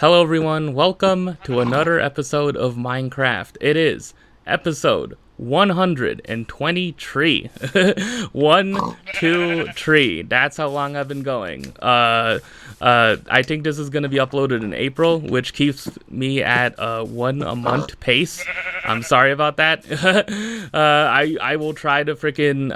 Hello everyone, welcome to another episode of Minecraft. It is episode 123. 1, 2, 3. That's how long I've been going. I think this is going to be uploaded in April, which keeps me at one a month pace. I'm sorry about that. I will try to freaking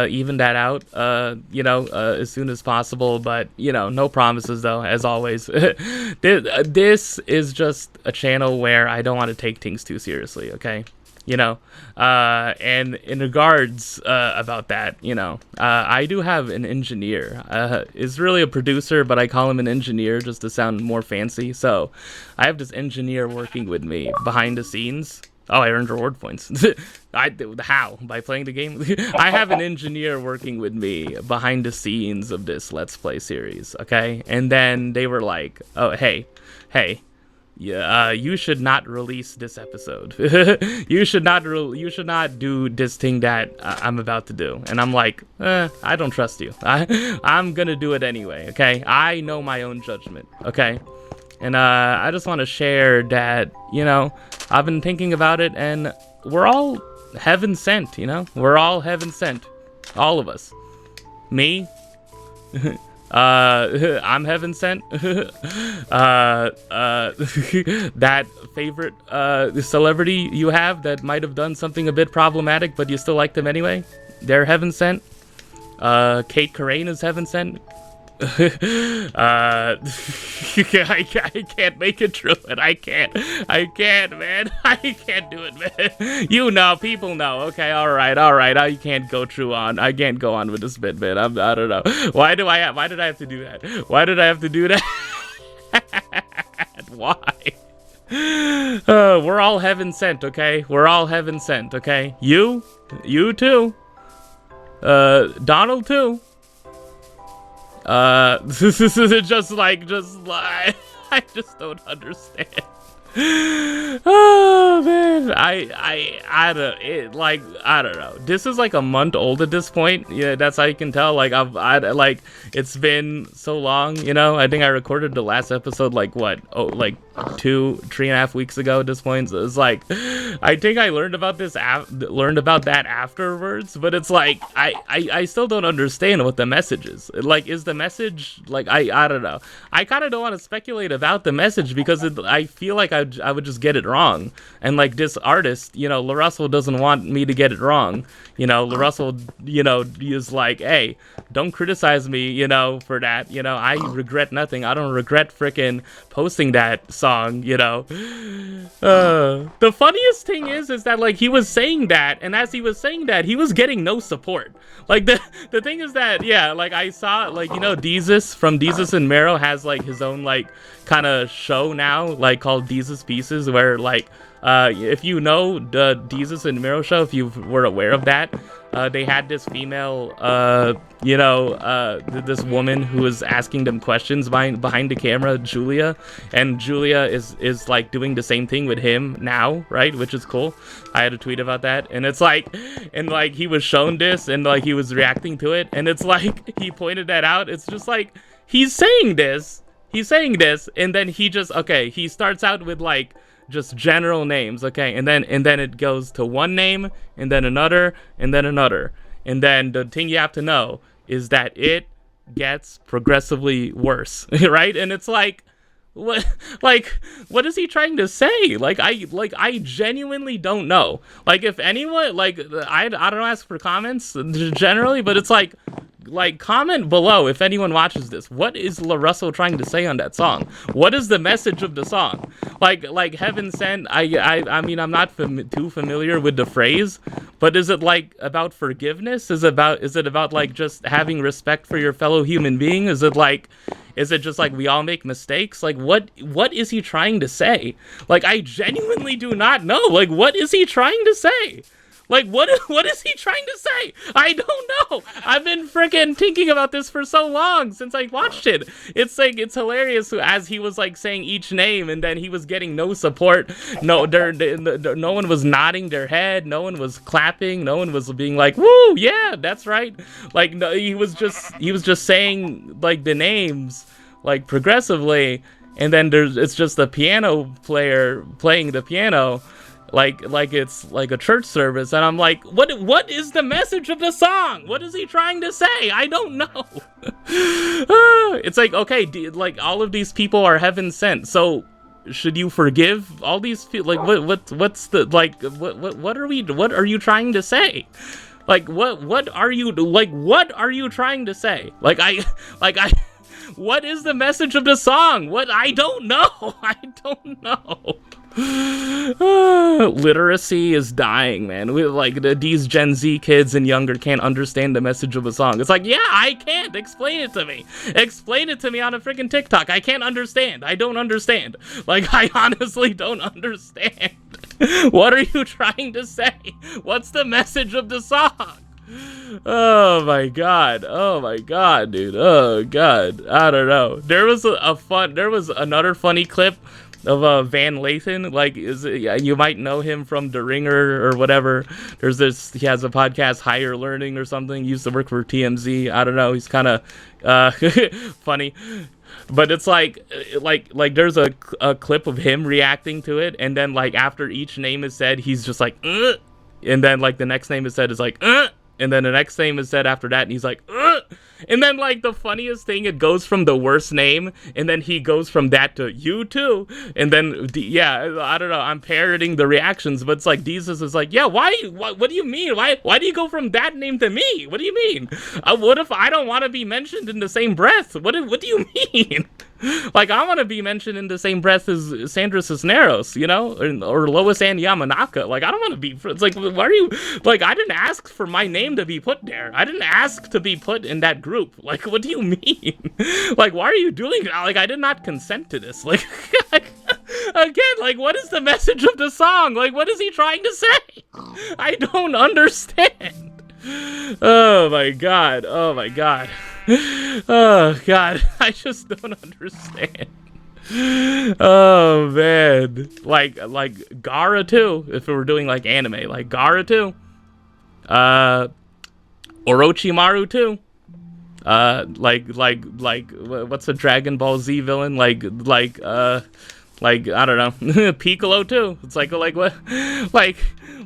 even that out, as soon as possible. But, no promises, though, as always. This is just a channel where I don't want to take things too seriously, okay? And in regards about that, I do have an engineer. Is really a producer, but I call him an engineer just to sound more fancy. So I have this engineer working with me behind the scenes. Oh, I earned reward points. How? By playing the game? I have an engineer working with me behind the scenes of this Let's Play series, okay? And then they were like, oh, hey. Yeah, you should not release this episode. You should not do this thing that I'm about to do. And I'm like, I don't trust you. I'm gonna do it anyway, okay? I know my own judgment, okay? And I just want to share that, I've been thinking about it, and we're all heaven sent, We're all heaven sent. All of us. Me. I'm heaven sent. That favorite celebrity you have that might have done something a bit problematic, but you still like them anyway, they're heaven sent. Kate Corain is heaven sent. I can't make it through it. I can't, man. I can't do it, man. People know. Okay, all right. I can't go on with this bit, man. I don't know. Why did I have to do that? Why did I have to do that? Why? We're all heaven sent, okay? We're all heaven sent, okay? You too. Donald too. This is just like, I just don't understand. Oh man, I don't know. This is like a month old at this point. Yeah, that's how you can tell. Like it's been so long. I think I recorded the last episode like 2-3.5 weeks ago at this point. So it's like, I think I learned about that afterwards. But it's like I still don't understand what the message is. Like, is the message like I don't know. I kind of don't want to speculate about the message because I feel like I would just get it wrong. And like this artist, Larussell doesn't want me to get it wrong. Larussell, is like, hey, don't criticize me, for that. I regret nothing. I don't regret frickin' posting that song, The funniest thing is that like he was saying that, and as he was saying that, he was getting no support. Like the thing is that, yeah, like I saw, like, Deezus from Deezus and Mero has like his own like kind of show now, like called Deezus Pieces, where like if you know the Deezus and Mero show, if you were aware of that, they had this female, this woman who was asking them questions behind the camera, Julia, and Julia is like doing the same thing with him now, right? Which is cool. I had a tweet about that, and it's like, and like he was shown this, and like he was reacting to it, and it's like he pointed that out. It's just like he's saying this, and then he starts out with like just general names, okay, and then it goes to one name, and then another, and then another, and then the thing you have to know is that it gets progressively worse, right? And it's like, what is he trying to say? I genuinely don't know. Like, if anyone, like, I don't ask for comments generally, but it's like comment below if anyone watches this. What is Larussell trying to say on that song? What is the message of the song? Like heaven sent. I mean, I'm not too familiar with the phrase, but is it like about forgiveness? Is it about like just having respect for your fellow human being? Is it just like we all make mistakes? Like, what is he trying to say? Like, I genuinely do not know. Like, what is he trying to say? Like, what is he trying to say? I don't know. I've been freaking thinking about this for so long since I watched it. It's like, it's hilarious as he was like saying each name, and then he was getting no support. No one was nodding their head. No one was clapping. No one was being like, "Woo, yeah, that's right." Like, no, he was just saying like the names like progressively. and then it's just the piano player playing the piano, like it's like a church service, and I'm like, what is the message of the song? What is he trying to say? I don't know. It's like, okay, like all of these people are heaven sent, so should you forgive all these people? Like what's the, like what are you trying to say? Like what are you trying to say? What is the message of the song? I don't know. I don't know. Literacy is dying, man. These Gen Z kids and younger can't understand the message of a song. It's like, yeah, I can't. Explain it to me. Explain it to me on a freaking TikTok. I can't understand. I don't understand. Like, I honestly don't understand. What are you trying to say? What's the message of the song? Oh my god, dude. Oh god, I don't know. There was another funny clip of Van Lathan. Like, you might know him from The Ringer or whatever. He has a podcast, Higher Learning or something. He used to work for TMZ. I don't know. He's kind of funny. But it's like there's a clip of him reacting to it, and then like after each name is said, he's just like, and then like the next name is said is like, and then the next name is said after that, and he's like, and then like the funniest thing, it goes from the worst name, and then he goes from that to you too, and then yeah, I don't know, I'm parroting the reactions, but it's like Jesus is like, yeah, why what do you mean? Why do you go from that name to me? What do you mean? What if I don't want to be mentioned in the same breath? What do you mean? Like, I want to be mentioned in the same breath as Sandra Cisneros, you know, or Lois and Yamanaka. Like, I don't want to be. It's like, why are you? Like, I didn't ask for my name to be put there. I didn't ask to be put in that group. Like, what do you mean? Like, why are you doing that? Like, I did not consent to this. Like, again, like, what is the message of the song? Like, what is he trying to say? I don't understand. Oh my god. Oh my god. Oh god, I just don't understand. Oh man, like Gaara too. If we were doing like anime, like Gaara too, Orochimaru too. Like what's a Dragon Ball Z villain? Like I don't know, Piccolo too. It's like what, like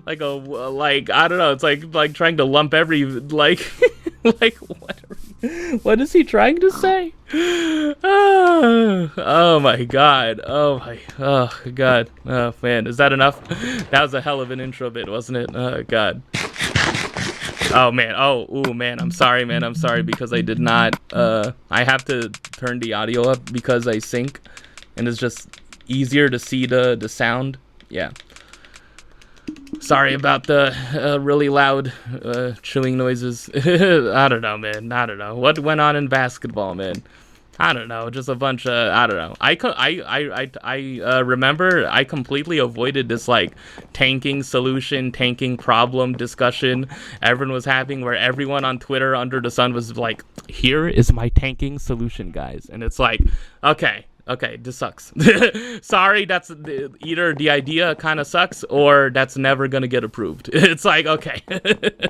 I don't know. It's like trying to lump every like whatever. What is he trying to say? Oh my god. Oh god. Oh man, is that enough? That was a hell of an intro bit, wasn't it? Oh god. Oh man. Ooh man, I'm sorry, man. I'm sorry because I did not I have to turn the audio up because I sync, and it's just easier to see the sound. Yeah. Sorry about the really loud chewing noises. I don't know, man. I don't know. What went on in basketball, man? I don't know. Just a bunch of, I don't know. I remember I completely avoided this like tanking problem discussion everyone was having, where everyone on Twitter under the sun was like, here is my tanking solution, guys. And it's like, okay, this sucks. Sorry, that's either the idea kind of sucks or that's never gonna get approved. It's like, okay,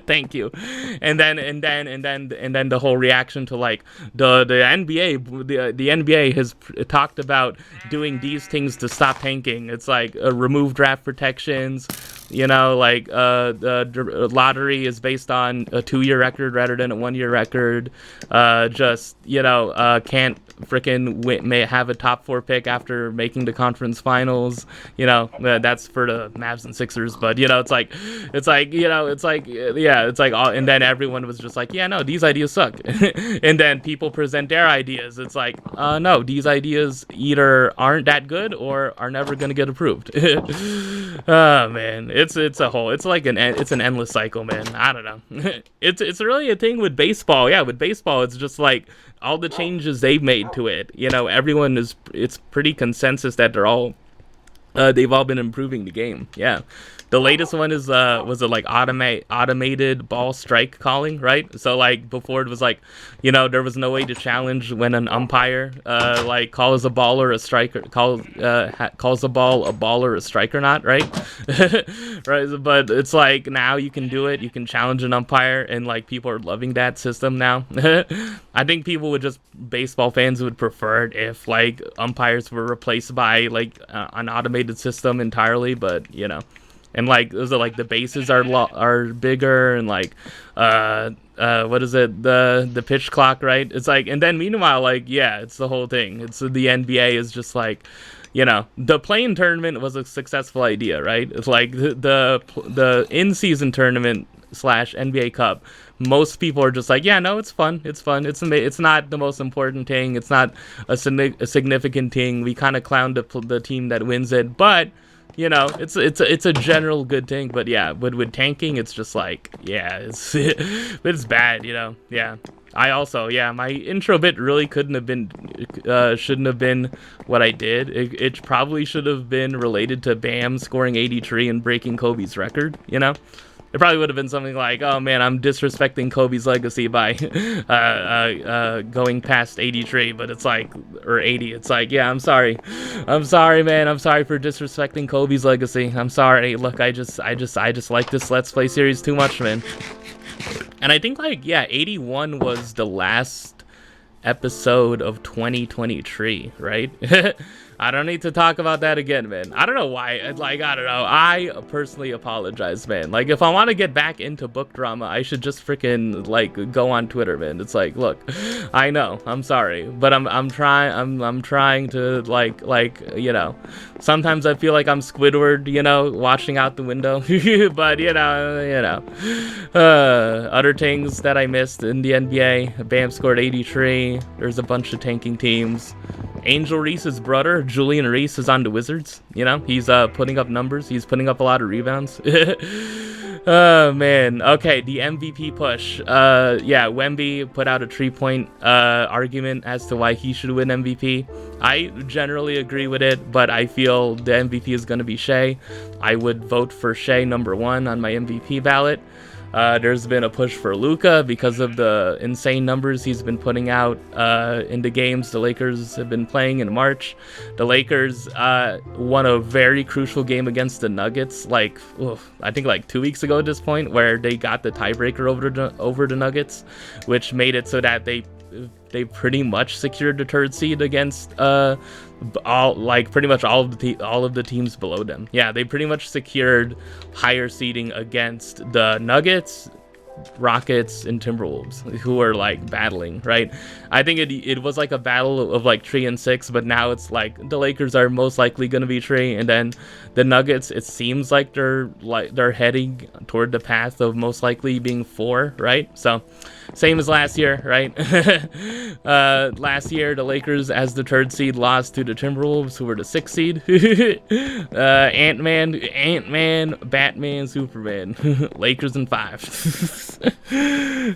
thank you. And then the whole reaction to like the NBA has talked about doing these things to stop tanking. It's like remove draft protections. You know, like the lottery is based on a 2-year record rather than a 1-year record. Just, you know, can't freaking may have a top 4 pick after making the conference finals. You know, that's for the Mavs and Sixers. But you know, it's like and then everyone was just like, yeah, no, these ideas suck. And then people present their ideas. It's like, no, these ideas either aren't that good or are never gonna get approved. Oh man. It's an endless cycle, man. I don't know. It's really a thing with baseball. Yeah, with baseball, it's just like all the changes they've made to it. You know, it's pretty consensus that they're all they've all been improving the game. Yeah. The latest one is was it like automated ball strike calling, right? So like before it was like, there was no way to challenge when an umpire like calls a ball or a striker calls a ball or a strike or not, right? Right. But it's like now you can do it. You can challenge an umpire, and like people are loving that system now. I think people baseball fans would prefer it if like umpires were replaced by like an automated system entirely, but and like those are like the bases are bigger, and like what is it, the pitch clock, right? It's like, and then meanwhile, like, yeah, it's the whole thing. It's the NBA is just like, the play-in tournament was a successful idea, right? It's like the in-season tournament / NBA Cup. Most people are just like, yeah, no, it's fun. It's not the most important thing. It's not a significant thing. We kind of clown the team that wins it, but it's a general good thing. But yeah, with tanking, it's just like, yeah, it's bad, yeah. I also, my intro bit really shouldn't have been what I did. It probably should have been related to Bam scoring 83 and breaking Kobe's record, It probably would have been something like, oh man, I'm disrespecting Kobe's legacy by going past 83, but it's like, or 80. It's like, yeah, I'm sorry, man. I'm sorry for disrespecting Kobe's legacy. I'm sorry. Look, I just like this Let's Play series too much, man. And I think 81 was the last episode of 2023, right? I don't need to talk about that again, man. I don't know why. I don't know. I personally apologize, man. Like, if I want to get back into book drama, I should just freaking go on Twitter, man. It's like, look, I know, I'm sorry, but I'm trying to sometimes I feel like I'm Squidward, watching out the window. But other things that I missed in the NBA. Bam scored 83. There's a bunch of tanking teams. Angel Reese's brother, Julian Reese, is on the Wizards. He's putting up numbers. He's putting up a lot of rebounds. Oh, man. Okay, the MVP push. Wemby put out a 3-point argument as to why he should win MVP. I generally agree with it, but I feel the MVP is going to be Shea. I would vote for Shea #1 on my MVP ballot. There's been a push for Luka because of the insane numbers he's been putting out in the games the Lakers have been playing in March. The Lakers won a very crucial game against the Nuggets, I think 2 weeks ago at this point, where they got the tiebreaker over the Nuggets, which made it so that they pretty much secured the third seed against pretty much all of the teams below them. Yeah, they pretty much secured higher seeding against the Nuggets, Rockets, and Timberwolves, who are battling, right? I think it was a battle of 3 and 6, but now it's the Lakers are most likely going to be 3, and then the Nuggets, it seems like they're heading toward the path of most likely being 4, right? So same as last year, right? Last year, the Lakers, as the 3rd seed, lost to the Timberwolves, who were the 6th seed. Ant-Man, Batman, Superman. Lakers in 5.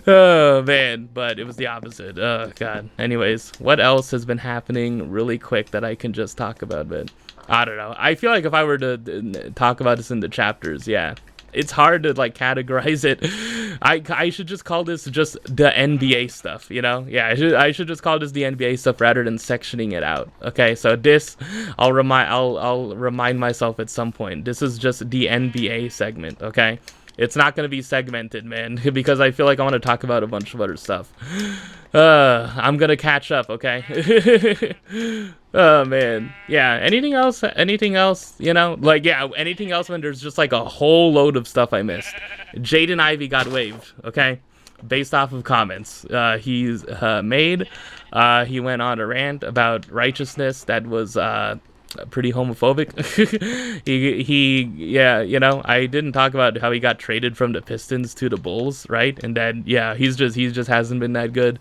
Oh, man. But it was the opposite. Oh, God. Anyways, what else has been happening really quick that I can just talk about, man? I don't know. I feel like if I were to talk about this in the chapters, yeah, it's hard to categorize it. I should just call this just the NBA stuff, Yeah, I should just call this the NBA stuff rather than sectioning it out. Okay, so this I'll remind myself at some point. This is just the NBA segment, okay? It's not going to be segmented, man, because I feel like I want to talk about a bunch of other stuff. I'm going to catch up, okay? Oh, man. Yeah, anything else? Anything else when there's just a whole load of stuff I missed. Jaden Ivey got waived, okay? Based off of comments he's made. He went on a rant about righteousness that was pretty homophobic. I didn't talk about how he got traded from the Pistons to the Bulls, right? And then he just hasn't been that good.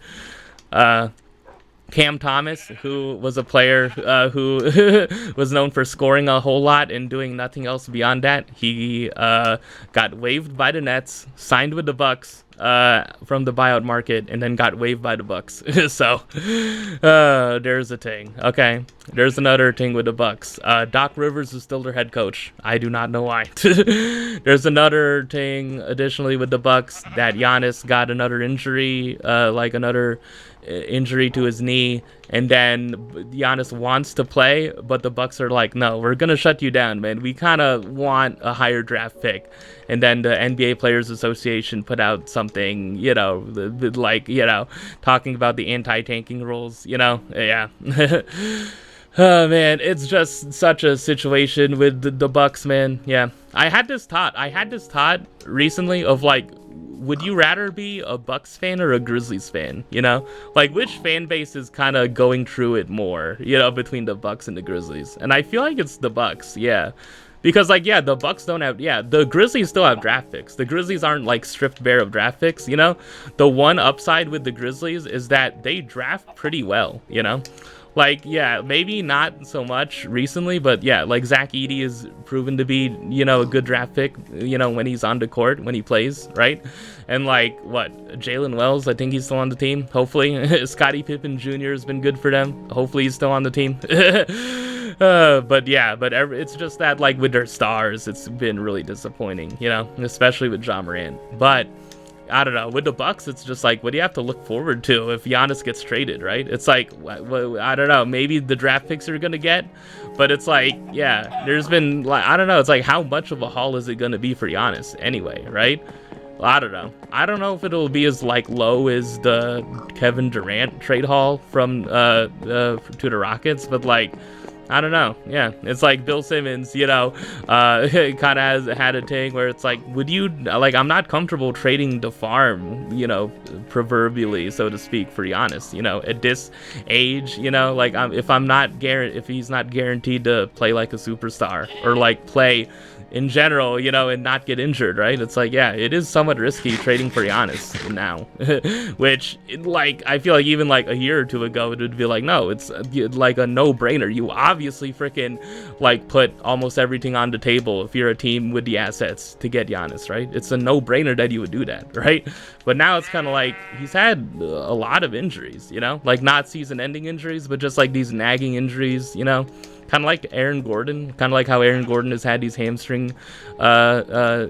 Cam Thomas, who was a player who was known for scoring a whole lot and doing nothing else beyond that, he got waived by the Nets, signed with the Bucks. from the buyout market and then got waived by the Bucks. So there's a thing. Okay, there's another thing with the Bucks. Doc Rivers is still their head coach. I do not know why. There's another thing additionally with the Bucks, that Giannis got another injury, like another injury to his knee, and then Giannis wants to play, but the Bucks are like, no, we're gonna shut you down, man. We kind of want a higher draft pick. And then the NBA Players Association put out something, you know, like, you know, talking about the anti-tanking rules, you know. Yeah. Oh man, it's just such a situation with the Bucks, man. Yeah, I had this thought recently of like, would you rather be a Bucks fan or a Grizzlies fan? You know, like which fan base is kind of going through it more, you know, between the Bucks and the Grizzlies? And I feel like it's the Bucks, yeah. Because, like, yeah, the Bucks don't have, yeah, the Grizzlies still have draft picks. The Grizzlies aren't, like, stripped bare of draft picks, you know? The one upside with the Grizzlies is that they draft pretty well, you know? Like, yeah, maybe not so much recently, but yeah, like Zach Edey is proven to be, you know, a good draft pick, you know, when he's on the court, when he plays, right? And like, what, Jalen Wells, I think he's still on the team, hopefully. Scottie Pippen Jr. has been good for them. Hopefully he's still on the team. But yeah, it's just that, like, with their stars, it's been really disappointing, you know, especially with Ja Morant. But I don't know, with the Bucks, it's just like, what do you have to look forward to if Giannis gets traded, right? It's like, I don't know, maybe the draft picks are gonna get, but it's like, yeah, there's been, like, I don't know, it's like, how much of a haul is it gonna be for Giannis anyway, right? I don't know. I don't know if it'll be as, like, low as the Kevin Durant trade haul from to the Rockets, but like, I don't know. Yeah, it's like Bill Simmons, you know, kind of has had a thing where it's like, would you, like, I'm not comfortable trading the farm, you know, proverbially, so to speak, for Giannis, you know, at this age, you know, like, if he's not guaranteed to play like a superstar or like play in general, you know, and not get injured, right? It's like, yeah, it is somewhat risky trading for Giannis now, which, like, I feel like even like a year or two ago, it would be like, no, it's like a no-brainer. You obviously freaking like put almost everything on the table if you're a team with the assets to get Giannis, right? It's a no-brainer that you would do that, right? But now it's kind of like he's had a lot of injuries, you know, like not season-ending injuries, but just like these nagging injuries, you know. Kind of like Aaron Gordon, kind of like how Aaron Gordon has had these hamstring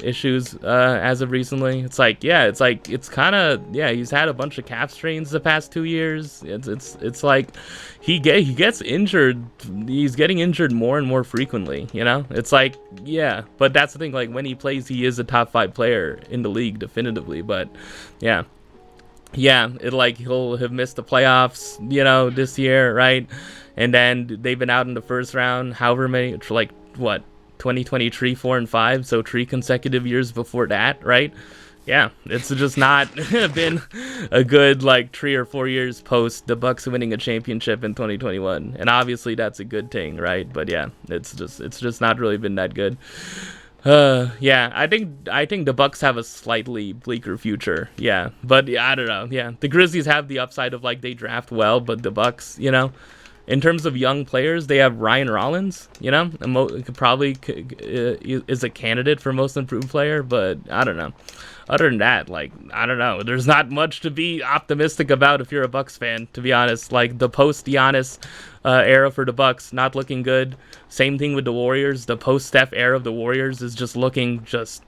issues as of recently. It's like, yeah, it's kind of, yeah, he's had a bunch of calf strains the past 2 years. It's like he gets injured. He's getting injured more and more frequently, you know? It's like, yeah, but that's the thing, like when he plays, he is a top 5 player in the league definitively, but yeah. Yeah, he'll have missed the playoffs, you know, this year, right? And then they've been out in the first round, however many, like, what, 2023, 4 and 5, so 3 consecutive years before that, right? Yeah, it's just not been a good, like, 3 or 4 years post the Bucks winning a championship in 2021. And obviously that's a good thing, right? But yeah, it's just not really been that good. Yeah, I think the Bucks have a slightly bleaker future. Yeah, but yeah, I don't know. Yeah, the Grizzlies have the upside of, like, they draft well, but the Bucks, you know, in terms of young players, they have Ryan Rollins, you know, probably is a candidate for most improved player, but I don't know. Other than that, like, I don't know. There's not much to be optimistic about if you're a Bucks fan, to be honest. Like, the post-Giannis era for the Bucks, not looking good. Same thing with the Warriors. The post-Steph era of the Warriors is just looking just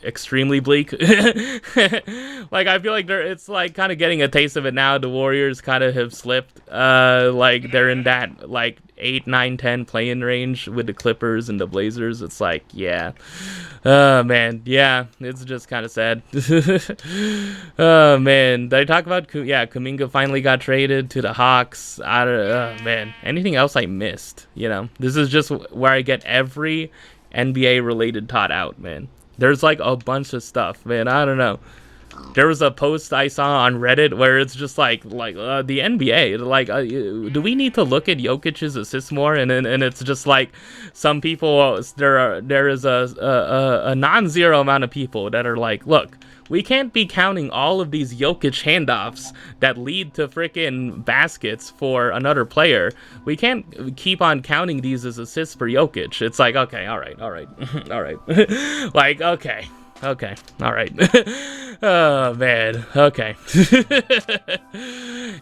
extremely bleak. Like, I feel like it's like kind of getting a taste of it now. The Warriors kind of have slipped. Like, they're in that like 8, 9, 10 play-in range with the Clippers and the Blazers. It's like, yeah, man, yeah, it's just kind of sad. Oh man, did I talk about Kuminga finally got traded to the Hawks? Man, anything else I missed? You know, this is just where I get every NBA related thought out, man. There's like a bunch of stuff, man. I don't know. There was a post I saw on Reddit where it's just like the NBA. Like, do we need to look at Jokic's assists more? And it's just like some people. There is a non-zero amount of people that are like, look, we can't be counting all of these Jokic handoffs that lead to freaking baskets for another player. We can't keep on counting these as assists for Jokic. It's like, okay, all right. Like, okay. Okay. All right. Oh man. Okay.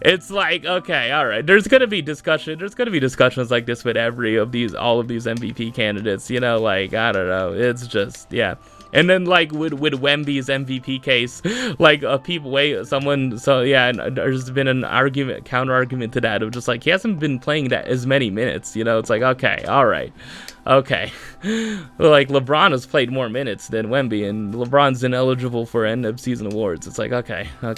It's like, okay, all right. There's gonna be discussion. There's gonna be discussions like this with all of these MVP candidates. You know, like I don't know. It's just yeah. And then like with Wemby's MVP case, like and there's been an counter argument to that of just like he hasn't been playing that as many minutes. You know, it's like okay, all right. Okay, like LeBron has played more minutes than Wemby, and LeBron's ineligible for end of season awards. It's like okay. I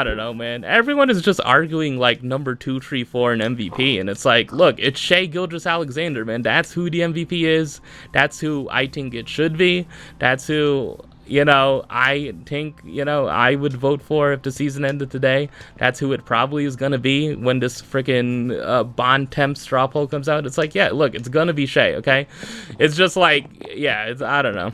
don't know, man. Everyone is just arguing like number 2, 3, 4 in MVP, and it's like, look, it's Shea Gilgeous-Alexander, man. That's who the MVP is. That's who I think it should be. That's who. I think, I would vote for if the season ended today. That's who it probably is going to be when this freaking Bond Temp straw poll comes out. It's like, yeah, look, it's going to be Shea, okay? It's just like, yeah, I don't know.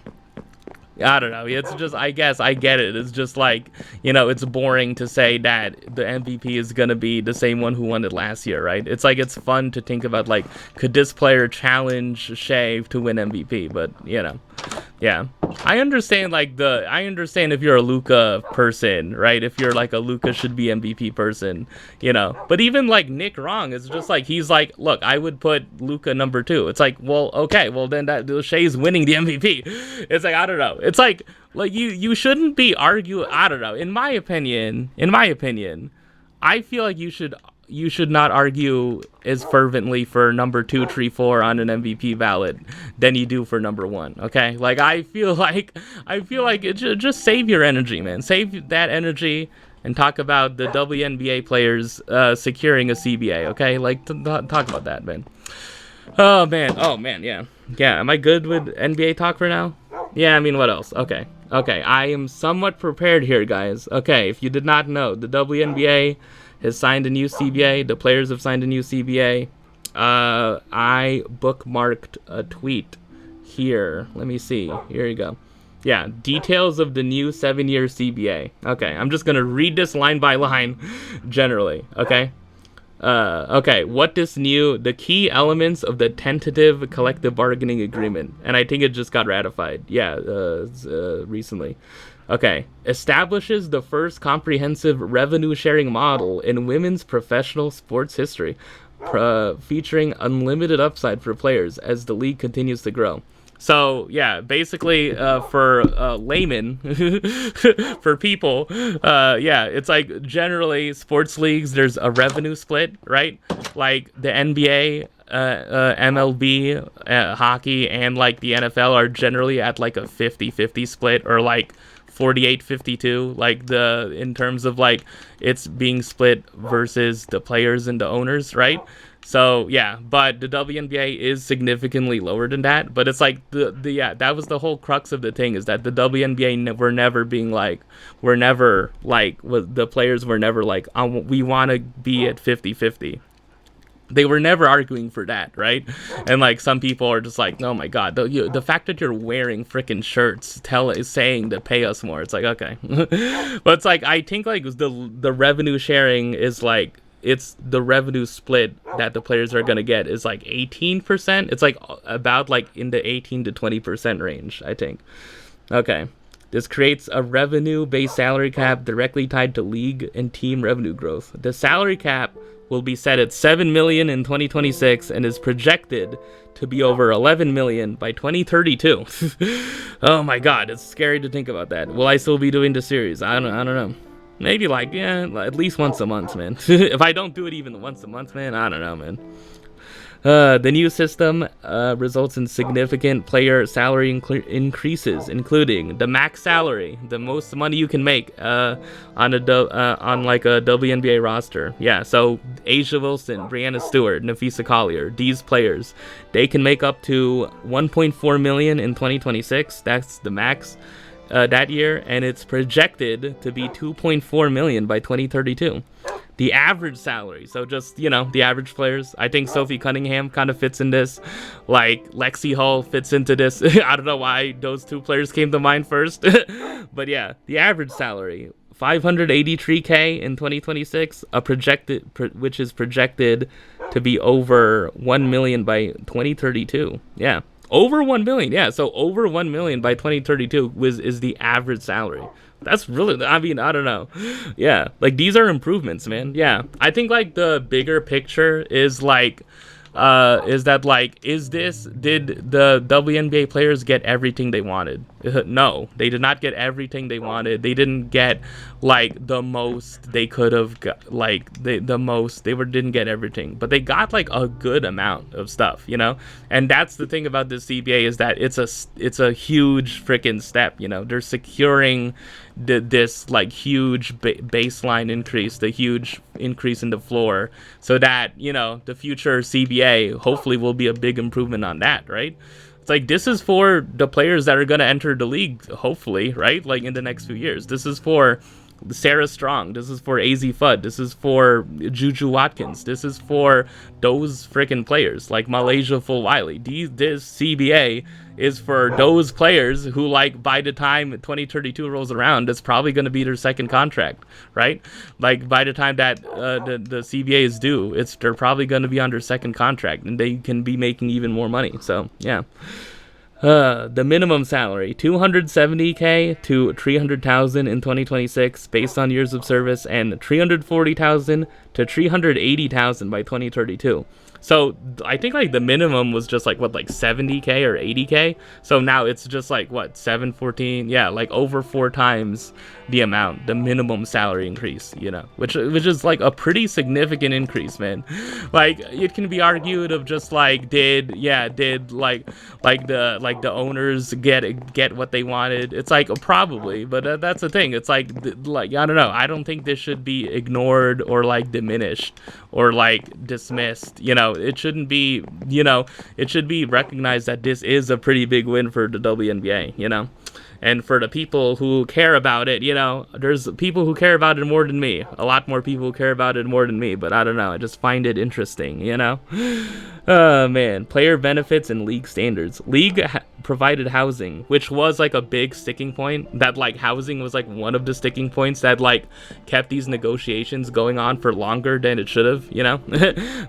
It's just, I guess, I get it. It's just like, it's boring to say that the MVP is going to be the same one who won it last year, right? It's like, it's fun to think about, like, could this player challenge Shea to win MVP? But, yeah. I understand if you're a Luka person, right? If you're like a Luka should be MVP person, But even like Nick Wrong is just like, he's like, look, I would put Luka number 2. It's like, well, okay, well then Shea's winning the MVP. It's like, I don't know. It's like you shouldn't be arguing. I don't know. In my opinion, I feel like you should not argue as fervently for number 2, 3, 4 on an MVP ballot than you do for number 1. Okay, like I feel like it should just save your energy, man. Save that energy and talk about the WNBA players securing a CBA. Okay, like talk about that, man. Oh man, yeah. Am I good with NBA talk for now? Yeah, I mean, what else? Okay. I am somewhat prepared here, guys. Okay, if you did not know, the WNBA has signed a new CBA. The players have signed a new CBA. I bookmarked a tweet here. Let me see. Here you go. Yeah, details of the new 7-year CBA. Okay, I'm just going to read this line by line generally, okay? The key elements of the tentative collective bargaining agreement. And I think it just got ratified. Yeah, recently. Okay, establishes the first comprehensive revenue-sharing model in women's professional sports history, featuring unlimited upside for players as the league continues to grow. So, yeah, basically, for laymen, for people, it's like generally sports leagues, there's a revenue split, right? Like the NBA, MLB, hockey, and like the NFL are generally at like a 50-50 split, or like 48-52, like in terms of like it's being split versus the players and the owners, right? So yeah, but the WNBA is significantly lower than that. But it's like that was the whole crux of the thing, is that the WNBA the players were never like, we want to be at 50-50. They were never arguing for that, right? And like some people are just like, oh my god, the fact that you're wearing freaking shirts is saying to pay us more. It's like, okay. But it's like, I think like the revenue sharing is like, it's the revenue split that the players are going to get is like 18%. It's like about like in the 18 to 20% range, I think. Okay. This creates a revenue-based salary cap directly tied to league and team revenue growth. The salary cap will be set at $7 million in 2026 and is projected to be over $11 million by 2032. Oh my god, it's scary to think about that. Will I still be doing the series? I don't know. Maybe like, at least once a month, man. If I don't do it even once a month, man, I don't know, man. The new system results in significant player salary increases, including the max salary, the most money you can make on like a WNBA roster. Yeah, so A'ja Wilson, Breanna Stewart, Nafisa Collier, these players, they can make up to $1.4 million in 2026. That's the max that year, and it's projected to be $2.4 million by 2032. The average salary, so just, the average players, I think Sophie Cunningham kind of fits in this, like Lexi Hull fits into this. I don't know why those two players came to mind first, but yeah, the average salary, $583K in 2026, which is projected to be over $1 million by 2032. Yeah, Over 1 million, yeah. So over 1 million by 2032 is the average salary. That's really, I mean, I don't know. Yeah, like these are improvements, man. Yeah, I think like the bigger picture is that like, did the WNBA players get everything they wanted? No, they did not get everything they wanted. They didn't get like the most they could have got, like the most they didn't get everything, but they got like a good amount of stuff, you know. And that's the thing about this CBA, is that it's a huge freaking step, you know. They're securing this like huge baseline increase, the huge increase in the floor, so that, you know, the future CBA hopefully will be a big improvement on that, right? It's like, this is for the players that are going to enter the league, hopefully, right? Like in the next few years. This is for Sarah Strong. This is for AZ Fudd. This is for Juju Watkins. This is for those freaking players like Malaysia Fulwiley. This CBA is for those players who, like, by the time 2032 rolls around, it's probably going to be their second contract, right? Like, by the time that the CBA is due, they're probably going to be on their second contract, and they can be making even more money. So, yeah. The minimum salary, $270K to $300,000 in 2026 based on years of service, and $340,000 to $380,000 by 2032. So I think like the minimum was just like what, like 70K or 80K. So now it's just like what, 714, yeah, like over 4 times the amount, the minimum salary increase, you know, which is like a pretty significant increase, man. Like, it can be argued of just like, did the owners get what they wanted? It's like, probably, but that's the thing. It's like I don't know. I don't think this should be ignored or like diminished or like dismissed. You know, it shouldn't be. You know, it should be recognized that this is a pretty big win for the WNBA. You know. And for the people who care about it, you know, there's people who care about it more than me. A lot more people who care about it more than me. But I don't know. I just find it interesting, you know? Oh, man. Player benefits and league standards. League provided housing, which was like a big sticking point. That like housing was like one of the sticking points that like kept these negotiations going on for longer than it should have, you know?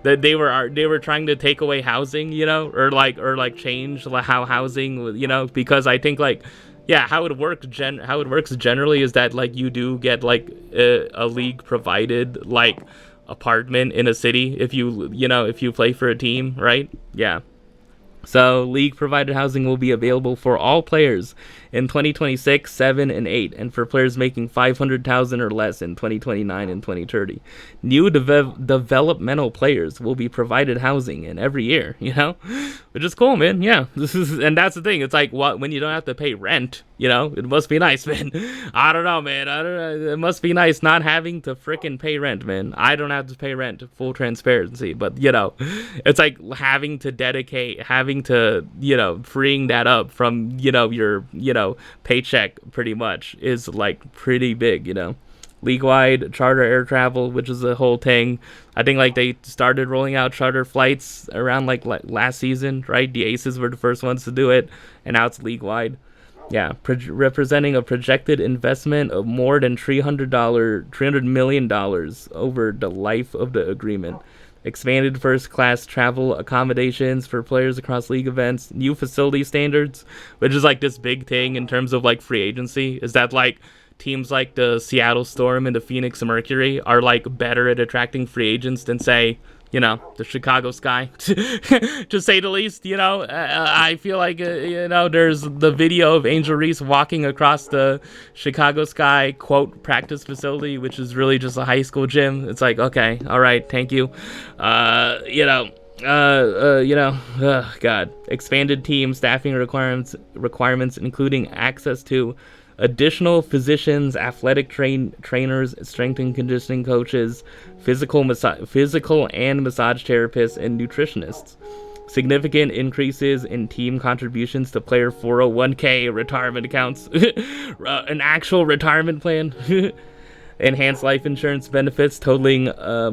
That they were trying to take away housing, you know, or like change how housing, you know, because I think like, yeah, how it works generally is that like you do get like a league provided like apartment in a city if you play for a team, right? Yeah. So league provided housing will be available for all players in 2026, 7, and 8, and for players making $500,000 or less in 2029 and 2030. New developmental players will be provided housing in every year, you know, which is cool, man. Yeah, and that's the thing. It's like, what, when you don't have to pay rent, you know, it must be nice, man. I don't know, man. It must be nice not having to freaking pay rent, man. I don't have to pay rent, full transparency, but you know, it's like having to, you know, freeing that up from, you know, your, you know, paycheck pretty much is like pretty big, you know. League-wide charter air travel, which is a whole thing. I think like they started rolling out charter flights around like last season, right? The Aces were the first ones to do it, and now it's league-wide. Yeah, representing a projected investment of more than $300 million over the life of the agreement. Expanded first-class travel accommodations for players across league events. New facility standards, which is like this big thing in terms of like free agency, is that like teams like the Seattle Storm and the Phoenix Mercury are like better at attracting free agents than, say, you know, the Chicago Sky, to say the least. You know, I feel like, you know, there's the video of Angel Reese walking across the Chicago Sky, quote, practice facility, which is really just a high school gym. It's like, okay, all right, thank you. God. Expanded team staffing requirements, including access to additional physicians, athletic trainers, strength and conditioning coaches, physical and massage therapists, and nutritionists. Significant increases in team contributions to player 401k retirement accounts. An actual retirement plan. Enhanced life insurance benefits totaling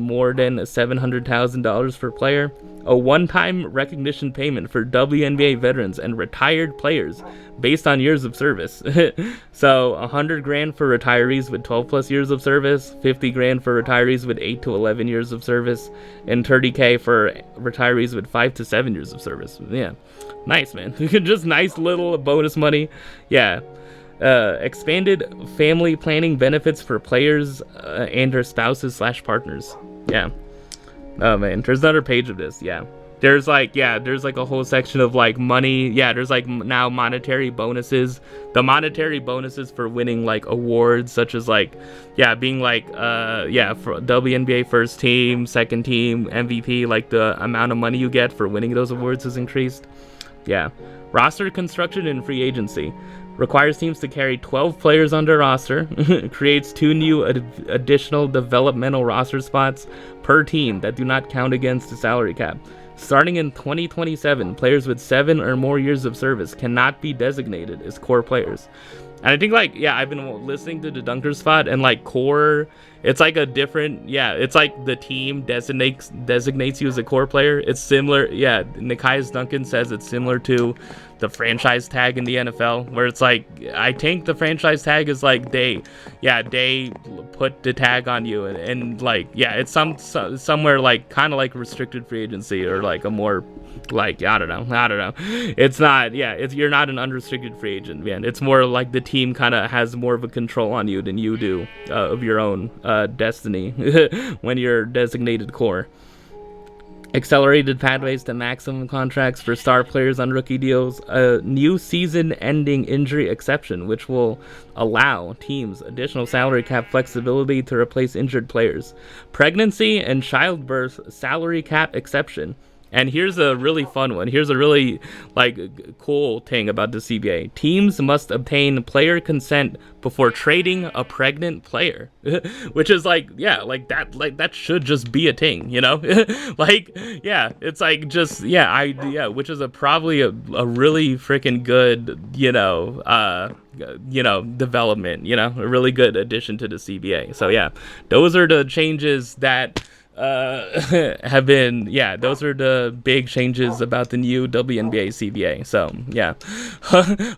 more than $700,000 per player. A one-time recognition payment for WNBA veterans and retired players based on years of service. So $100,000 for retirees with 12 plus years of service, $50,000 for retirees with 8 to 11 years of service, and $30,000 for retirees with 5 to 7 years of service. Yeah, nice, man. Just nice little bonus money. Yeah. Expanded family planning benefits for players and their spouses / partners. Yeah. Oh man, there's another page of this. Yeah. There's like a whole section of like money. Yeah, there's like now monetary bonuses. The monetary bonuses for winning like awards such as like, yeah, being like, for WNBA first team, second team, MVP, like the amount of money you get for winning those awards has increased. Yeah. Roster construction and free agency. Requires teams to carry 12 players on their roster. Creates 2 new additional developmental roster spots per team that do not count against the salary cap. Starting in 2027, players with 7 or more years of service cannot be designated as core players. And I think like, yeah, I've been listening to the Dunker Spot, and like core, it's like a different, yeah, it's like the team designates you as a core player. It's similar, yeah, Nikias Duncan says it's similar to the franchise tag in the NFL, where it's like, I think the franchise tag is like they put the tag on you, and like, yeah, it's somewhere like kind of like restricted free agency, or like a more like, I don't know. It's not, yeah, you're not an unrestricted free agent, man. It's more like the team kind of has more of a control on you than you do of your own destiny when you're designated core. Accelerated pathways to maximum contracts for star players on rookie deals. A new season-ending injury exception, which will allow teams additional salary cap flexibility to replace injured players. Pregnancy and childbirth salary cap exception. And here's a really fun one. Here's a really like cool thing about the CBA. Teams must obtain player consent before trading a pregnant player, which is like, yeah, like that should just be a thing, you know? Like, yeah, it's like just, yeah, which is probably a really freaking good, development, a really good addition to the CBA. So yeah, those are the changes that have been, yeah, those are the big changes about the new WNBA CBA. So yeah,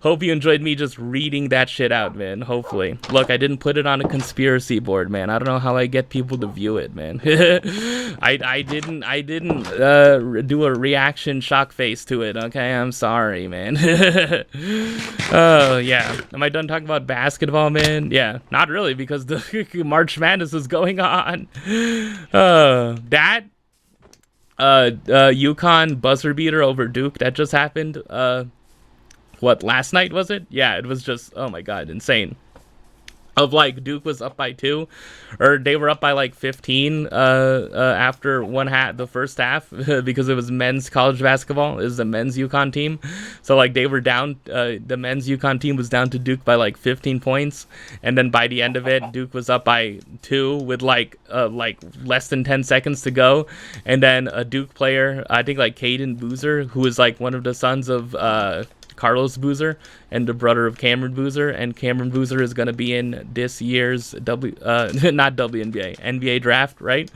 hope you enjoyed me just reading that shit out, man. Hopefully. Look, I didn't put it on a conspiracy board, man. I don't know how I get people to view it, man. I didn't do a reaction shock face to it. Okay, I'm sorry, man. Oh yeah, am I done talking about basketball, man? Yeah, not really, because the March Madness is going on. UConn buzzer beater over Duke that just happened. Last night was it? Yeah, it was just, oh my god, insane. Of like, Duke was up by 2, or they were up by like 15 after the first half, because it was men's college basketball. It was the men's UConn team, so like they were down. The men's UConn team was down to Duke by like 15 points, and then by the end of it, Duke was up by 2 with like less than 10 seconds to go, and then a Duke player, I think like Caden Boozer, who is like one of the sons of Carlos Boozer and the brother of Cameron Boozer, and Cameron Boozer is going to be in this year's NBA draft, right?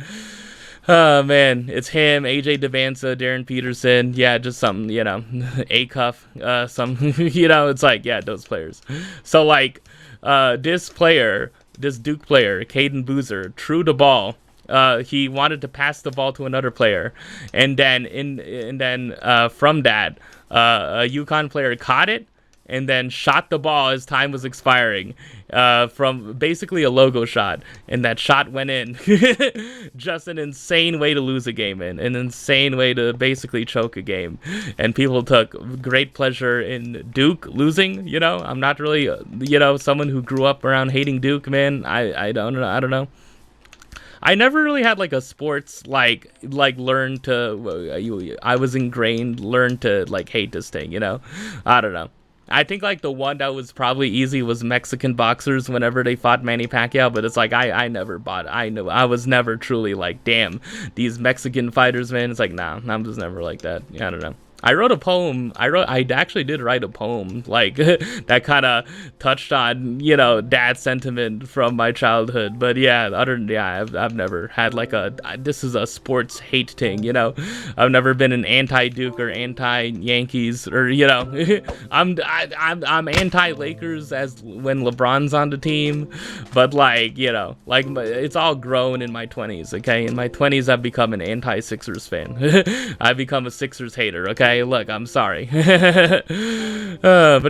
Oh man, it's him, AJ Devanza, Darren Peterson, yeah, just something, A-Cuff, it's like, yeah, those players. So like, this Duke player, Caden Boozer, threw the ball. He wanted to pass the ball to another player, and then from that, a UConn player caught it and then shot the ball as time was expiring, from basically a logo shot, and that shot went in. Just an insane way to lose a game, an insane way to basically choke a game, and people took great pleasure in Duke losing. I'm not really someone who grew up around hating Duke, man. I don't know. I never really had like a sports like learn to I was ingrained learn to like hate this thing, I don't know. I think like the one that was probably easy was Mexican boxers whenever they fought Manny Pacquiao, but it's like I was never truly like, damn, these Mexican fighters, man. It's like, nah, I'm just never like that. I don't know. I wrote a poem. I actually did write a poem like that kind of touched on, you know, dad sentiment from my childhood. But yeah, I've never had like this is a sports hate thing, you know. I've never been an anti-Duke or anti-Yankees, or, you know, I'm anti-Lakers as when LeBron's on the team, but like, you know, like it's all grown in my 20s. Okay, in my 20s I've become an anti-Sixers fan. I've become a Sixers hater. Okay. Look, I'm sorry. But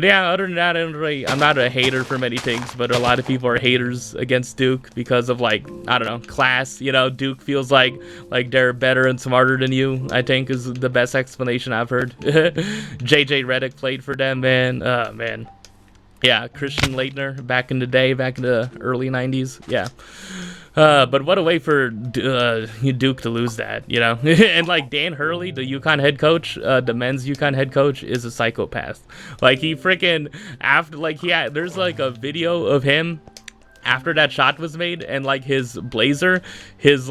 yeah, other than that, I'm not a hater for many things, but a lot of people are haters against Duke because of, like, I don't know, class. You know, Duke feels like they're better and smarter than you, I think, is the best explanation I've heard. JJ Redick played for them, man. Man. Yeah, Christian Laettner back in the day, back in the early 90s. Yeah. But what a way for Duke to lose that, you know? And like Dan Hurley, the UConn head coach, the men's UConn head coach, is a psychopath. Like, he freaking, after, like, there's like a video of him after that shot was made, and like his blazer, his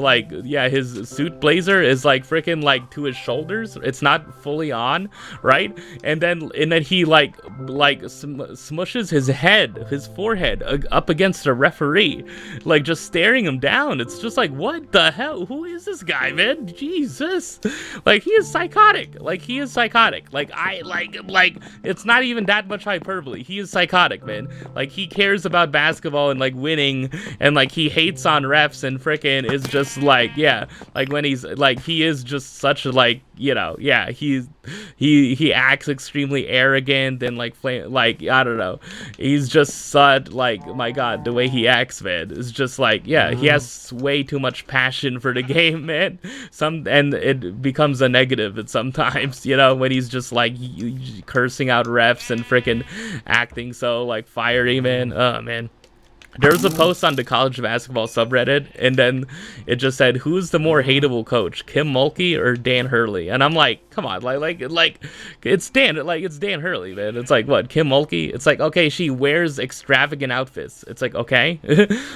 suit blazer is like freaking like to his shoulders. It's not fully on, right? And then he like smushes his forehead up against a referee, like just staring him down. It's just like, what the hell? Who is this guy, man? Jesus, like he is psychotic. Like it's not even that much hyperbole. He is psychotic, man. Like, he cares about basketball and like winning, and like he hates on refs, and frickin' is just like, yeah, like when he's like, he is just such a, like, you know, yeah, he acts extremely arrogant and like I don't know, he's just such, like, my god, the way he acts, man, is just like, yeah, he has way too much passion for the game, man. And it becomes a negative at sometimes, you know, when he's just like cursing out refs and freaking acting so like fiery, man. Oh man. There was a post on the college basketball subreddit, and then it just said, "Who's the more hateable coach, Kim Mulkey or Dan Hurley?" And I'm like, come on, like it's Dan Hurley, man. It's like, what, Kim Mulkey? It's like, okay, she wears extravagant outfits. It's like, okay,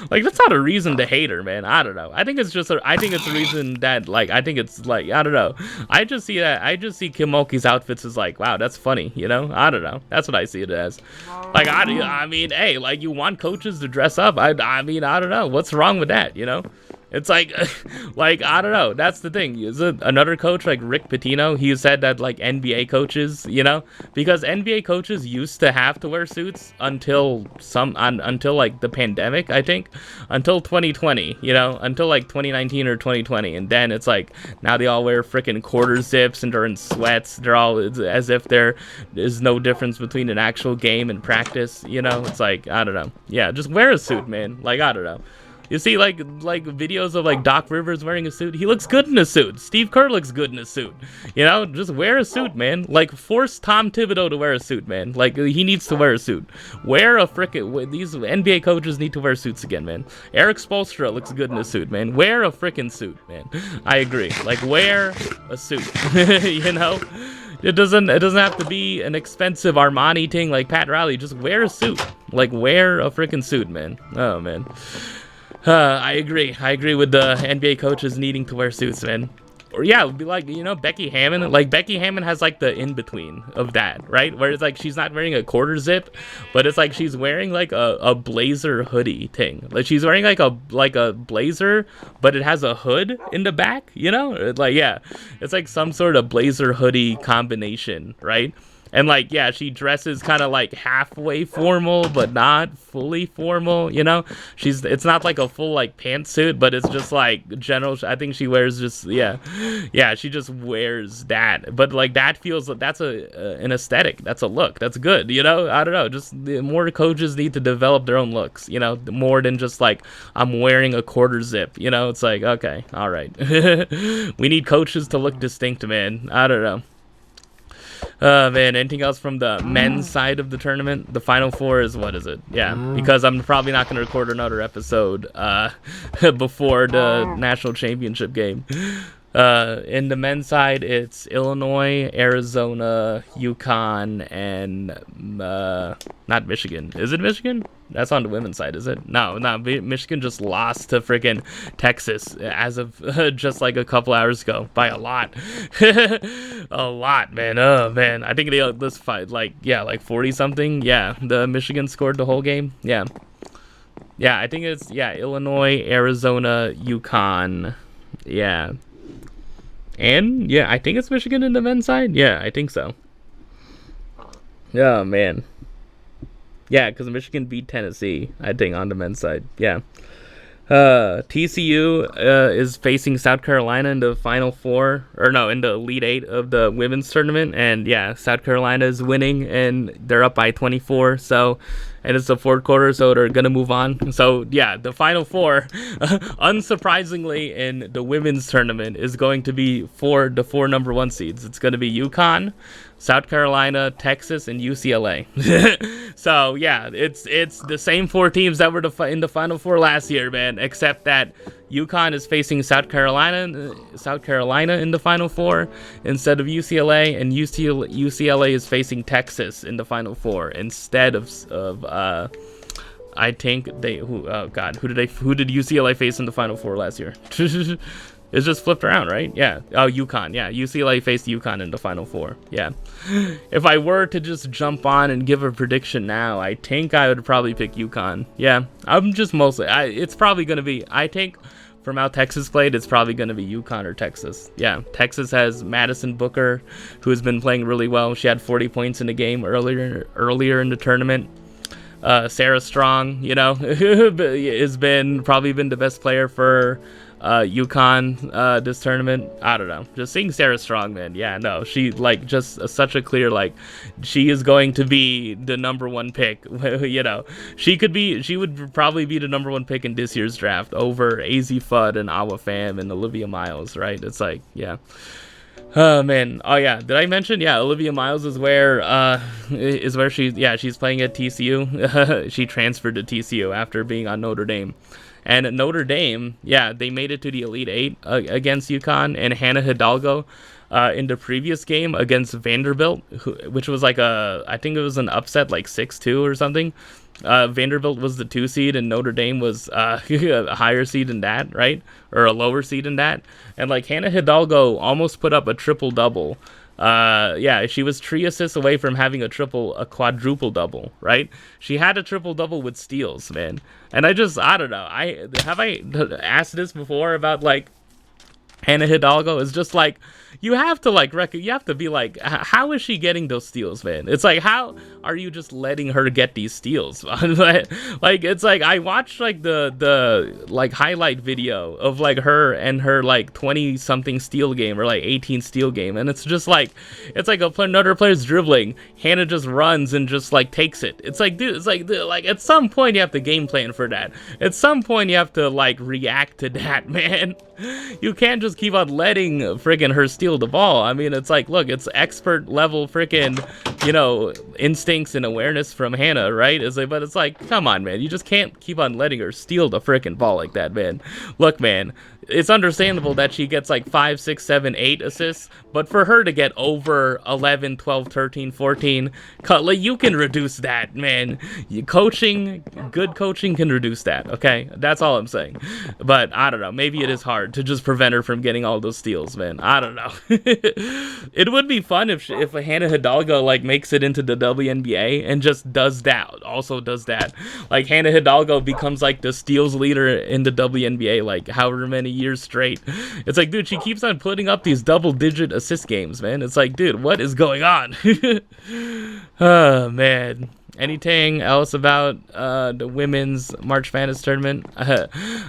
like, that's not a reason to hate her, man. I don't know. I think it's a reason that, like, I think it's like, I don't know. I just see Kim Mulkey's outfits as like, wow, that's funny, you know? I don't know. That's what I see it as. Like, I mean, hey, like, you want coaches to dress up. I mean, I don't know. What's wrong with that, you know? It's like, like, I don't know. That's the thing. Is it another coach like Rick Pitino? He said that, like, NBA coaches, you know, because NBA coaches used to have to wear suits until like the pandemic, I think, until 2020, you know, until like 2019 or 2020, and then it's like now they all wear freaking quarter zips and they're in sweats. They're all as if there is no difference between an actual game and practice, you know. It's like, I don't know. Yeah, just wear a suit, man. Like, I don't know. You see, like videos of like Doc Rivers wearing a suit. He looks good in a suit. Steve Kerr looks good in a suit. You know, just wear a suit, man. Like, force Tom Thibodeau to wear a suit, man. Like, he needs to wear a suit. Wear a frickin'. These NBA coaches need to wear suits again, man. Eric Spoelstra looks good in a suit, man. Wear a frickin' suit, man. I agree. Like, wear a suit. You know. It doesn't have to be an expensive Armani thing like Pat Riley. Just wear a suit. Like, wear a frickin' suit, man. Oh man. I agree with the NBA coaches needing to wear suits, man. Or yeah, it would be like, you know, Becky Hammon. Like, Becky Hammon has like the in-between of that, right? Where it's like she's not wearing a quarter zip, but it's like she's wearing like a blazer hoodie thing. Like, she's wearing like a blazer, but it has a hood in the back, you know? It's like, yeah, it's like some sort of blazer hoodie combination, right? And like, yeah, she dresses kind of like halfway formal, but not fully formal, you know? It's not like a full like pantsuit, but it's just like general. I think she wears just, yeah, she just wears that. But like, that's an aesthetic. That's a look. That's good, you know? I don't know. Just more coaches need to develop their own looks, you know? More than just like, I'm wearing a quarter zip, you know? It's like, okay, all right. We need coaches to look distinct, man. I don't know. Man, anything else from the men's side of the tournament? The Final Four is, what is it? Yeah, because I'm probably not going to record another episode before the national championship game. In the men's side, it's Illinois, Arizona, Yukon, and not Michigan. Is it Michigan? That's on the women's side, is it? No, Michigan just lost to freaking Texas as of just like a couple hours ago by a lot. A lot, man. Oh, man. I think this fight, like 40 something. Yeah, the Michigan scored the whole game. Yeah. Yeah, I think it's, Illinois, Arizona, Yukon. Yeah. And, yeah, I think it's Michigan in the men's side. Yeah, I think so. Oh, man. Yeah, because Michigan beat Tennessee, I think, on the men's side. Yeah. TCU is facing South Carolina in the Final Four, in the Elite Eight of the women's tournament. And, yeah, South Carolina is winning, and they're up by 24. So, and it's the fourth quarter, so they're going to move on. So, yeah, the Final Four, unsurprisingly, in the women's tournament is going to be for the 4 number 1 seeds. It's going to be UConn, South Carolina, Texas, and UCLA. So, yeah, it's the same 4 teams that were in the Final Four last year, man, except that UConn is facing South Carolina in the Final Four instead of UCLA, and UCLA is facing Texas in the Final Four instead of I think who did UCLA face in the Final Four last year? It's just flipped around, right? Yeah. Oh, UConn. Yeah, UCLA faced UConn in the Final Four. Yeah. If I were to just jump on and give a prediction now, I think I would probably pick UConn. Yeah. I'm just mostly. It's probably going to be. I think from how Texas played, it's probably going to be UConn or Texas. Yeah. Texas has Madison Booker, who has been playing really well. She had 40 points in the game earlier in the tournament. Sarah Strong, has probably been the best player for UConn this tournament. I don't know, just seeing Sarah Strong, man. Yeah, no, she just such a clear, she is going to be the number 1 pick. She would probably be the number 1 pick in this year's draft over AZ Fudd and Awa Pham and Olivia Miles, right? It's yeah. Oh, man. Oh, yeah. Did I mention? Yeah, Olivia Miles is where she's playing at TCU. She transferred to TCU after being on Notre Dame. And at Notre Dame, yeah, they made it to the Elite Eight against UConn, and Hannah Hidalgo in the previous game against Vanderbilt, which was I think it was an upset, 6-2 or something. Vanderbilt was the 2 seed, and Notre Dame was a higher seed than that, right? Or a lower seed than that. And Hannah Hidalgo almost put up a triple-double. She was 3 assists away from having a quadruple double, right? She had a triple double with steals, man. And I don't know. I asked this before about Hannah Hidalgo. It's just you have to you have to be how is she getting those steals, man? It's how are you just letting her get these steals? It's I watched the highlight video of her and her 20 something steal game or 18 steal game, and it's just another player's dribbling, Hannah just runs and just takes it. It's dude, at some point you have to game plan for that. At some point you have to react to that, man. You can't just keep on letting friggin' her steal the ball. I mean, it's look, it's expert level friggin', instincts and awareness from Hannah, right? But it's come on, man. You just can't keep on letting her steal the frickin' ball like that, man. Look, man, it's understandable that she gets 5, 6, 7, 8 assists, but for her to get over 11, 12, 13, 14, you can reduce that, man. Good coaching can reduce that, okay? That's all I'm saying. But I don't know, maybe it is hard to just prevent her from getting all those steals, man. I don't know. It would be fun if Hannah Hidalgo makes it into the WNBA and just does that. Hannah Hidalgo becomes the steals leader in the WNBA however many years straight. It's dude, she keeps on putting up these double-digit assist games, man. It's dude, what is going on? Oh, man. Anything else about the women's March Madness tournament?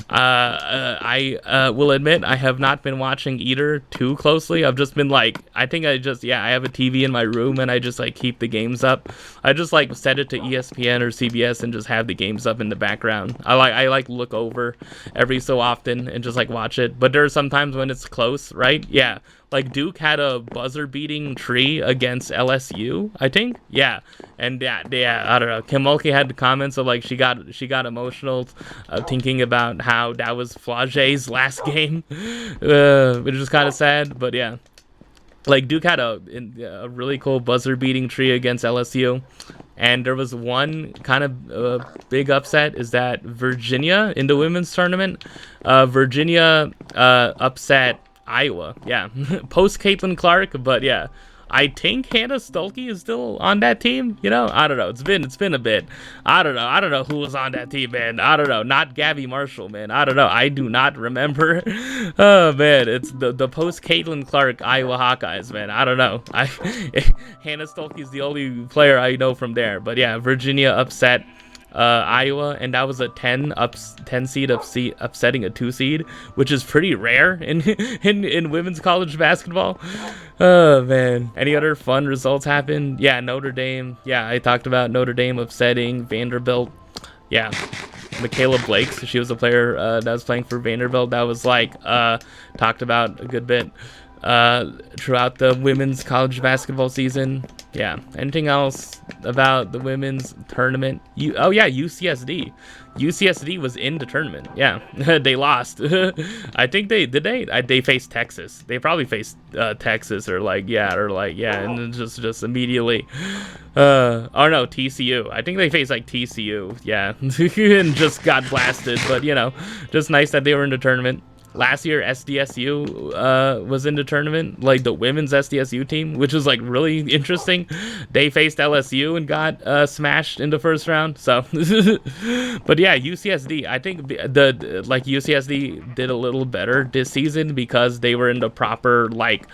I will admit I have not been watching either too closely. I've just been I have a TV in my room and I just keep the games up. I just set it to ESPN or CBS and just have the games up in the background. I look over every so often and just watch it. But there are some times when it's close, right? Yeah. like Duke had a buzzer beating tree against LSU, I think. Yeah. And yeah, I don't know. Kim Mulkey had comments of like she got emotional thinking about how that was Flage's last game, which is kind of sad. But yeah, like Duke had a really cool buzzer beating tree against LSU. And there was one kind of big upset, is that Virginia in the women's tournament, Virginia upset Iowa. Yeah, post Caitlin Clark, but yeah, I think Hannah Stuelke is still on that team. You know, I don't know. It's been a bit. I don't know who was on that team, man. I don't know. Not Gabby Marshall, man. I don't know. I do not remember. Oh man, it's the post Caitlin Clark Iowa Hawkeyes, man. I don't know. Hannah Stuelke is the only player I know from there. But yeah, Virginia upset Iowa, and that was a 10 seed upsetting a 2 seed, which is pretty rare in women's college basketball. Oh man, any other fun results happened? Yeah, Notre Dame. Yeah, I talked about Notre Dame upsetting Vanderbilt. Yeah, Michaela Blakes, she was a player that was playing for Vanderbilt. That was like talked about a good bit throughout the women's college basketball season. Yeah, anything else about the women's tournament? Oh yeah, UCSD was in the tournament. Yeah, they lost. I think they faced Texas. They probably faced Texas or and then just immediately or no, TCU. I think they faced like TCU. Yeah, and just got blasted. But you know, just nice that they were in the tournament. Last year, SDSU was in the tournament, like the women's SDSU team, which was like really interesting. They faced LSU and got smashed in the first round. So, but yeah, UCSD. I think UCSD did a little better this season because they were in the proper like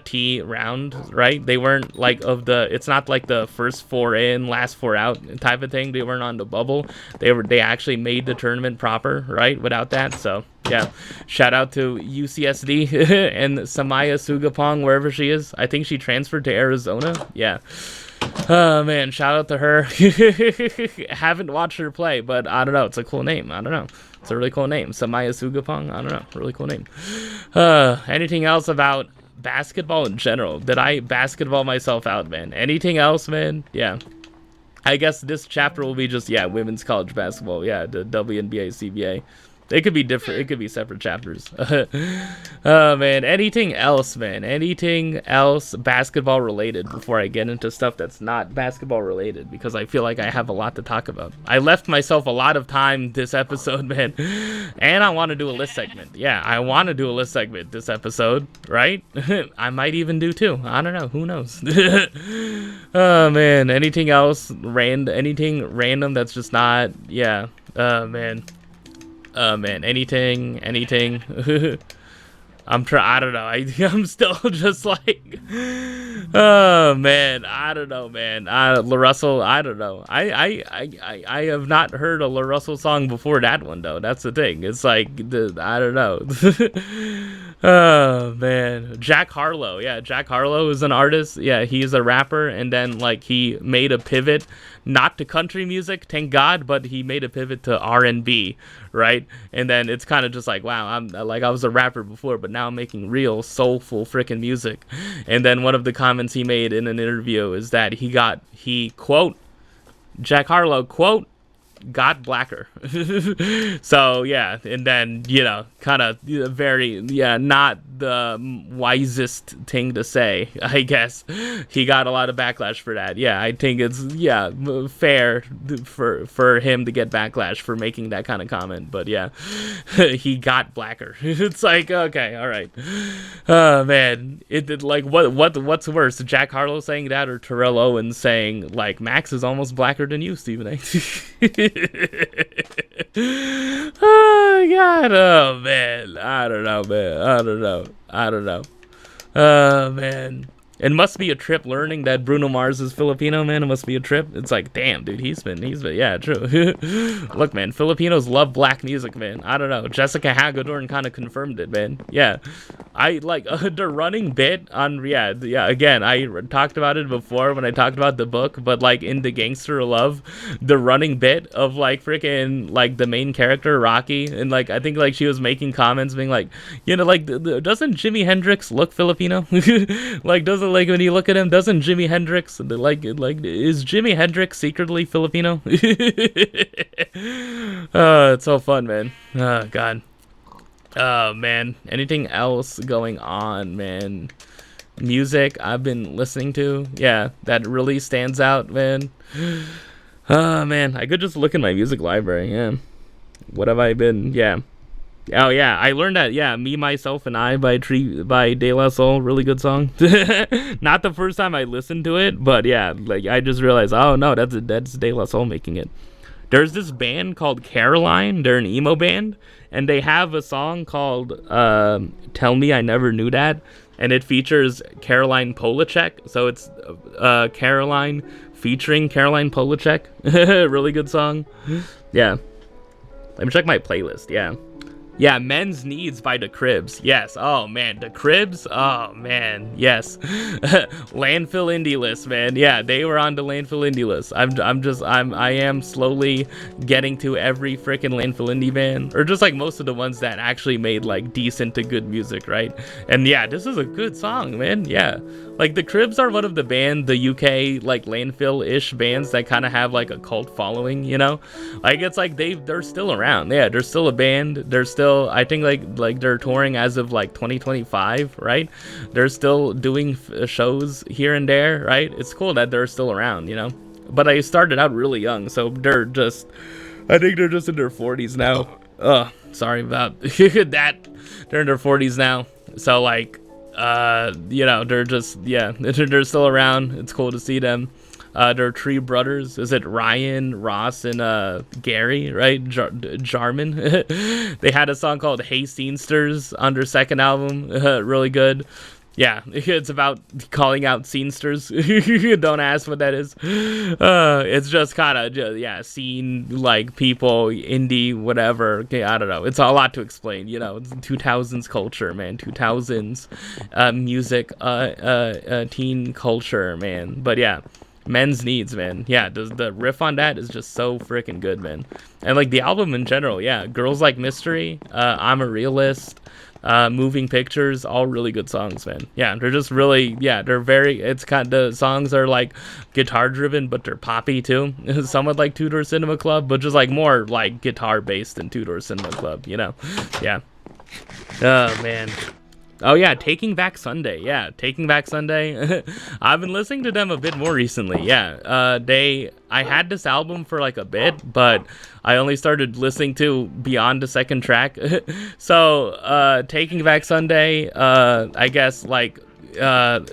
T round, right? They weren't like it's not like the first 4 in, last 4 out type of thing. They weren't on the bubble. They actually made the tournament proper, right? Without that, so. Yeah, shout out to UCSD and Samaya Sugapong, wherever she is. I think she transferred to Arizona. Yeah. Oh, man, shout out to her. Haven't watched her play, but I don't know. It's a cool name. I don't know. It's a really cool name. Samaya Sugapong. I don't know. Really cool name. Anything else about basketball in general? Did I basketball myself out, man? Anything else, man? Yeah. I guess this chapter will be just, women's college basketball. Yeah, the WNBA CBA. It could be different. It could be separate chapters. Oh, man. Anything else, man? Anything else basketball related before I get into stuff that's not basketball related? Because I feel like I have a lot to talk about. I left myself a lot of time this episode, man. And I want to do a list segment. Yeah, I want to do a list segment this episode, right? I might even do 2. I don't know. Who knows? Oh, man. Anything else? Anything random that's just not... Yeah. Man. Man, anything. I don't know. I'm still just like, oh man, I don't know, man. Larussell, I don't know. I have not heard a Larussell song before that one though. That's the thing. It's like I don't know. Oh man, Jack Harlow. Yeah, Jack Harlow is an artist. Yeah, he's a rapper, and then like he made a pivot, not to country music, thank God, but he made a pivot to R&B, right? And then it's kind of just like, wow, I was a rapper before, but now I'm making real soulful freaking music. And then one of the comments he made in an interview is that he quote, Jack Harlow quote, got blacker. So yeah, and then kind of very not the wisest thing to say, I guess. He got a lot of backlash for that. Yeah, I think it's fair for him to get backlash for making that kind of comment, but yeah, he got blacker. It's like, okay, all right. Oh man, it like what's worse, Jack Harlow saying that or Terrell Owens saying like Max is almost blacker than you, Stephen A? Oh God, oh man, I don't know. Oh man, It must be a trip learning that Bruno Mars is Filipino, man. It must be a trip. It's like, damn, dude, he's been, yeah, true. Look, man, Filipinos love black music, man. I don't know. Jessica Hagedorn kind of confirmed it, man. Yeah. I like the running bit on, yeah, again, I talked about it before when I talked about the book, but like in The Gangster of Love, the running bit of like freaking, like the main character, Rocky, and like, I think like she was making comments being like, you know, like, doesn't Jimi Hendrix look Filipino? Like, doesn't, like, when you look at him, doesn't Jimi Hendrix, like is Jimi Hendrix secretly Filipino? It's so fun, man. Oh, God. Oh, man. Anything else going on, man? Music I've been listening to? Yeah, that really stands out, man. Oh, man. I could just look in my music library, yeah. What have I been? Yeah. Oh yeah, I learned that. Yeah, Me, Myself, and I by De La Soul, really good song. Not the first time I listened to it, but yeah, like I just realized, oh no, that's De La Soul making it. There's this band called Caroline. They're an emo band, and they have a song called "Tell Me I Never Knew That," and it features Caroline Polachek. So it's Caroline featuring Caroline Polachek. Really good song. Yeah. Let me check my playlist. Yeah. Yeah, Men's Needs by The Cribs. Yes. Oh, man. The Cribs? Oh, man. Yes. Landfill Indie List, man. Yeah, they were on the Landfill Indie List. I am slowly getting to every freaking Landfill Indie band. Or just like most of the ones that actually made like decent to good music, right? And yeah, this is a good song, man. Yeah. Like The Cribs are one of the UK like landfill-ish bands that kind of have like a cult following, you know? Like it's like they're still around. Yeah, they're still a band. They're still, I think like they're touring as of like 2025, right? They're still doing shows here and there, right? It's cool that they're still around, you know? But I started out really young, so I think they're just in their 40s now. Sorry about that. They're in their 40s now. So like, you know, they're just, yeah, they're still around. It's cool to see them. They're three brothers. Is it Ryan, Ross, and Gary, right? Jarman. They had a song called Hey Scenesters on their second album. Really good. Yeah, it's about calling out scenesters. Don't ask what that is. It's just kind of, yeah, scene, like, people, indie, whatever. Okay, I don't know. It's a lot to explain, you know. It's 2000s culture, man. 2000s music, teen culture, man. But, yeah. Men's Needs, man. Yeah, the riff on that is just so freaking good, man. And, like, the album in general, yeah. Girls Like Mystery, I'm a Realist, Moving Pictures, all really good songs, man. Yeah, they're just really, yeah, they're very, it's kind of, the songs are like guitar driven, but they're poppy too. Somewhat like Two Door Cinema Club, but just like more like guitar based than Two Door Cinema Club, you know? Yeah. Oh, man. Oh yeah, Taking Back Sunday. Yeah, Taking Back Sunday. I've been listening to them a bit more recently. Yeah, I had this album for like a bit, but I only started listening to beyond the second track. So, Taking Back Sunday, I guess like their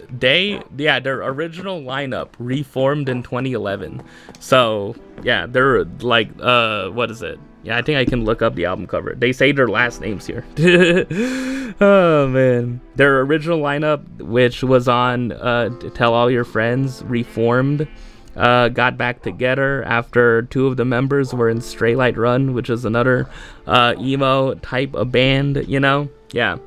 original lineup reformed in 2011. So, yeah, they're like what is it? Yeah, I think I can look up the album cover. They say their last names here. Oh, man. Their original lineup, which was on Tell All Your Friends, reformed, got back together after two of the members were in Straight Light Run, which is another emo type of band, you know? Yeah.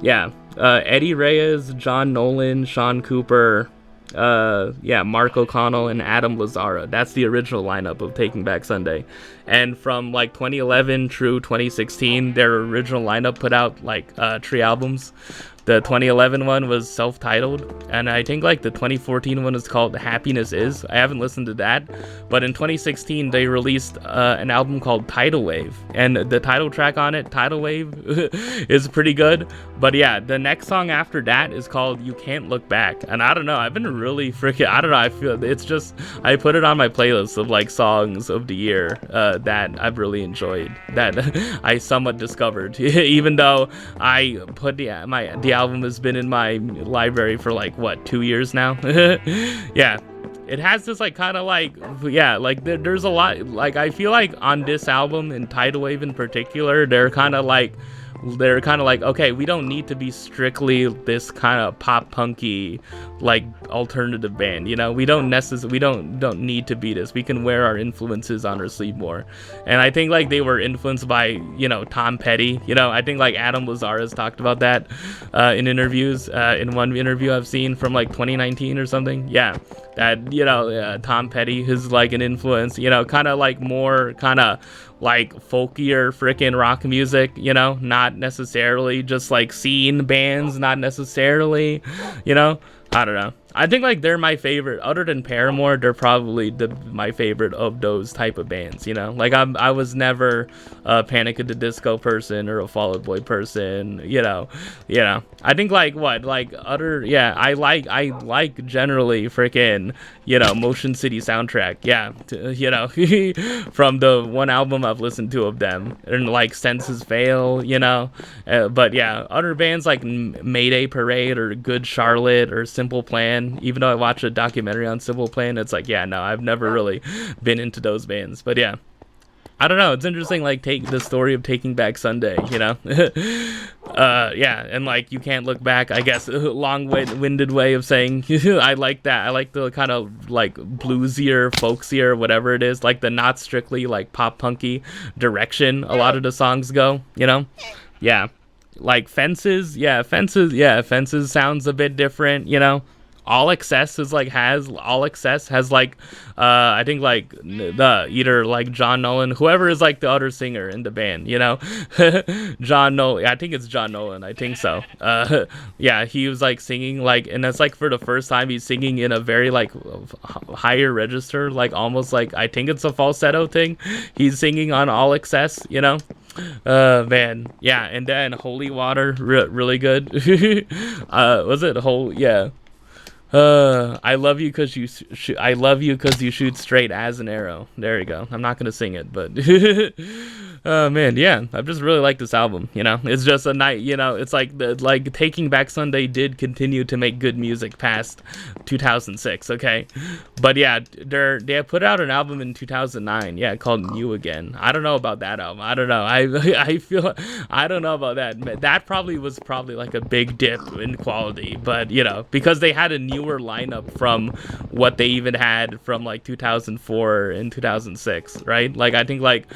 Yeah. Eddie Reyes, John Nolan, Sean Cooper, Mark O'Connell, and Adam Lazzara. That's the original lineup of Taking Back Sunday. And from like 2011 through 2016, their original lineup put out like 3 albums. The 2011 one was self-titled, and I think like the 2014 one is called Happiness Is. I haven't listened to that, but in 2016 they released an album called Tidal Wave, and the title track on it, Tidal Wave, is pretty good. But yeah, the next song after that is called You Can't Look Back, and I don't know, I've been really freaking, I don't know, I feel it's just, I put it on my playlist of like songs of the year that I've really enjoyed, that I somewhat discovered, even though I put the album has been in my library for like what, 2 years now. Yeah, it has this like kind of like, yeah, like there's a lot, like I feel like on this album and Tidal Wave in particular, they're kind of like they're kind of like, okay, we don't need to be strictly this kind of pop punky like alternative band, you know. We don't need to be this. We can wear our influences on our sleeve more. And I think like they were influenced by, you know, Tom Petty, you know. I think like Adam Lazara's talked about that in interviews, in one interview I've seen from like 2019 or something. Yeah, that, you know, Tom Petty is like an influence, you know, kind of like more kind of like folkier freaking rock music, you know, not necessarily just like scene bands, not necessarily, you know. I don't know. I think like they're my favorite. Other than Paramore, they're probably my favorite of those type of bands, you know. Like I was never a Panic at the Disco person or a Fall Out Boy person, you know. I think like I like generally freaking, you know, Motion City Soundtrack. Yeah, you know, from the one album I've listened to of them, and like Senses Fail, you know. But yeah, other bands like Mayday Parade or Good Charlotte or Simple Plan. Even though I watched a documentary on Simple Plan, it's like, yeah, no, I've never really been into those bands. But yeah, I don't know. It's interesting, like, take the story of Taking Back Sunday, you know? Yeah, and, like, you can't look back, I guess, long-winded way of saying, I like that. I like the kind of, like, bluesier, folksier, whatever it is, like, the not strictly, like, pop-punky direction a lot of the songs go, you know? Yeah. Like, Fences sounds a bit different, you know? All Access has like I think like the either like John Nolan, whoever is like the other singer in the band, you know. John Nolan, I think it's John Nolan, I think so. Yeah, he was like singing like, and that's like for the first time he's singing in a very like higher register, like almost like, I think it's a falsetto thing. He's singing on All Access, you know. Man, yeah. And then Holy Water, really good. Was it yeah. I love you because you shoot straight as an arrow. There you go. I'm not gonna sing it, but man, yeah, I just really like this album. You know, it's just a night. You know, it's like Taking Back Sunday did continue to make good music past 2006. Okay, but yeah, they put out an album in 2009. Yeah, called New Again. I don't know about that album. I don't know. I feel I don't know about that. That was probably like a big dip in quality, but you know, because they had a newer lineup from what they even had from like 2004 and 2006, right? Like I think like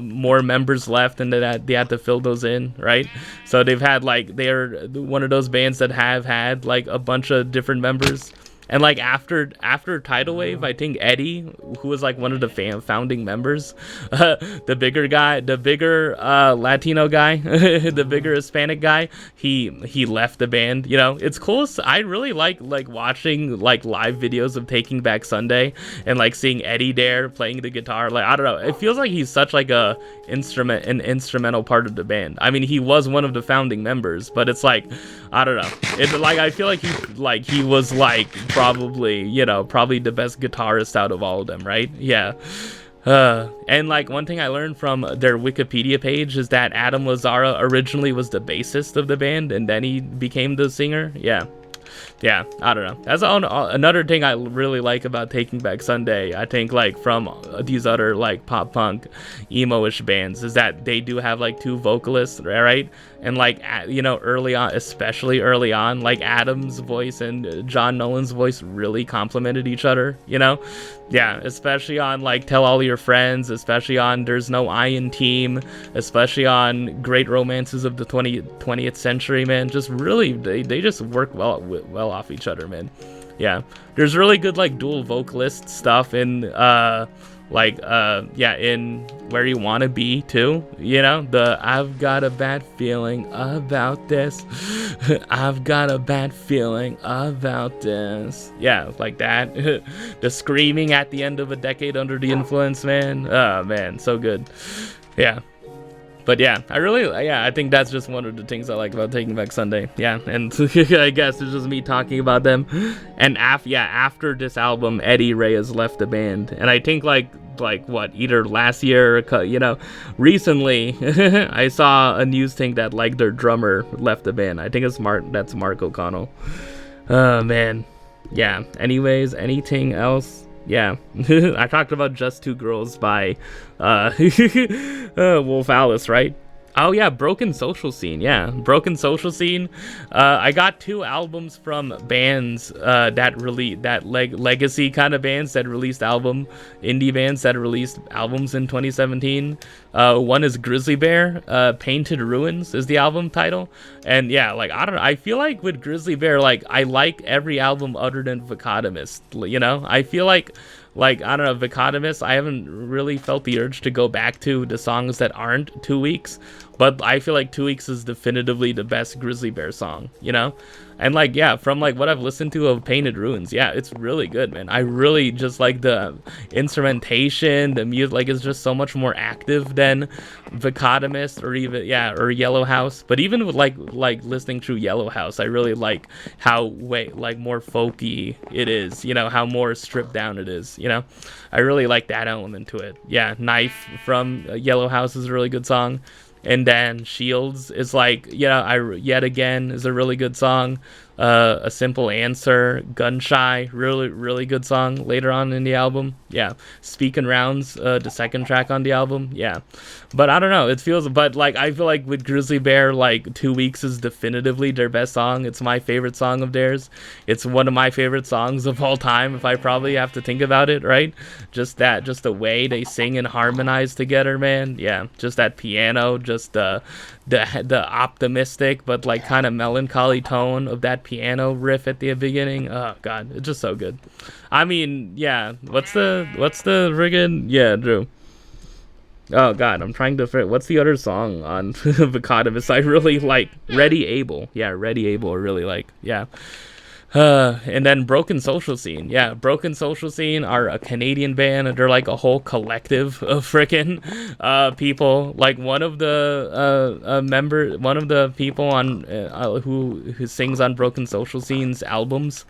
more members left, and they had to fill those in, right? So they've had like, they're one of those bands that have had like a bunch of different members. And like after Tidal Wave, I think Eddie, who was like one of the founding members, the bigger Latino guy, the bigger Hispanic guy, he left the band. You know, it's cool. I really like watching like live videos of Taking Back Sunday and like seeing Eddie there playing the guitar. Like, I don't know, it feels like he's such like an instrumental part of the band. I mean, he was one of the founding members, but it's like, I don't know. It's like, I feel like he was like probably the best guitarist out of all of them, right? Yeah. And like one thing I learned from their Wikipedia page is that Adam Lazzara originally was the bassist of the band, and then he became the singer. Yeah, I don't know. That's another thing I really like about Taking Back Sunday. I think like from these other like pop punk emo-ish bands is that they do have like two vocalists, right? And like, you know, especially early on, like Adam's voice and John Nolan's voice really complemented each other, you know? Yeah, especially on like Tell All Your Friends, especially on There's No I in Team, especially on Great Romances of the 20th Century, man. Just really, they just work well off each other, man. Yeah, there's really good like dual vocalist stuff in in Where You Wanna Be too, you know, the I've got a bad feeling about this. I've got a bad feeling about this. Yeah, like that. The screaming at the end of A Decade Under the Influence, man. Oh man, so good. Yeah. But yeah, I think that's just one of the things I like about Taking Back Sunday. Yeah, and I guess it's just me talking about them. And after this album, Eddie Reyes left the band, and I think like what, either last year or, you know, recently, I saw a news thing that like their drummer left the band. I think that's Mark O'Connell. Oh man, yeah. Anyways, anything else? Yeah, I talked about Just Two Girls by Wolf Alice, right? Oh yeah, Broken Social Scene. Yeah, Broken Social Scene. I got 2 albums from bands legacy kind of bands that released indie bands that released albums in 2017. One is Grizzly Bear. Painted Ruins is the album title. And yeah, like I don't know. I feel like with Grizzly Bear, like I like every album other than Vicotomist. You know, I feel like, I don't know, Vicotomist, I haven't really felt the urge to go back to the songs that aren't 2 Weeks, but I feel like 2 Weeks is definitively the best Grizzly Bear song, you know? And like, yeah, from like what I've listened to of Painted Ruins, yeah, it's really good, man. I really just like the instrumentation, the music, like it's just so much more active than Vicotomist or even, yeah, or Yellow House. But even with like listening through Yellow House, I really like how more folky it is, you know, how more stripped down it is, you know? I really like that element to it. Yeah, Knife from Yellow House is a really good song. And then Shields is like, Yet Again is a really good song. A Simple Answer, Gun Shy, really, really good song later on in the album. Yeah. Speaking Rounds, the second track on the album. Yeah. But I don't know. I feel like with Grizzly Bear, like 2 Weeks is definitively their best song. It's my favorite song of theirs. It's one of my favorite songs of all time, if I probably have to think about it, right? Just the way they sing and harmonize together, man. Yeah. Just that piano, just the optimistic but like kind of melancholy tone of that piano riff at the beginning. Oh god, it's just so good. I mean, yeah, what's the friggin', yeah, Drew, oh god, I'm trying to what's the other song on Vicotomist I really like? Ready Able. Yeah, Ready Able I really like. Yeah. And then Broken Social Scene. Yeah, Broken Social Scene are a Canadian band, and they're like a whole collective of frickin' people. Like one of the people on who sings on Broken Social Scene's albums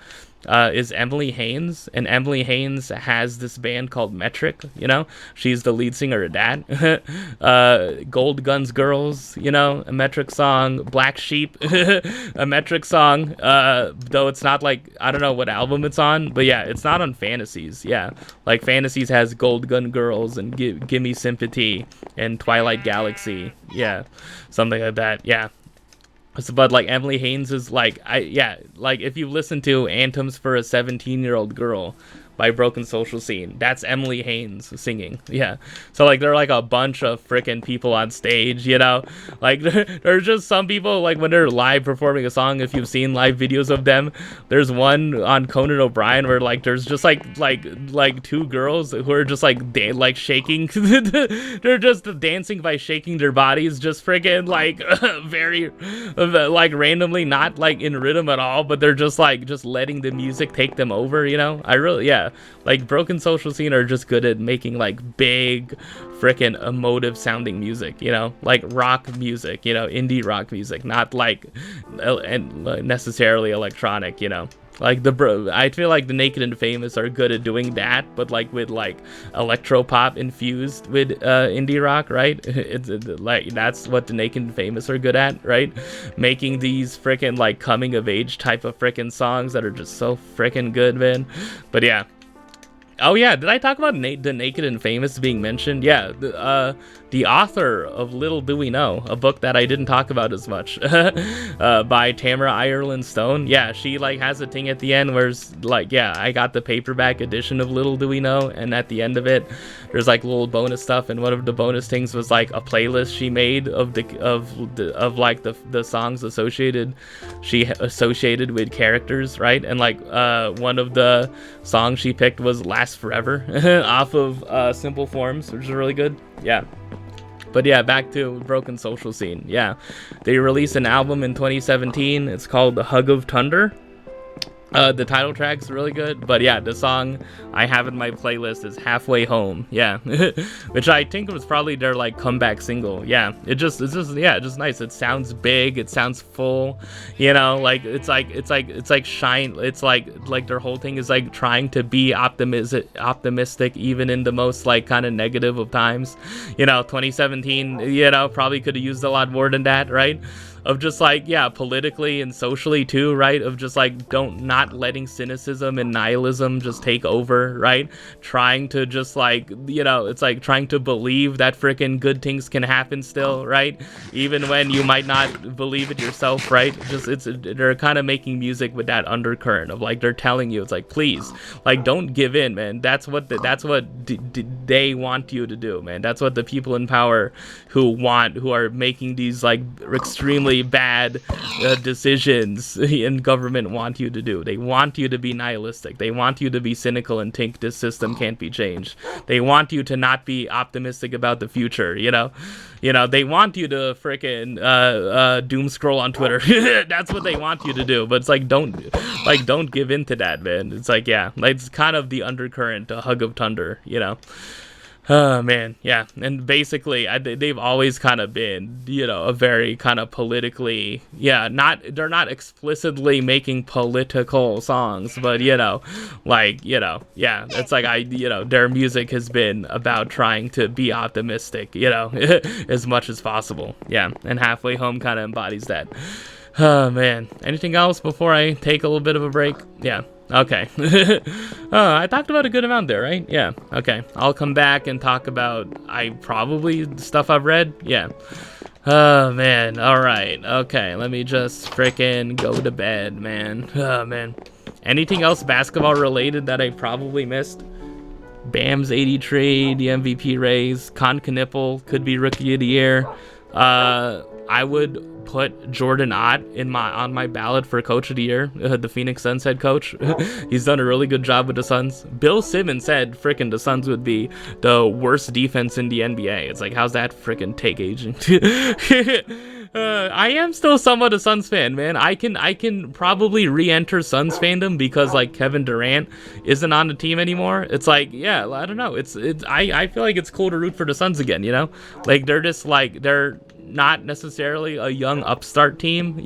is Emily Haynes, and Emily Haynes has this band called Metric, you know? She's the lead singer of that. Gold Guns Girls, you know, a Metric song. Black Sheep, a Metric song, though it's not like, I don't know what album it's on, but yeah, it's not on Fantasies, yeah. Like Fantasies has Gold Gun Girls and Gimme Sympathy and Twilight Galaxy, yeah, something like that, yeah. But like Emily Haynes is like, like if you listen to Anthems for a 17-year-old Girl by Broken Social Scene, that's Emily Haynes singing. Yeah. So like there are like a bunch of freaking people on stage, you know? Like there's just some people, like when they're live performing a song, if you've seen live videos of them, there's one on Conan O'Brien where like there's just like 2 girls who are just like shaking. They're just dancing by shaking their bodies, just freaking like very like randomly, not like in rhythm at all, but they're just letting the music take them over, you know? Like Broken Social Scene are just good at making like big freaking emotive sounding music, you know, like rock music, you know, indie rock music, not like necessarily electronic, you know. Like I feel like the Naked and Famous are good at doing that, but like with like electro pop infused with indie rock, right? It's like that's what the Naked and Famous are good at, right? Making these freaking like coming of age type of freaking songs that are just so freaking good, man. But yeah. Oh yeah, did I talk about the Naked and Famous being mentioned? Yeah, the author of Little Do We Know, a book that I didn't talk about as much, by Tamara Ireland Stone. Yeah, she like has a thing at the end where it's like, yeah, I got the paperback edition of Little Do We Know, and at the end of it, there's like little bonus stuff, and one of the bonus things was like a playlist she made of the songs associated with characters, right? And like one of the songs she picked was Last Forever off of Simple Forms, which is really good. Yeah. But yeah, back to Broken Social Scene. Yeah, they released an album in 2017. It's called The Hug of Thunder. The title track's really good, but yeah, the song I have in my playlist is Halfway Home. Yeah, which I think was probably their like comeback single. Yeah, it's just nice. It sounds big. It sounds full. You know, like it's like shine. It's like their whole thing is like trying to be optimistic even in the most like kind of negative of times. You know, 2017. You know, probably could have used a lot more than that, right? of just like, yeah, politically and socially too, right? Of just like not letting cynicism and nihilism just take over, right? Trying to just like, it's like trying to believe that freaking good things can happen still, right? Even when you might not believe it yourself, right? They're kind of making music with that undercurrent of like, they're telling you, it's like, please, like, don't give in, man. That's what they want you to do, man. That's what the people in power who are making these like extremely bad decisions in government want you to do. They want you to be nihilistic. They want you to be cynical and think this system can't be changed. They want you to not be optimistic about the future, they want you to freaking doom scroll on Twitter. That's what they want you to do. But it's like, don't give in to that, man. It's like, yeah, like, it's kind of the undercurrent, a hug of thunder, Oh man, yeah, and basically they've always kind of been, a very kind of politically, they're not explicitly making political songs, but it's like their music has been about trying to be optimistic, as much as possible, and Halfway Home kind of embodies that. Oh man, anything else before I take a little bit of a break? Yeah. Okay. I talked about a good amount there, right? Yeah. Okay. I'll come back and talk about stuff I've read. Yeah. Oh, man. All right. Okay. Let me just frickin' go to bed, man. Oh, man. Anything else basketball related that I probably missed? Bam's 83, the MVP raise, Con Knipple could be Rookie of the Year. I would put Jordan Ott on my ballot for Coach of the Year, the Phoenix Suns head coach. He's done a really good job with the Suns. Bill Simmons said frickin' the Suns would be the worst defense in the NBA. It's like, how's that frickin' take aging? I am still somewhat a Suns fan, man. I can probably re-enter Suns fandom because like Kevin Durant isn't on the team anymore. It's like, yeah, I don't know. I feel like it's cool to root for the Suns again, Like they're just like, they're not necessarily a young upstart team,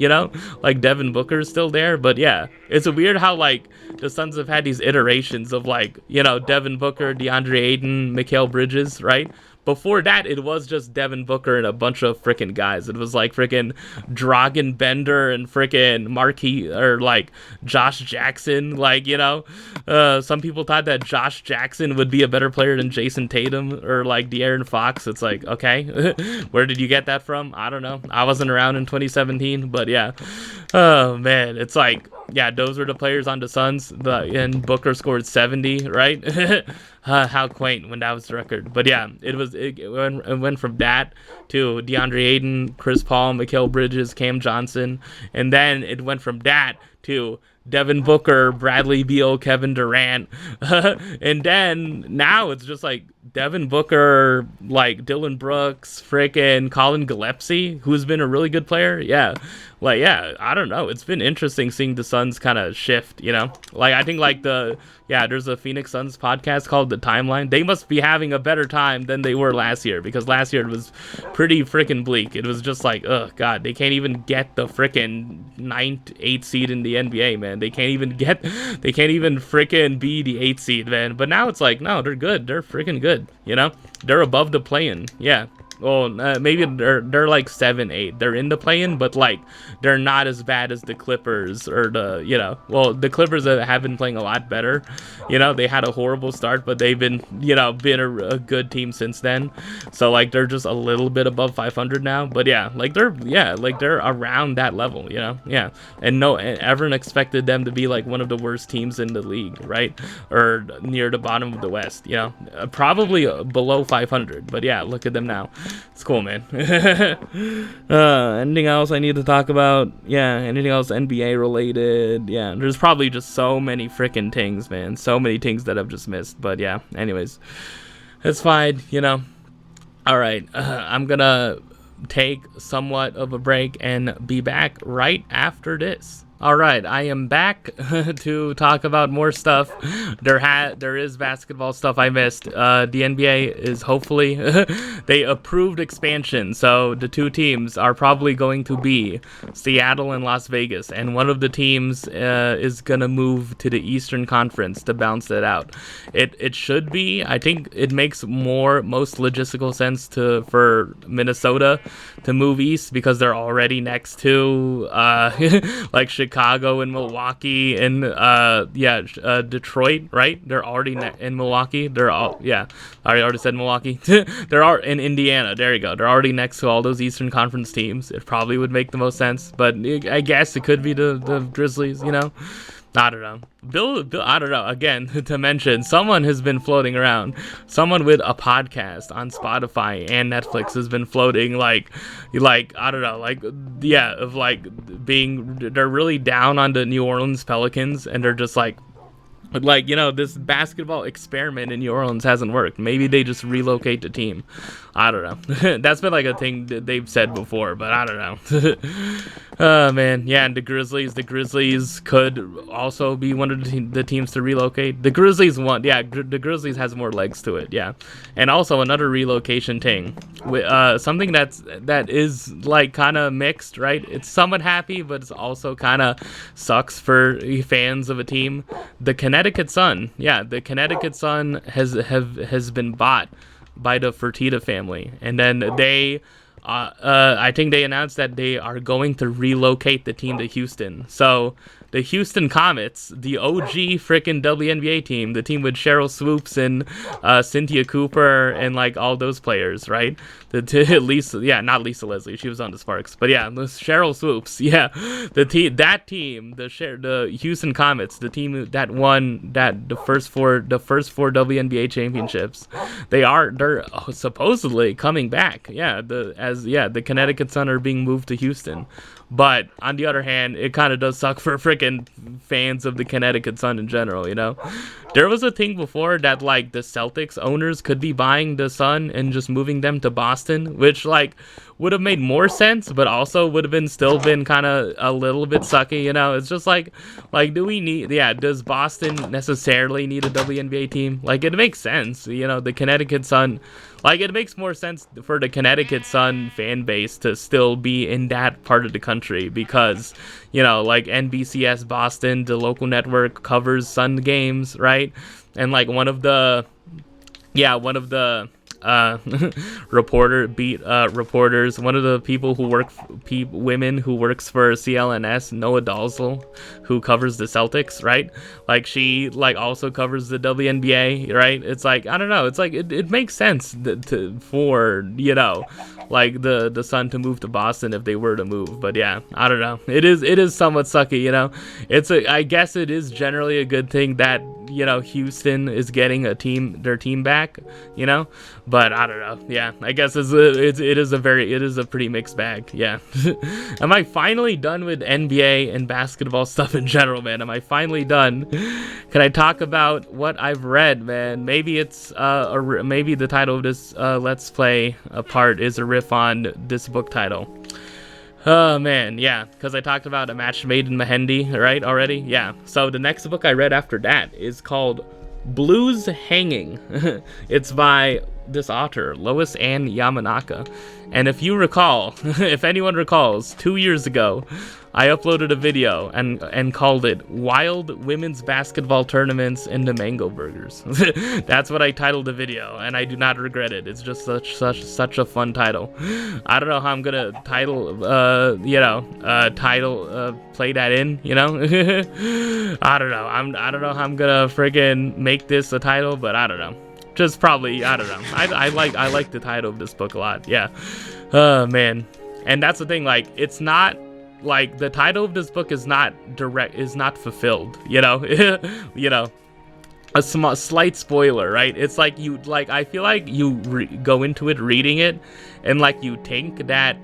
like Devin Booker's still there, but yeah, it's weird how like the Suns have had these iterations of like, Devin Booker, DeAndre Ayton, Mikal Bridges, right? Before that, it was just Devin Booker and a bunch of freaking guys. It was like freaking Dragan Bender and freaking Marquis, or like Josh Jackson. Like, some people thought that Josh Jackson would be a better player than Jason Tatum or like De'Aaron Fox. It's like, okay, where did you get that from? I don't know. I wasn't around in 2017, but yeah. Oh man, it's like, yeah, those were the players on the Suns. And Booker scored 70, right? How quaint when that was the record. But yeah, it went from that to DeAndre Ayton, Chris Paul, Mikal Bridges, Cam Johnson, and then it went from that to Devin Booker, Bradley Beal, Kevin Durant, and then now it's just like Devin Booker, like Dylan Brooks, frickin' Colin Gillespie, who's been a really good player. Yeah, like, yeah, I don't know. It's been interesting seeing the Suns kind of shift, Like, I think, like, there's a Phoenix Suns podcast called The Timeline. They must be having a better time than they were last year, because last year it was pretty frickin' bleak. It was just like, oh, God, they can't even get the frickin' 9th, 8th seed in the NBA, man. They can't even frickin' be the 8th seed, man. But now it's like, no, they're good. They're frickin' good, They're above the play-in, yeah. Well, maybe they're like 7-8. They're in the play-in, but like they're not as bad as the Clippers or the Clippers have been playing a lot better. They had a horrible start, but they've been a good team since then. So like they're just a little bit above 500 now. But yeah, they're around that level. Yeah. And everyone expected them to be like one of the worst teams in the league, right? Or near the bottom of the West. Probably below 500. But yeah, look at them now. It's cool, man. Anything else I need to talk about? Yeah, anything else NBA related? Yeah, there's probably just so many freaking things, man. So many things that I've just missed. But yeah, anyways, it's fine, All right, I'm gonna take somewhat of a break and be back right after this. All right, I am back to talk about more stuff. There is basketball stuff I missed. The NBA is hopefully they approved expansion, so the two teams are probably going to be Seattle and Las Vegas, and one of the teams is gonna move to the Eastern Conference to bounce it out. It should be. I think it makes most logistical sense for Minnesota to move east because they're already next to like Chicago and Milwaukee and Detroit, right? They're already in Milwaukee. I already said Milwaukee. They're all in Indiana. There you go. They're already next to all those Eastern Conference teams. It probably would make the most sense, but I guess it could be the Grizzlies, you know? I don't know. Bill, I don't know. Again, to mention, someone has been floating around. Someone with a podcast on Spotify and Netflix has been floating like I don't know, they're really down on the New Orleans Pelicans, and they're just like, this basketball experiment in New Orleans hasn't worked. Maybe they just relocate the team. I don't know. That's been like a thing that they've said before, but I don't know. Oh, man. Yeah, and the Grizzlies could also be one of the teams to relocate. The Grizzlies the Grizzlies has more legs to it, yeah. And also another relocation thing. Something that is like kind of mixed, right? It's somewhat happy, but it's also kind of sucks for fans of a team. The Connecticut Sun, the Connecticut Sun has been bought by the Fertitta family, and then they I think they announced that they are going to relocate the team to Houston. So the Houston Comets, the OG freaking WNBA team, the team with Cheryl Swoops and Cynthia Cooper and like all those players, right? Not Lisa Leslie, she was on the Sparks, but yeah, the Cheryl Swoops, the Houston Comets, the team that won the first four WNBA championships, they're supposedly coming back, the Connecticut Sun are being moved to Houston. But on the other hand, it kind of does suck for freaking fans of the Connecticut Sun in general, you know? There was a thing before that, like, the Celtics owners could be buying the Sun and just moving them to Boston, which, like, would have made more sense, but also would have still been kind of a little bit sucky, you know? It's just like, does Boston necessarily need a WNBA team? Like, it makes sense, you know, the Connecticut Sun. Like, it makes more sense for the Connecticut Sun fan base to still be in that part of the country because, you know, like NBCS Boston, the local network, covers Sun games, right? And like one of the reporters, one of the people who women who works for CLNS, Noah Dalzell, who covers the Celtics, right? Like she like also covers the WNBA, right? It's like, I don't know, it's like it makes sense for you know, like the Sun to move to Boston if they were to move. But yeah, I don't know. It is somewhat sucky, you know. I guess it is generally a good thing that, you know, Houston is getting their team back, you know. But I don't know. Yeah, I guess it is a pretty mixed bag. Yeah. Am I finally done with NBA and basketball stuff in general, man? Am I finally done? Can I talk about what I've read, man? Maybe it's maybe the title of this Let's Play part is a riff on this book title. Oh man, yeah, because I talked about A Match Made in Mehendi, right, already? Yeah, so the next book I read after that is called Blues Hanging. It's by this author, Lois and Yamanaka. And if you recall, if anyone recalls, 2 years ago, I uploaded a video and called it Wild Women's Basketball Tournaments in the Mango Burgers. That's what I titled the video, and I do not regret it. It's just such a fun title. I don't know how I'm gonna play that in, you know? I don't know. I don't know how I'm gonna friggin' make this a title, but I don't know. Just probably, I don't know. I like the title of this book a lot. Yeah. Oh man. And that's the thing, like, it's not like the title of this book is not fulfilled, you know. You know, a slight spoiler, right? It's like I feel like you go into it reading it and like you think that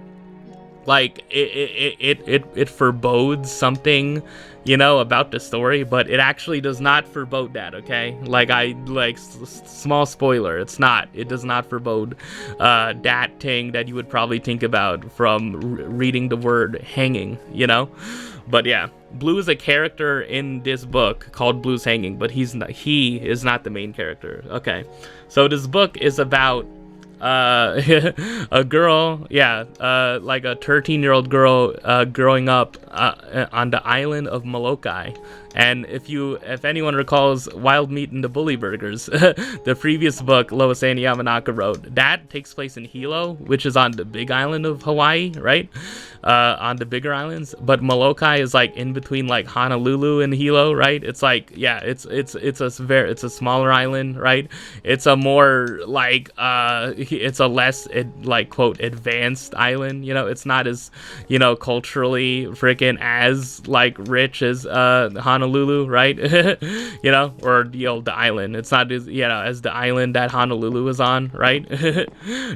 like it forebodes something, you know, about the story, but it actually does not forebode that. Okay, like small spoiler, it does not forebode that thing that you would probably think about from reading the word hanging, you know. But yeah, Blue is a character in this book called Blue's Hanging, but he is not the main character. Okay, so this book is about a girl, like a 13-year-old girl growing up on the island of Molokai. And if anyone recalls Wild Meat and the Bully Burgers, the previous book Lois and Yamanaka wrote, that takes place in Hilo, which is on the big island of Hawaii, right? On the bigger islands. But Molokai is like in between like Honolulu and Hilo, right? It's like, yeah, it's a smaller island, right? It's a more like it's a less like quote advanced island, you know. It's not as, you know, culturally freaking as like rich as Honolulu, right? You know, or the island. It's not as, you know, as the island that Honolulu is on, right?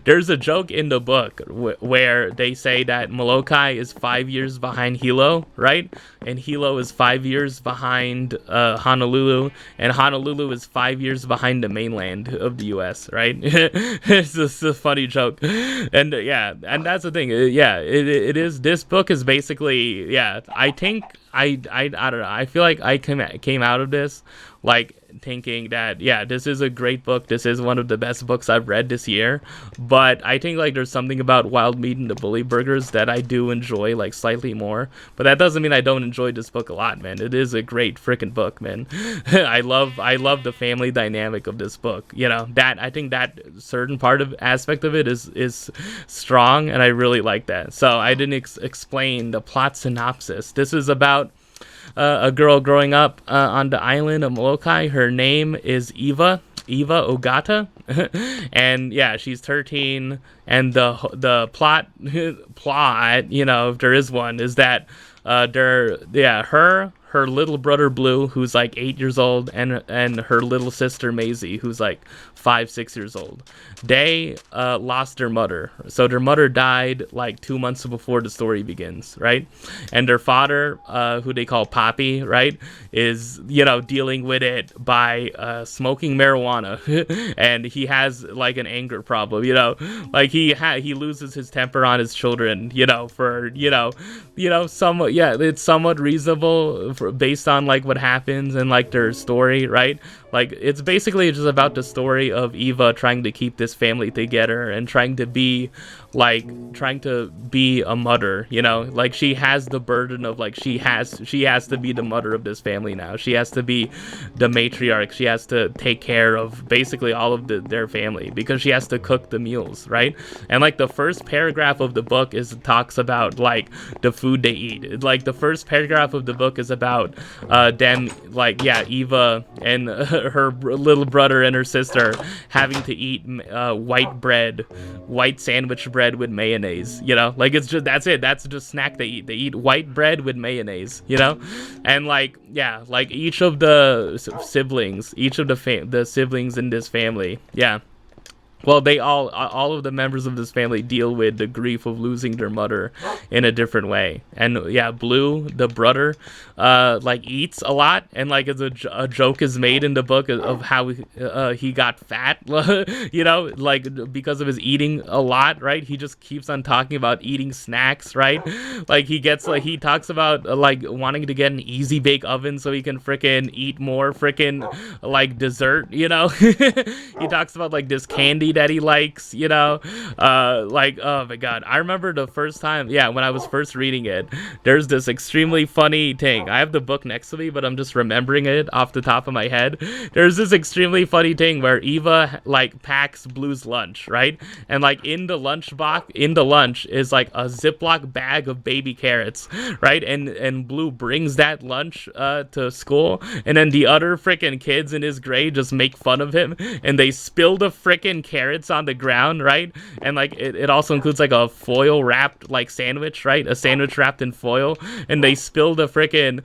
There's a joke in the book where they say that Molokai is 5 years behind Hilo, right? And Hilo is 5 years behind Honolulu, and Honolulu is 5 years behind the mainland of the U.S., right? It's just a funny joke. And yeah, and that's the thing. Yeah, it is. This book is basically, yeah, I think I don't know. I feel like I came out of this like thinking that, yeah, this is a great book. This is one of the best books I've read this year. But I think like there's something about Wild Meat and the Bully Burgers that I do enjoy like slightly more. But that doesn't mean I don't enjoy this book a lot, man. It is a great freaking book, man. I love the family dynamic of this book. You know, that I think that certain aspect of it is strong, and I really like that. So I didn't explain the plot synopsis. This is about a girl growing up on the island of Molokai. Her name is Eva Ogata, and yeah, she's 13. And the plot, you know, if there is one, is that her little brother Blue, who's like 8 years old, and her little sister Maisie, who's like 5-6 years old, they lost their mother. So their mother died like 2 months before the story begins, right? And their father, who they call Poppy, right, is, you know, dealing with it by smoking marijuana, and he has like an anger problem, you know, like he loses his temper on his children, you know, for you know somewhat, yeah, it's somewhat reasonable based on like what happens and like their story, right? Like it's basically just about the story of Eva trying to keep this family together and trying to be a mother, you know, like she has the burden of like she has to be the mother of this family now. She has to be the matriarch. She has to take care of basically all of their family because she has to cook the meals, right? And like the first paragraph of the book talks about like the food they eat. Like the first paragraph of the book is about them, like, yeah, Eva and her little brother and her sister having to eat white sandwich bread with mayonnaise, you know, like it's just, that's the snack they eat white bread with mayonnaise, you know. And like, yeah, like each of the siblings in this family, yeah, well, they all of the members of this family deal with the grief of losing their mother in a different way. And yeah, Blue, the brother, like eats a lot, and like a joke is made in the book of how he got fat, you know, like because of his eating a lot, right? He just keeps on talking about eating snacks, right? Like he talks about like wanting to get an easy bake oven so he can frickin' eat more frickin' like dessert, you know. He talks about like this candy that he likes, you know, like, oh my god, I remember the first time, yeah, when I was first reading it, there's this extremely funny thing. I have the book next to me, but I'm just remembering it off the top of my head. There's this extremely funny thing where Eva like packs Blue's lunch, right? And like in the lunch is like a Ziploc bag of baby carrots, right? And Blue brings that lunch to school, and then the other freaking kids in his grade just make fun of him, and they spill the freaking carrots carrots on the ground, right? And like it also includes like a foil wrapped like sandwich, right? A sandwich wrapped in foil, and they spill the freaking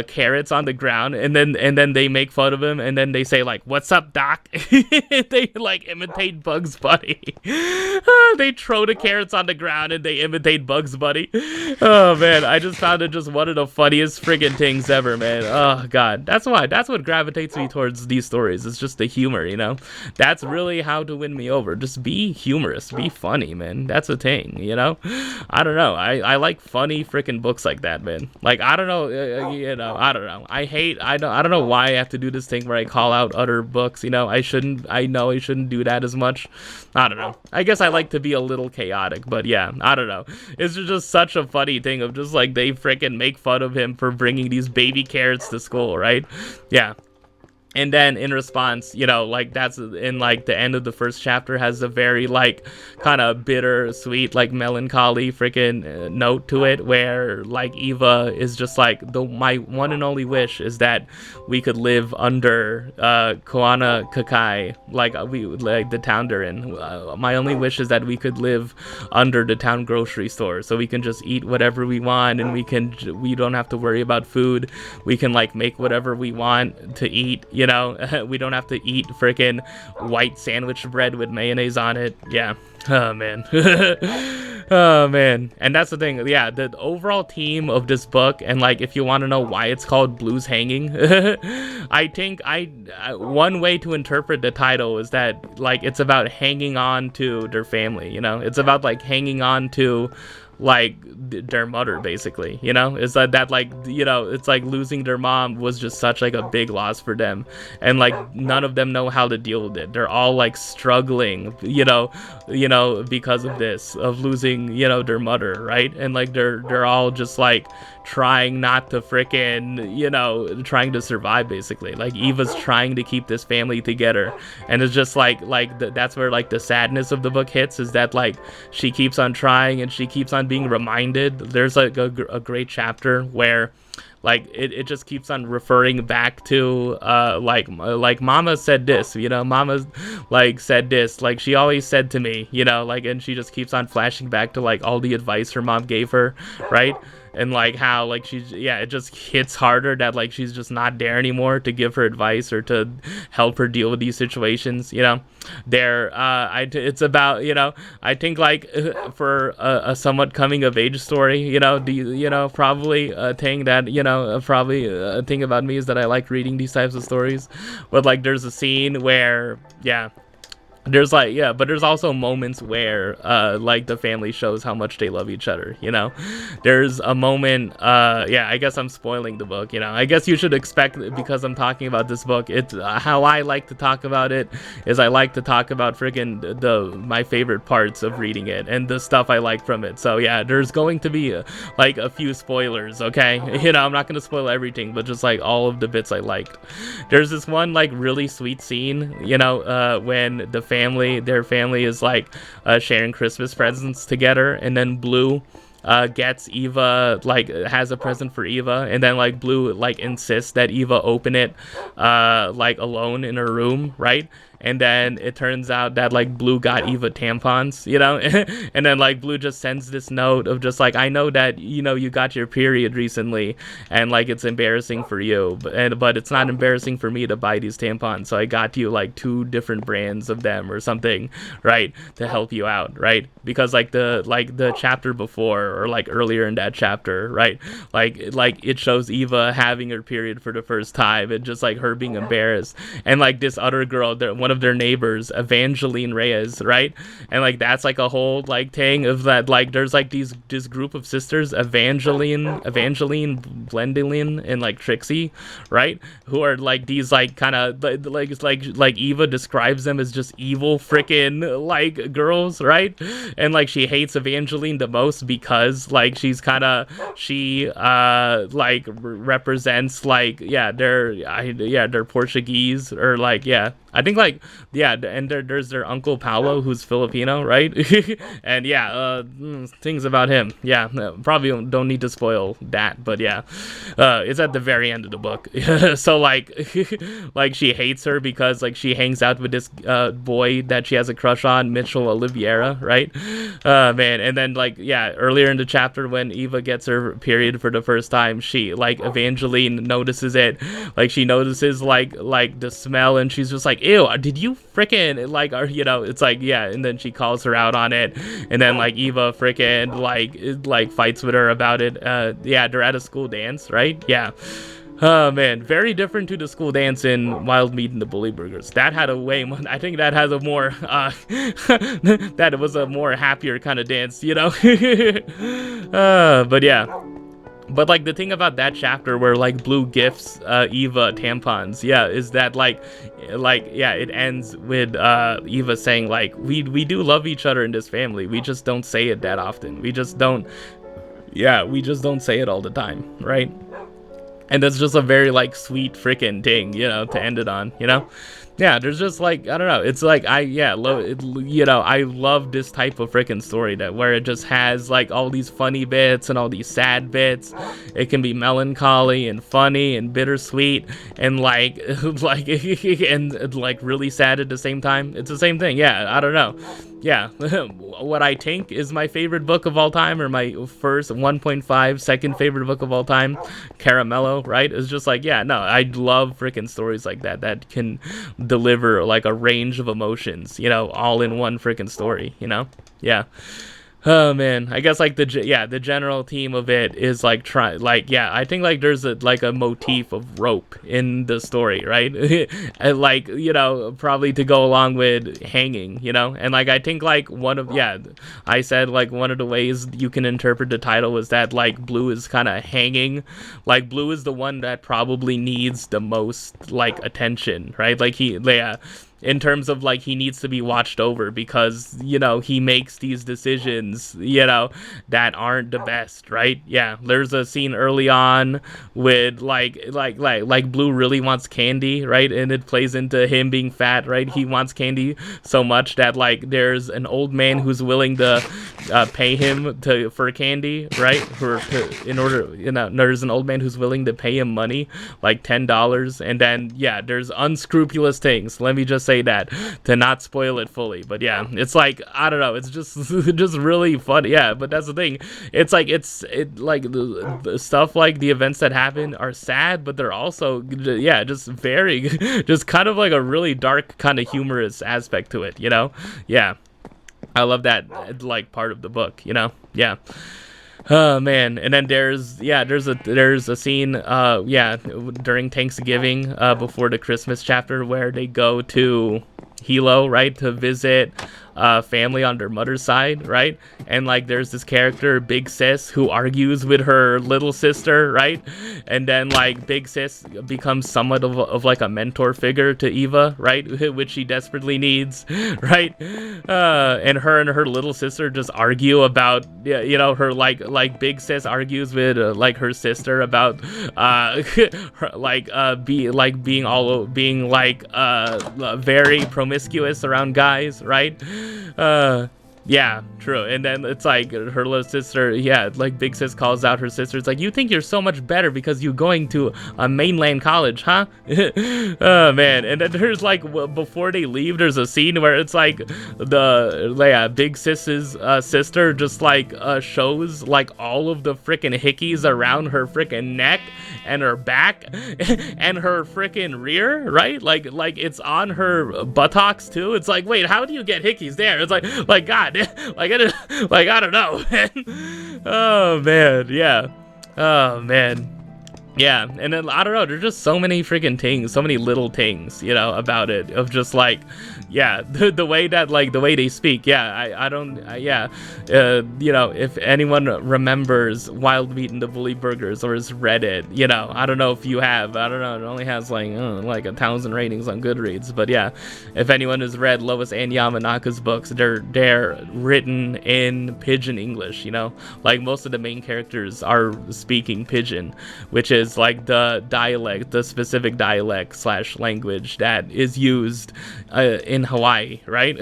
carrots on the ground, and then they make fun of him, and then they say like, "What's up, Doc?" They like imitate Bugs Bunny. They throw the carrots on the ground and they imitate Bugs Bunny. Oh man, I just found it just one of the funniest friggin' things ever, man. Oh god, that's what gravitates me towards these stories. It's just the humor, you know. That's really how to win me over. Just be humorous, be funny, man. That's a thing, you know. I don't know. I like funny freaking books like that, man. Like I don't know, you know. I don't know. I don't know why I have to do this thing where I call out other books. You know, I know I shouldn't do that as much. I don't know. I guess I like to be a little chaotic, but yeah, I don't know. It's just such a funny thing of just like they freaking make fun of him for bringing these baby carrots to school, right? Yeah. And then in response, you know, like that's in like the end of the first chapter has a very like kind of bitter, sweet, like melancholy freaking note to it, where like Eva is just like, my one and only wish is that we could live under Koana Kakai, like the town they're in. My only wish is that we could live under the town grocery store, so we can just eat whatever we want, and we don't have to worry about food. We can like make whatever we want to eat. You know, we don't have to eat freaking white sandwich bread with mayonnaise on it. Yeah. Oh, man. Oh, man. And that's the thing. Yeah, the overall theme of this book, and, like, if you want to know why it's called Blues Hanging, I think one way to interpret the title is that, like, it's about hanging on to their family, you know? It's about, like, hanging on to like their mother, basically, you know. It's that like, you know, it's like losing their mom was just such like a big loss for them, and like none of them know how to deal with it. They're all like struggling, you know, because of this, of losing, you know, their mother, right? And like they're all just like trying not to freaking, you know, trying to survive, basically. Like Eva's trying to keep this family together, and it's just like that's where like the sadness of the book hits, is that like she keeps on trying and she keeps on being reminded. There's like a great chapter where like it just keeps on referring back to like mama said this, you know, mama like said this, like she always said to me, you know, like, and she just keeps on flashing back to like all the advice her mom gave her, right? And like how like she's, yeah, it just hits harder that like she's just not there anymore to give her advice or to help her deal with these situations, you know. It's about, you know, I think like for a somewhat coming of age story, you know, probably a thing that, you know, probably a thing about me is that I like reading these types of stories. But like there's a scene where, yeah, there's like, yeah, but there's also moments where like the family shows how much they love each other, you know. There's a moment, yeah, I guess I'm spoiling the book, you know. I guess you should expect, because I'm talking about this book, it's how I like to talk about it is I like to talk about freaking my favorite parts of reading it and the stuff I like from it. So yeah, there's going to be like a few spoilers, okay? You know, I'm not going to spoil everything, but just like all of the bits I liked. There's this one like really sweet scene, you know, when their family is like sharing Christmas presents together, and then Blue gets Eva, like has a present for Eva, and then like Blue like insists that Eva open it like alone in her room, right? And then it turns out that like Blue got Eva tampons, you know. And then like Blue just sends this note of just like, I know that, you know, you got your period recently and like it's embarrassing for you, but it's not embarrassing for me to buy these tampons, so I got you like 2 different brands of them or something, right, to help you out, right? Because like the chapter before, or like earlier in that chapter, right, like it shows Eva having her period for the first time and just like her being embarrassed, and like this other girl, one of their neighbors, Evangeline Reyes, right? And like that's like a whole like thing of that, like there's like this group of sisters, Evangeline, Blendilyn, and like Trixie, right, who are like these like kind of like Eva describes them as just evil freaking like girls, right? And like she hates Evangeline the most because like she's kind of, she like represents like, yeah, they're Portuguese, or like, yeah, I think like yeah, and there's their uncle Paolo who's Filipino, right? And yeah, things about him. Yeah, probably don't need to spoil that, but yeah, it's at the very end of the book. So like, like she hates her because like she hangs out with this boy that she has a crush on, Mitchell Oliveira, right? Man, and then like yeah, earlier in the chapter when Eva gets her period for the first time, she like Evangeline notices it, like she notices like the smell, and she's just like, ew, did you freaking like, are you know, it's like yeah, and then she calls her out on it, and then like Eva freaking like fights with her about it. Yeah, they're at a school dance, right? Yeah. Oh man, very different to the school dance in Wild Meat and the Bully Burgers. That had a way more, I think that has a more that was a more happier kind of dance, you know. But yeah. But like the thing about that chapter where like Blue gifts Eva tampons, yeah, is that like yeah, it ends with Eva saying like we do love each other in this family. We just don't say it that often. We just don't say it all the time, right? And that's just a very like sweet freaking thing, you know, to end it on, you know. Yeah, there's just like, I don't know, it's like I love this type of freaking story that where it just has like all these funny bits and all these sad bits. It can be melancholy and funny and bittersweet and like and like really sad at the same time. It's the same thing. Yeah, I don't know. Yeah, what I think is my favorite book of all time, or my first 1.5 second favorite book of all time, Caramello, right? It's just like, yeah, no, I love freaking stories like that that can deliver like a range of emotions, you know, all in one freaking story, you know? Yeah. Oh man, I guess like the general theme of it is like I think like there's a motif of rope in the story, right? And like, you know, probably to go along with hanging, you know, and like I think like I said like one of the ways you can interpret the title is that like Blue is kind of hanging, like Blue is the one that probably needs the most like attention, right? Like in terms of like he needs to be watched over because, you know, he makes these decisions, you know, that aren't the best, right? Yeah, there's a scene early on with like Blue really wants candy, right? And it plays into him being fat, right? He wants candy so much that like there's an old man who's willing to pay him for candy, right? There's an old man who's willing to pay him money, like $10, and then yeah, there's unscrupulous things. Let me just say that to not spoil it fully, but yeah, it's like I don't know, it's just really fun. Yeah, but that's the thing. It's like the stuff like the events that happen are sad, but they're also just very just kind of like a really dark kind of humorous aspect to it, you know? Yeah, I love that like part of the book, you know? Yeah. Oh man, and then there's a scene during Thanksgiving before the Christmas chapter where they go to Hilo, right, to visit family on their mother's side, right? And like there's this character Big Sis who argues with her little sister, right? And then like Big Sis becomes somewhat of like a mentor figure to Eva, right? Which she desperately needs, right? And her little sister just argue about her like Big Sis argues with like her sister about being very promiscuous around guys, right? Yeah, true. And then it's like her little sister, like Big Sis calls out her sister. It's like, you think you're so much better because you're going to a mainland college, huh? Oh man. And then there's like before they leave, there's a scene where it's like Big Sis's sister just like shows like all of the freaking hickeys around her freaking neck and her back and her freaking rear, right? Like it's on her buttocks too. It's like, wait, how do you get hickeys there? It's like God, I don't know, man. Oh man, yeah. Oh man. Yeah, and then I don't know, there's just so many freaking things, so many little things, you know, about it, of just like, yeah, the way that, like, the way they speak, yeah, you know, if anyone remembers Wild Meat and the Bully Burgers or has read it, you know, I don't know if you have, I don't know, it only has like 1,000 ratings on Goodreads, but yeah, if anyone has read Lois and Yamanaka's books, they're written in Pidgin English, you know, like most of the main characters are speaking Pidgin, which is is like the dialect, the specific dialect slash language that is used in Hawaii, right?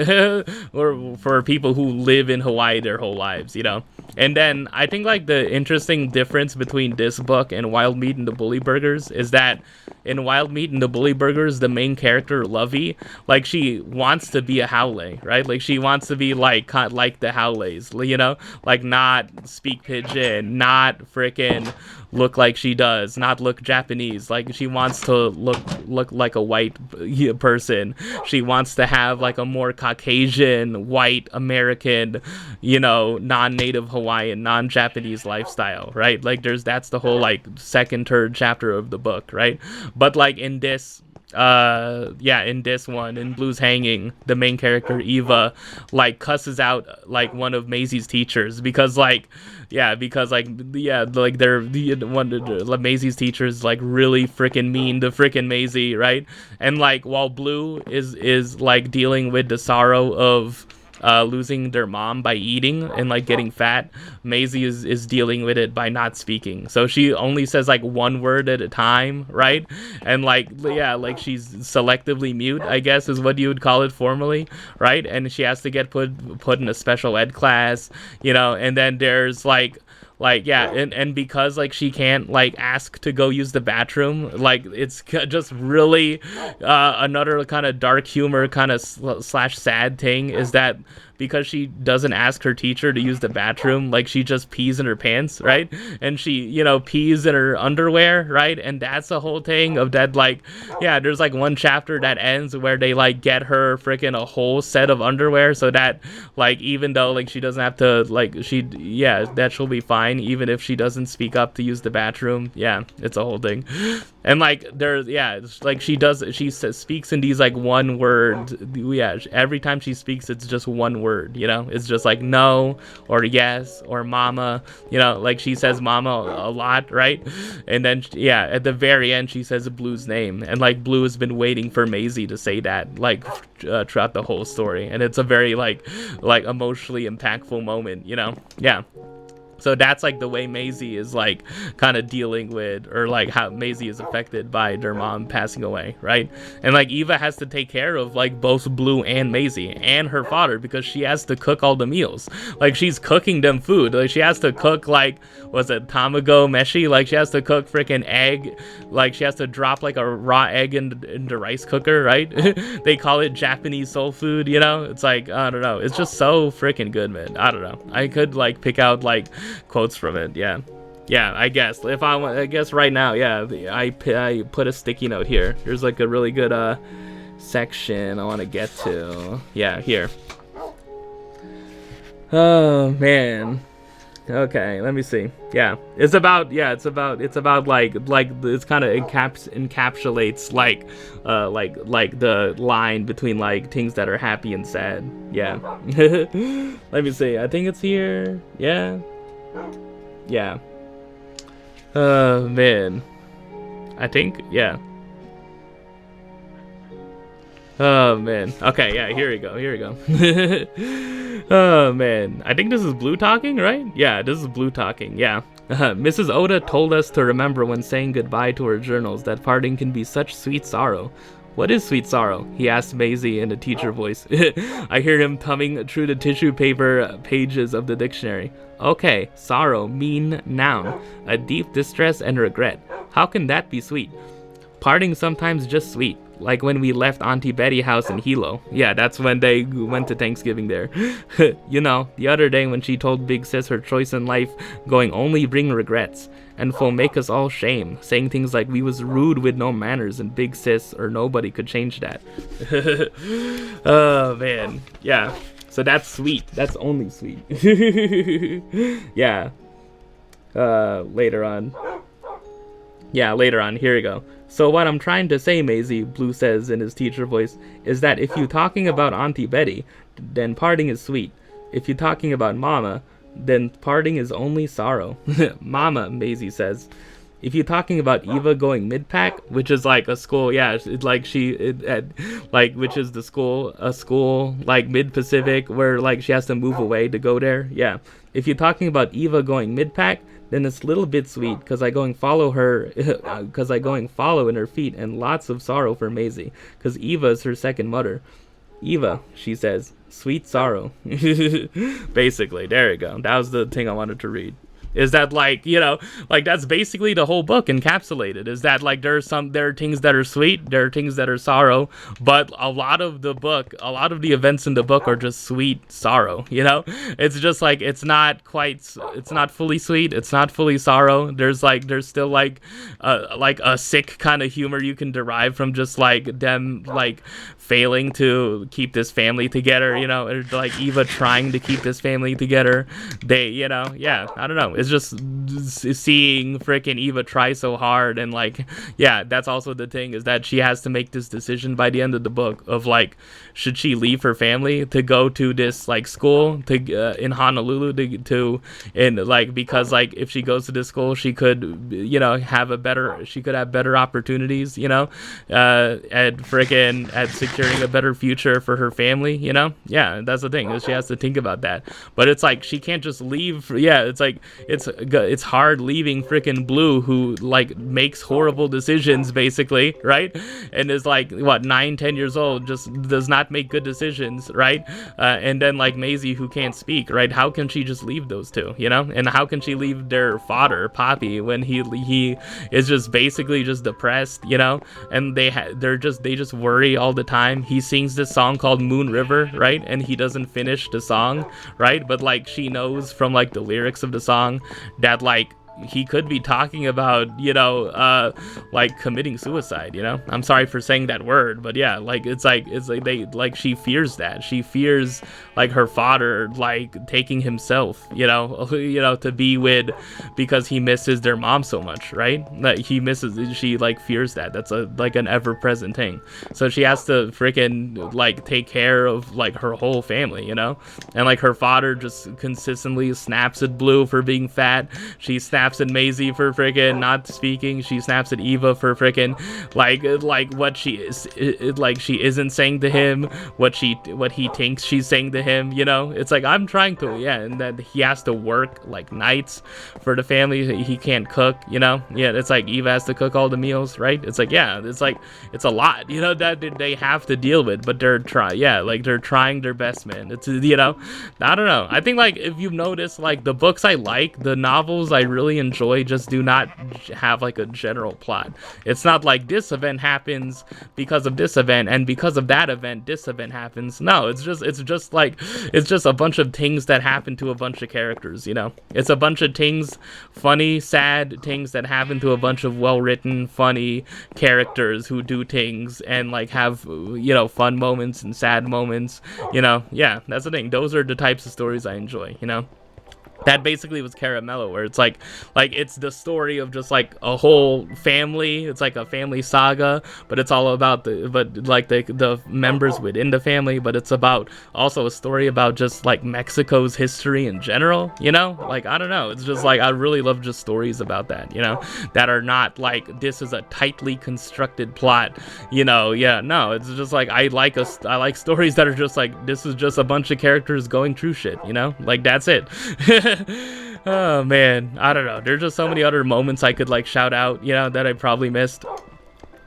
Or for people who live in Hawaii their whole lives, you know. And then I think like the interesting difference between this book and Wild Meat and the Bully Burgers is that in Wild Meat and the Bully Burgers, the main character Lovey, like she wants to be a Howley, right? Like she wants to be like the Howleys, you know, like not speak pidgin, not freaking look like she does, not look Japanese. Like she wants to look like a white person. She wants to have like a more Caucasian, white American, you know, non-native Hawaiian, non-Japanese lifestyle, right? Like that's the whole like second, third chapter of the book, right? But like in this in this one, in Blue's Hanging, the main character Eva like cusses out like one of Maisie's teachers because they're Maisie's teachers like really freaking mean to freaking Maisie, right? And like while Blue is like dealing with the sorrow of losing their mom by eating and like getting fat, Maisie is dealing with it by not speaking. So she only says like one word at a time, right? And like she's selectively mute, I guess is what you would call it formally, right? And she has to get put in a special ed class, you know. And then there's and because like she can't like ask to go use the bathroom, like it's just really another kind of dark humor kind of slash sad thing is that because she doesn't ask her teacher to use the bathroom, like she just pees in her pants, right? And she, you know, pees in her underwear, right? And that's the whole thing of that, like, yeah, there's like one chapter that ends where they like get her freaking a whole set of underwear so that like even though like she doesn't have to like that she'll be fine even if she doesn't speak up to use the bathroom. Yeah, it's a whole thing. And like there's it's like she speaks in these like one word, every time she speaks it's just one word, you know. It's just like no or yes or mama, you know, like she says mama a lot, right? And then at the very end she says Blue's name, and like Blue has been waiting for Maisie to say that like throughout the whole story, and it's a very like emotionally impactful moment, you know. Yeah. So that's like the way Maisie is like kind of dealing with, or like how Maisie is affected by their mom passing away, right? And like Eva has to take care of like both Blue and Maisie and her father because she has to cook all the meals. Like she's cooking them food. Like she has to cook like, was it tamago meshi? Like she has to cook freaking egg. Like she has to drop like a raw egg in the rice cooker, right? They call it Japanese soul food, you know? It's like, I don't know. It's just so freaking good, man. I don't know. I could like pick out like quotes from it. Yeah, I guess if I guess right now, I put a sticky note here. Here's like a really good section I want to get to. Yeah, here. Oh man. Okay, let me see. Yeah, it's about like it's kind of encapsulates like the line between like things that are happy and sad. Yeah. Let me see. I think it's here. Yeah. Man. I think, yeah. Oh man. Okay, yeah, here we go. Oh man. I think this is Blue talking, right? Yeah, this is Blue talking. Yeah. Mrs. Oda told us to remember when saying goodbye to our journals that parting can be such sweet sorrow. What is sweet sorrow? He asked Maisie in a teacher voice. I hear him thumbing through the tissue paper pages of the dictionary. Okay, sorrow, mean noun. A deep distress and regret. How can that be sweet? Parting sometimes just sweet. Like when we left Auntie Betty's house in Hilo. Yeah, that's when they went to Thanksgiving there. You know, the other day when she told Big Sis her choice in life going only bring regrets. And for make us all shame. Saying things like we was rude with no manners and Big Sis or nobody could change that. Oh, man. Yeah. So that's sweet. That's only sweet. Yeah. Later on. Yeah, later on. Here we go. So what I'm trying to say, Maisie, Blue says in his teacher voice, is that if you're talking about Auntie Betty, then parting is sweet. If you're talking about Mama, then parting is only sorrow. Mama, Maisie says. If you're talking about Eva going mid-pack, which is like a school, which is the school, a school like mid-Pacific where like she has to move away to go there. Yeah. If you're talking about Eva going mid-pack, Then it's little bit sweet, cause I going follow her, cause I going follow in her feet, and lots of sorrow for Maisie, cause Eva is her second mother. Eva, she says, sweet sorrow. Basically, there you go. That was the thing I wanted to read. Is that like, like that's basically the whole book encapsulated, is that like there are things that are sweet, there are things that are sorrow, but a lot of the events in the book are just sweet sorrow. It's just like it's not fully sweet, it's not fully sorrow. There's still like a sick kind of humor you can derive from just like them like failing to keep this family together, or like Eva trying to keep this family together. They, I don't know. It's just seeing freaking Eva try so hard, and like, yeah, that's also the thing, is that she has to make this decision by the end of the book of like, should she leave her family to go to this like school in Honolulu because like if she goes to this school, she could have better opportunities, at securing a better future for her family. Yeah, that's the thing, is she has to think about that. But it's like she can't just leave. Yeah, it's like it's hard leaving freaking Blue, who like makes horrible decisions basically, right? And is like 9-10 years old, just does not make good decisions, right? And then like Maisie, who can't speak, right? How can she just leave those two, and how can she leave their father Poppy when he is just basically just depressed, and they just worry all the time. He sings this song called Moon River, right? And he doesn't finish the song, right? But like she knows from like the lyrics of the song that like he could be talking about, like committing suicide, I'm sorry for saying that word, but yeah, like it's like she fears that. She fears like her father like taking himself, to be with, because he misses their mom so much, right? That she like fears that. That's like an ever-present thing. So she has to freaking like take care of like her whole family, and like her father just consistently snaps at Blue for being fat. She snaps at Maisie for freaking not speaking. She snaps at Eva for freaking like what she is, like she isn't saying to him what he thinks she's saying to him. It's like, I'm trying to, and that he has to work like nights for the family. He can't cook. It's like Eva has to cook all the meals, right? It's like, it's like it's a lot, that they have to deal with, but they're trying their best, man. It's I don't know. I think like if you've noticed, like the books I like, the novels I really enjoy, just do not have like a general plot. It's not like this event happens because of this event, and because of that event this event happens. No, it's just a bunch of things that happen to a bunch of characters. It's a bunch of things, funny, sad things that happen to a bunch of well-written, funny characters who do things and like have fun moments and sad moments. Yeah, that's the thing. Those are the types of stories I enjoy. That basically was Caramello, where it's like it's the story of just like a whole family. It's like a family saga, but it's all about the members within the family. But it's about also a story about just like Mexico's history in general. Like I don't know. It's just like I really love just stories about that. That are not like this is a tightly constructed plot. Yeah, no. It's just like I like stories that are just like this is just a bunch of characters going through shit. Like that's it. Oh man, I don't know. There's just so many other moments I could like shout out, that I probably missed.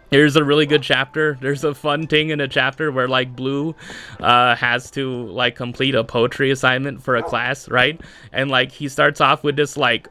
Here's a really good chapter. There's a fun thing in a chapter where like Blue has to like complete a poetry assignment for a class, right? And like he starts off with this like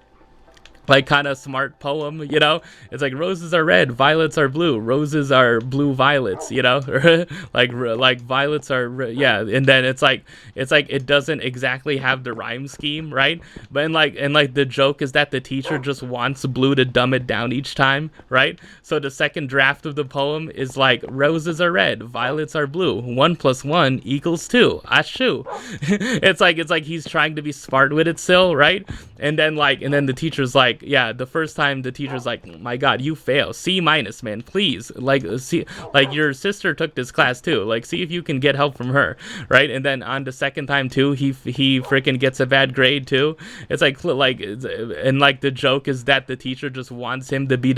kind of smart poem, it's like roses are red, violets are blue, roses are blue, violets, like violets are and then it's like it doesn't exactly have the rhyme scheme, right? But and like the joke is that the teacher just wants Blue to dumb it down each time, right? So the second draft of the poem is like roses are red, violets are blue, 1 + 1 = 2, ashoo. It's like he's trying to be smart with it still, right? And then the teacher's like, yeah, the first time the teacher's like, my god, you fail, C-, man, please, like see, like your sister took this class too, like see if you can get help from her, right? And then on the second time too, he freaking gets a bad grade too. It's like and like the joke is that the teacher just wants him to be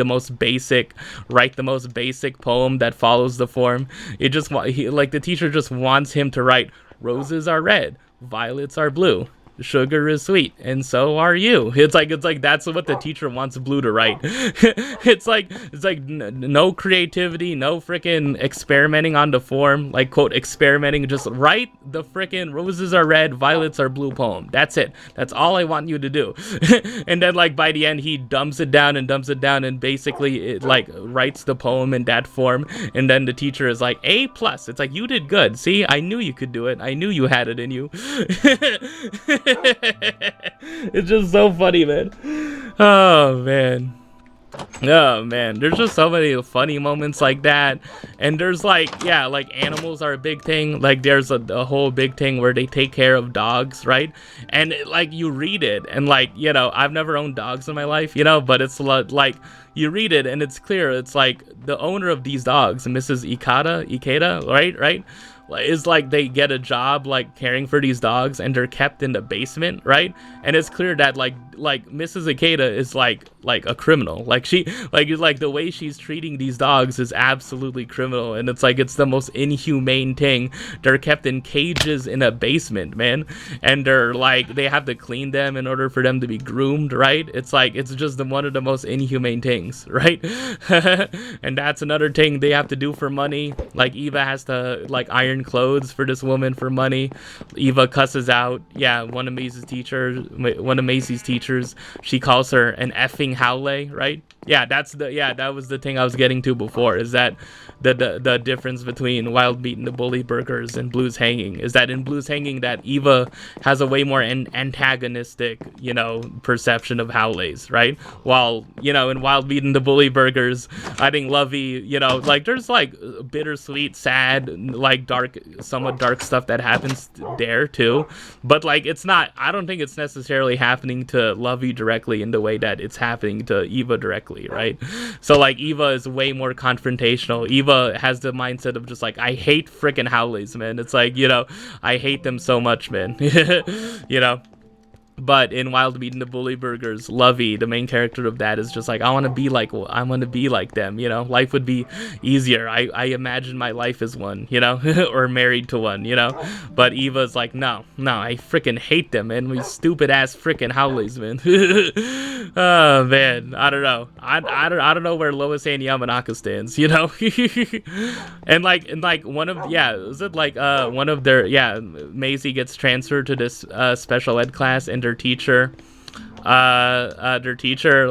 write the most basic poem that follows the form. The teacher just wants him to write roses are red, violets are blue. sugar is sweet, and so are you. It's like that's what the teacher wants Blue to write. It's like no creativity, no freaking experimenting on the form, like quote experimenting. Just write the freaking roses are red, violets are blue poem. That's it. That's all I want you to do. And then like by the end he dumps it down and basically it like writes the poem in that form, and then the teacher is like A+. It's like, you did good. See, I knew you could do it. I knew you had it in you. It's just so funny, man. Oh man. Oh man, there's just so many funny moments like that. And there's like, yeah, like animals are a big thing. Like there's a whole big thing where they take care of dogs, right? And like you read it and like, you know, I've never owned dogs in my life, you know, but it's like you read it and it's clear. It's like the owner of these dogs, Mrs. Ikeda, right? Is like they get a job like caring for these dogs and they're kept in the basement, right? And it's clear that like Mrs. Ikeda is like a criminal. Like she like the way she's treating these dogs is absolutely criminal, and it's like it's the most inhumane thing. They're kept in cages in a basement, man, and they're like they have to clean them in order for them to be groomed, right? It's like it's just one of the most inhumane things, right? And that's another thing they have to do for money. Like Eva has to like iron clothes for this woman for money. Eva cusses out, yeah, one of Macy's teachers. She calls her an effing howley, right? Yeah, that was the thing I was getting to before, is that the difference between Wild Meat and the Bully Burgers and Blues Hanging is that in Blues Hanging that Eva has a way more antagonistic, you know, perception of howleys, right? While, you know, in Wild Meat and the Bully Burgers, I think Lovey, you know, like there's like bittersweet, sad, like somewhat dark stuff that happens there too, but like it's not, I don't think it's necessarily happening to Lovey directly in the way that it's happening to Eva directly, right? So like Eva is way more confrontational. Eva has the mindset of just like, I hate freaking howleys, man. It's like, you know, I hate them so much, man. You know. But in Wild Meat and the Bully Burgers, Lovey, the main character of that, is just like, I want to be like them, you know? Life would be easier. I imagine my life as one, you know? Or married to one, you know? But Eva's like, no, I freaking hate them, man. We stupid ass freaking howleys, man. Oh, man. I don't know. I don't know where Lois and Yamanaka stands, you know? and like one of, yeah, is it like one of their, yeah, Maisie gets transferred to this special ed class, and their teacher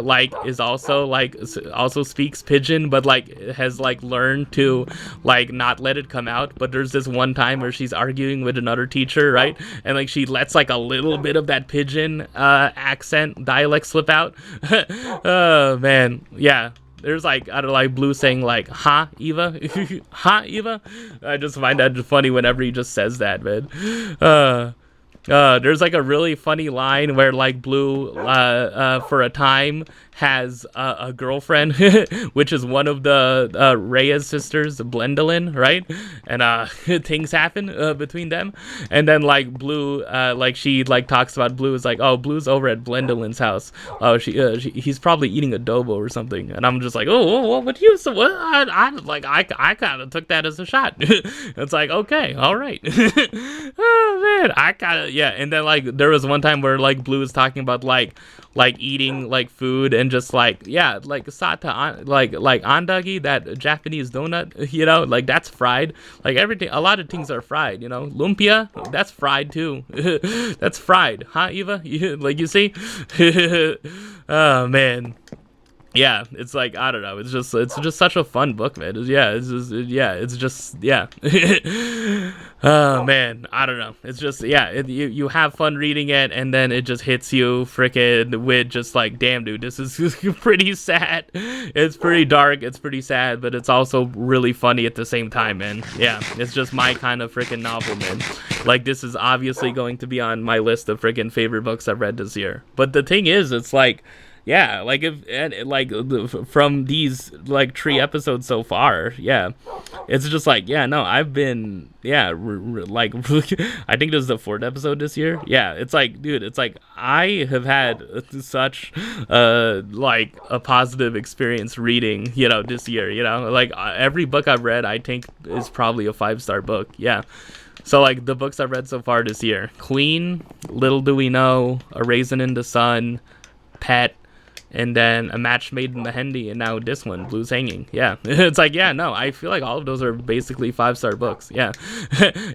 like is also speaks pidgin, but like has like learned to like not let it come out. But there's this one time where she's arguing with another teacher, right, and like she lets like a little bit of that pidgin accent dialect slip out. Oh man, yeah. There's like, I don't know, like Blue saying like, "Ha, Eva," "Ha, Eva." I just find that funny whenever he just says that, man. There's like a really funny line where like Blue for a time has a girlfriend, which is one of the Reyes sisters, Blendolyn, right? And things happen between them, and then like Blue, like she like talks about Blue is like, oh, Blue's over at Blendolyn's house. Oh, he's probably eating adobo or something, and I'm just like, oh, what you? So what? I kind of took that as a shot. It's like, okay, all right. Oh man, I kind of, yeah. And then like there was one time where like Blue was talking about like eating like food and just like, yeah, like sata, like andagi, that Japanese donut, you know, like that's fried. Like everything, a lot of things are fried, you know. Lumpia, that's fried too. That's fried, huh, Eva? Like you see. Oh man. Yeah, it's like, I don't know, it's just such a fun book, man. It's just oh man, I don't know, it's just, yeah, you have fun reading it, and then it just hits you freaking with just like, damn dude, this is pretty sad. It's pretty dark, it's pretty sad, but it's also really funny at the same time, man. Yeah, it's just my kind of freaking novel, man. Like, this is obviously going to be on my list of freaking favorite books I've read this year. But the thing is, it's like, yeah, like from these like 3 episodes so far, yeah, it's just like, yeah, no, I've been, yeah, like I think this is the 4th episode this year. Yeah, it's like, dude, it's like I have had such like a positive experience reading, you know, this year, you know, like every book I've read I think is probably a 5-star book. Yeah. So like the books I've read so far this year: Queen, Little Do We Know, A Raisin in the Sun, Pet, and then A Match Made in the Hendy, and now this one, Blues Hanging. Yeah, it's like, yeah, no, I feel like all of those are basically 5-star books. Yeah,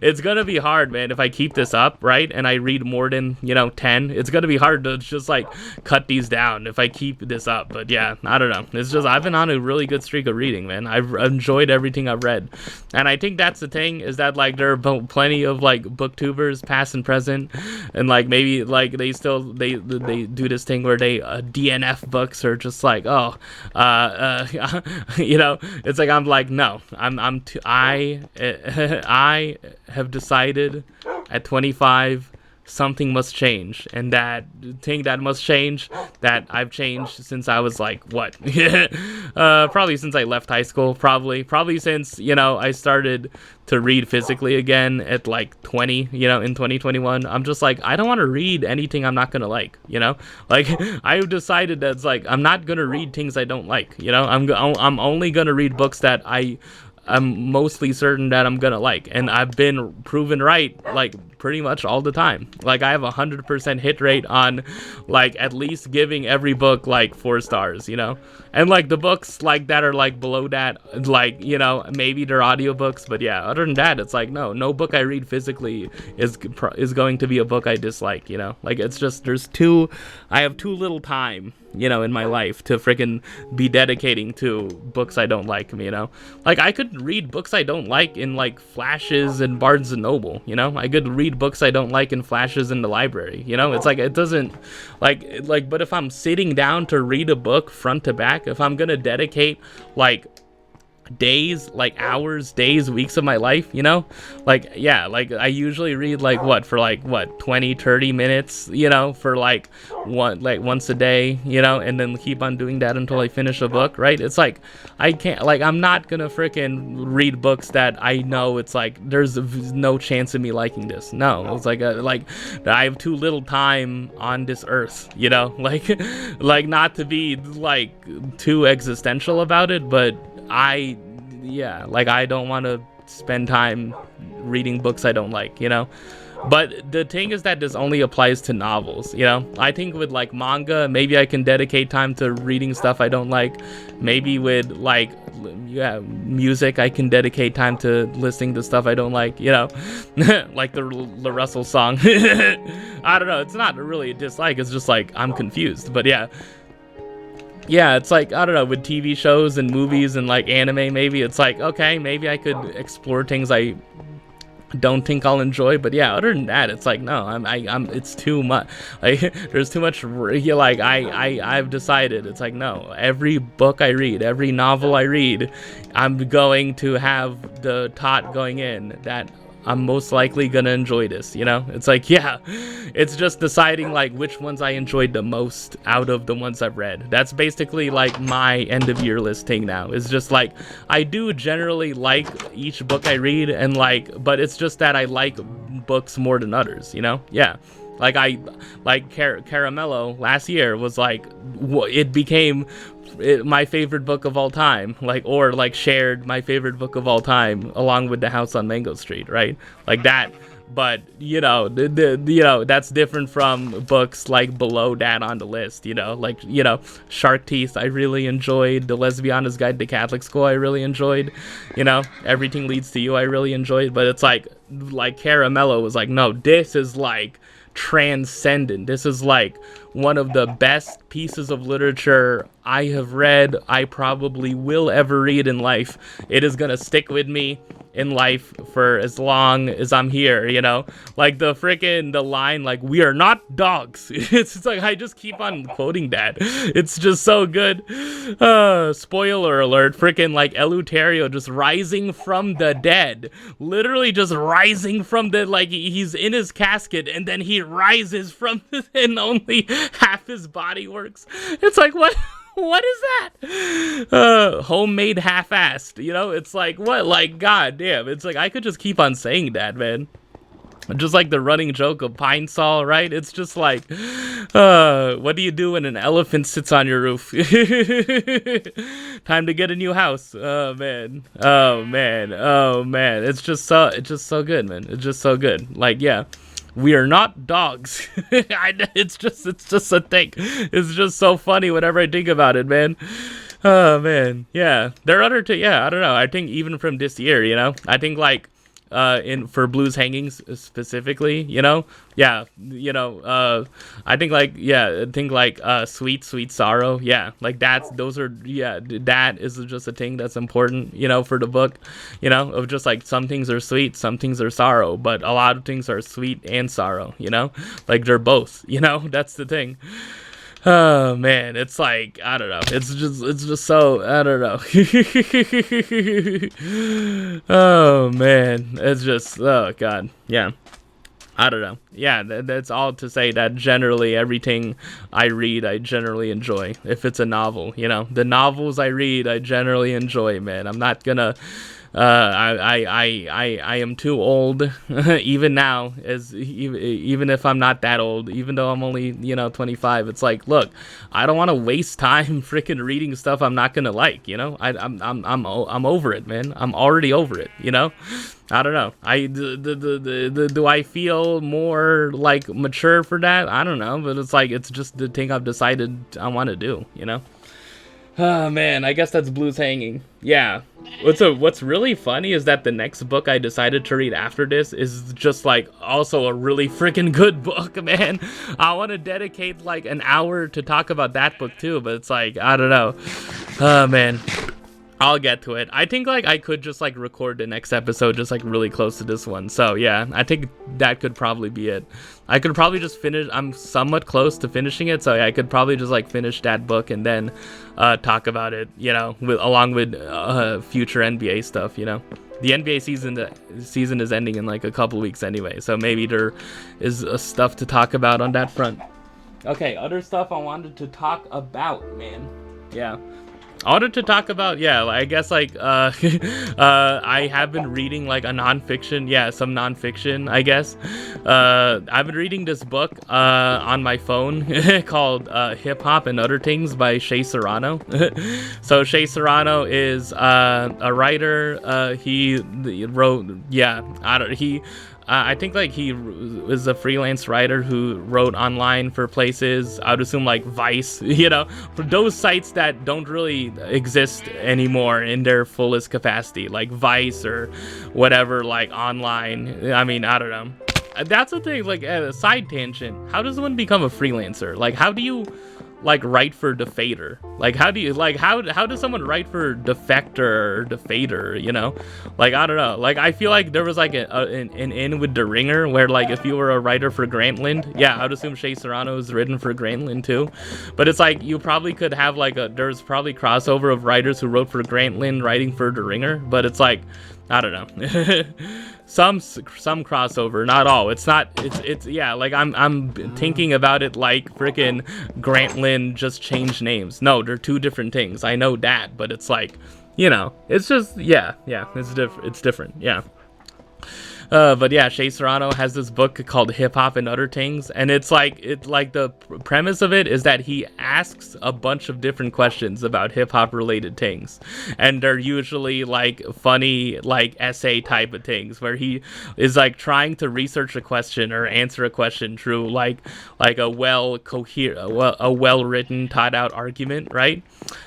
it's gonna be hard, man, if I keep this up, right, and I read more than 10. It's gonna be hard to just like cut these down if I keep this up. But yeah, I don't know. It's just I've been on a really good streak of reading, man. I've enjoyed everything I've read, and I think that's the thing, is that like there are plenty of like booktubers, past and present, and like maybe like they do this thing where they DNF books are just like, it's like, I'm like, no, I have decided at 25 something must change, and that thing that must change, that I've changed since I was like, what? Probably since I left high school, probably since, I started to read physically again at like 20, in 2021. I'm just like, I don't want to read anything I'm not gonna like, like I've decided that it's like, I'm not gonna read things I don't like, I'm only gonna read books that I'm mostly certain that I'm gonna like, and I've been proven right like pretty much all the time. Like I have 100% hit rate on like at least giving every book like 4 stars, and like the books like that are like below that, like maybe they're audiobooks, but yeah, other than that, it's like no book I read physically is going to be a book I dislike, like it's just I have too little time in my life to freaking be dedicating to books I don't like, like I could read books I don't like in like flashes in Barnes and Noble, I could read books I don't like in flashes in the library, it's like, it doesn't like but if I'm sitting down to read a book front to back, if I'm gonna dedicate like days, like hours, days, weeks of my life, like, yeah, like I usually read like 20-30 minutes, for like once a day, and then keep on doing that until I finish a book, right? It's like I can't, like, I'm not gonna freaking read books that I know it's like there's no chance of me liking this. No, it's like I have too little time on this earth, like not to be like too existential about it, but I don't want to spend time reading books I don't like, But the thing is that this only applies to novels, I think with like manga, maybe I can dedicate time to reading stuff I don't like. Maybe with like, music, I can dedicate time to listening to stuff I don't like, like the Larussell song. I don't know, it's not really a dislike, it's just like I'm confused, but yeah, it's like, I don't know, with TV shows and movies and like anime, maybe it's like, okay, maybe I could explore things I don't think I'll enjoy, but yeah, other than that, it's like, no, it's too much, like there's too much, like I've decided, it's like, no, every book I read, every novel I read, I'm going to have the thought going in that I'm most likely gonna enjoy this, It's like, yeah, it's just deciding like which ones I enjoyed the most out of the ones I've read. That's basically like my end of year list thing now. It's just like, I do generally like each book I read, and like, but it's just that I like books more than others, Yeah. Like Caramello last year was like, it became my favorite book of all time, or shared my favorite book of all time along with The House on Mango Street, right? Like that. But that's different from books like below that on the list, Shark Teeth I really enjoyed, The Lesbiana's Guide to Catholic School I really enjoyed, Everything Leads to You I really enjoyed. But it's like Caramello was like, no, this is like transcendent. This is like one of the best pieces of literature I have read, I probably will ever read in life. It is gonna stick with me in life for as long as I'm here, like the line, like, we are not dogs. It's like, I just keep on quoting that. It's just so good. Spoiler alert, like Eleuterio just rising from the dead, literally just rising from the, like, he's in his casket and then he rises from and only half his body works. It's like, what is that? Homemade half-assed, It's like, what? Like, god damn. It's like, I could just keep on saying that, man. just like the running joke of Pine Sol, right? It's just like, what do you do when an elephant sits on your roof? Time to get a new house. Oh man, oh man, oh man. It's just so good, man. It's just so good. Like, yeah, we are not dogs. It's just a thing. It's just so funny whenever I think about it, man. Oh man, yeah. There are other yeah, I don't know. I think even from this year, you know, I think like in for blues hangings specifically, you know, yeah, you know, I think like, yeah, I think like sweet sorrow, yeah, like those are, yeah, that is just a thing that's important, you know, for the book, you know, of just like some things are sweet, some things are sorrow, but a lot of things are sweet and sorrow, you know, like they're both, you know. That's the thing. Oh man, it's like, I don't know. It's just so, I don't know. Oh man, it's just, oh god, yeah. I don't know. Yeah, that's all to say that generally everything I read, I generally enjoy. If it's a novel, you know, the novels I read, I generally enjoy, man. I'm not gonna. I am too old, even now, even if I'm not that old, even though I'm only, you know, 25. It's like, look, I don't want to waste time freaking reading stuff I'm not gonna like, you know. I'm over it, man. I'm already over it, you know. I don't know. Do I feel more like mature for that? I don't know, but it's like, it's just the thing I've decided I want to do, you know. Oh man, I guess that's blues hanging. Yeah. What's really funny is that the next book I decided to read after this is just like also a really freaking good book, man. I want to dedicate like an hour to talk about that book too, but it's like, I don't know. Oh man. I'll get to it. I think like I could just like record the next episode just like really close to this one. So yeah, I think that could probably be it. I could probably just finish. I'm somewhat close to finishing it, so yeah, I could probably just like finish that book and then talk about it, you know, along with future NBA stuff, you know. The NBA season is ending in like a couple weeks anyway, so maybe there is stuff to talk about on that front. Okay, other stuff I wanted to talk about, man. Yeah. I wanted to talk about, yeah, I guess like I have been reading like a nonfiction, yeah, some nonfiction, I guess. I've been reading this book on my phone called Hip Hop and Other Things by Shea Serrano. So Shea Serrano is a writer. He wrote, yeah, I think like he was a freelance writer who wrote online for places, I would assume like Vice, you know, for those sites that don't really exist anymore in their fullest capacity, like Vice or whatever, like online. I mean, I don't know. That's the thing, like a side tangent. How does one become a freelancer? Like, how do you like write for Defader? Like, how do you like how does someone write for Defector or Defader, you know? Like, I don't know. Like, I feel like there was like an in with The Ringer where like if you were a writer for Grantland, yeah, I would assume Shea Serrano is written for Grantland too. But it's like you probably could have like there's probably crossover of writers who wrote for Grantland writing for The Ringer, but it's like, I don't know. some crossover, not all. It's not, it's yeah, like I'm thinking about it like freaking Grantland just changed names. No, they're two different things. I know that, but it's like, you know, it's just, yeah, it's different, yeah. But yeah, Shea Serrano has this book called Hip Hop and Other Things, and it's like the premise of it is that he asks a bunch of different questions about hip hop related things, and they're usually like funny, like essay type of things where he is like trying to research a question or answer a question through like a well written, thought out argument, right?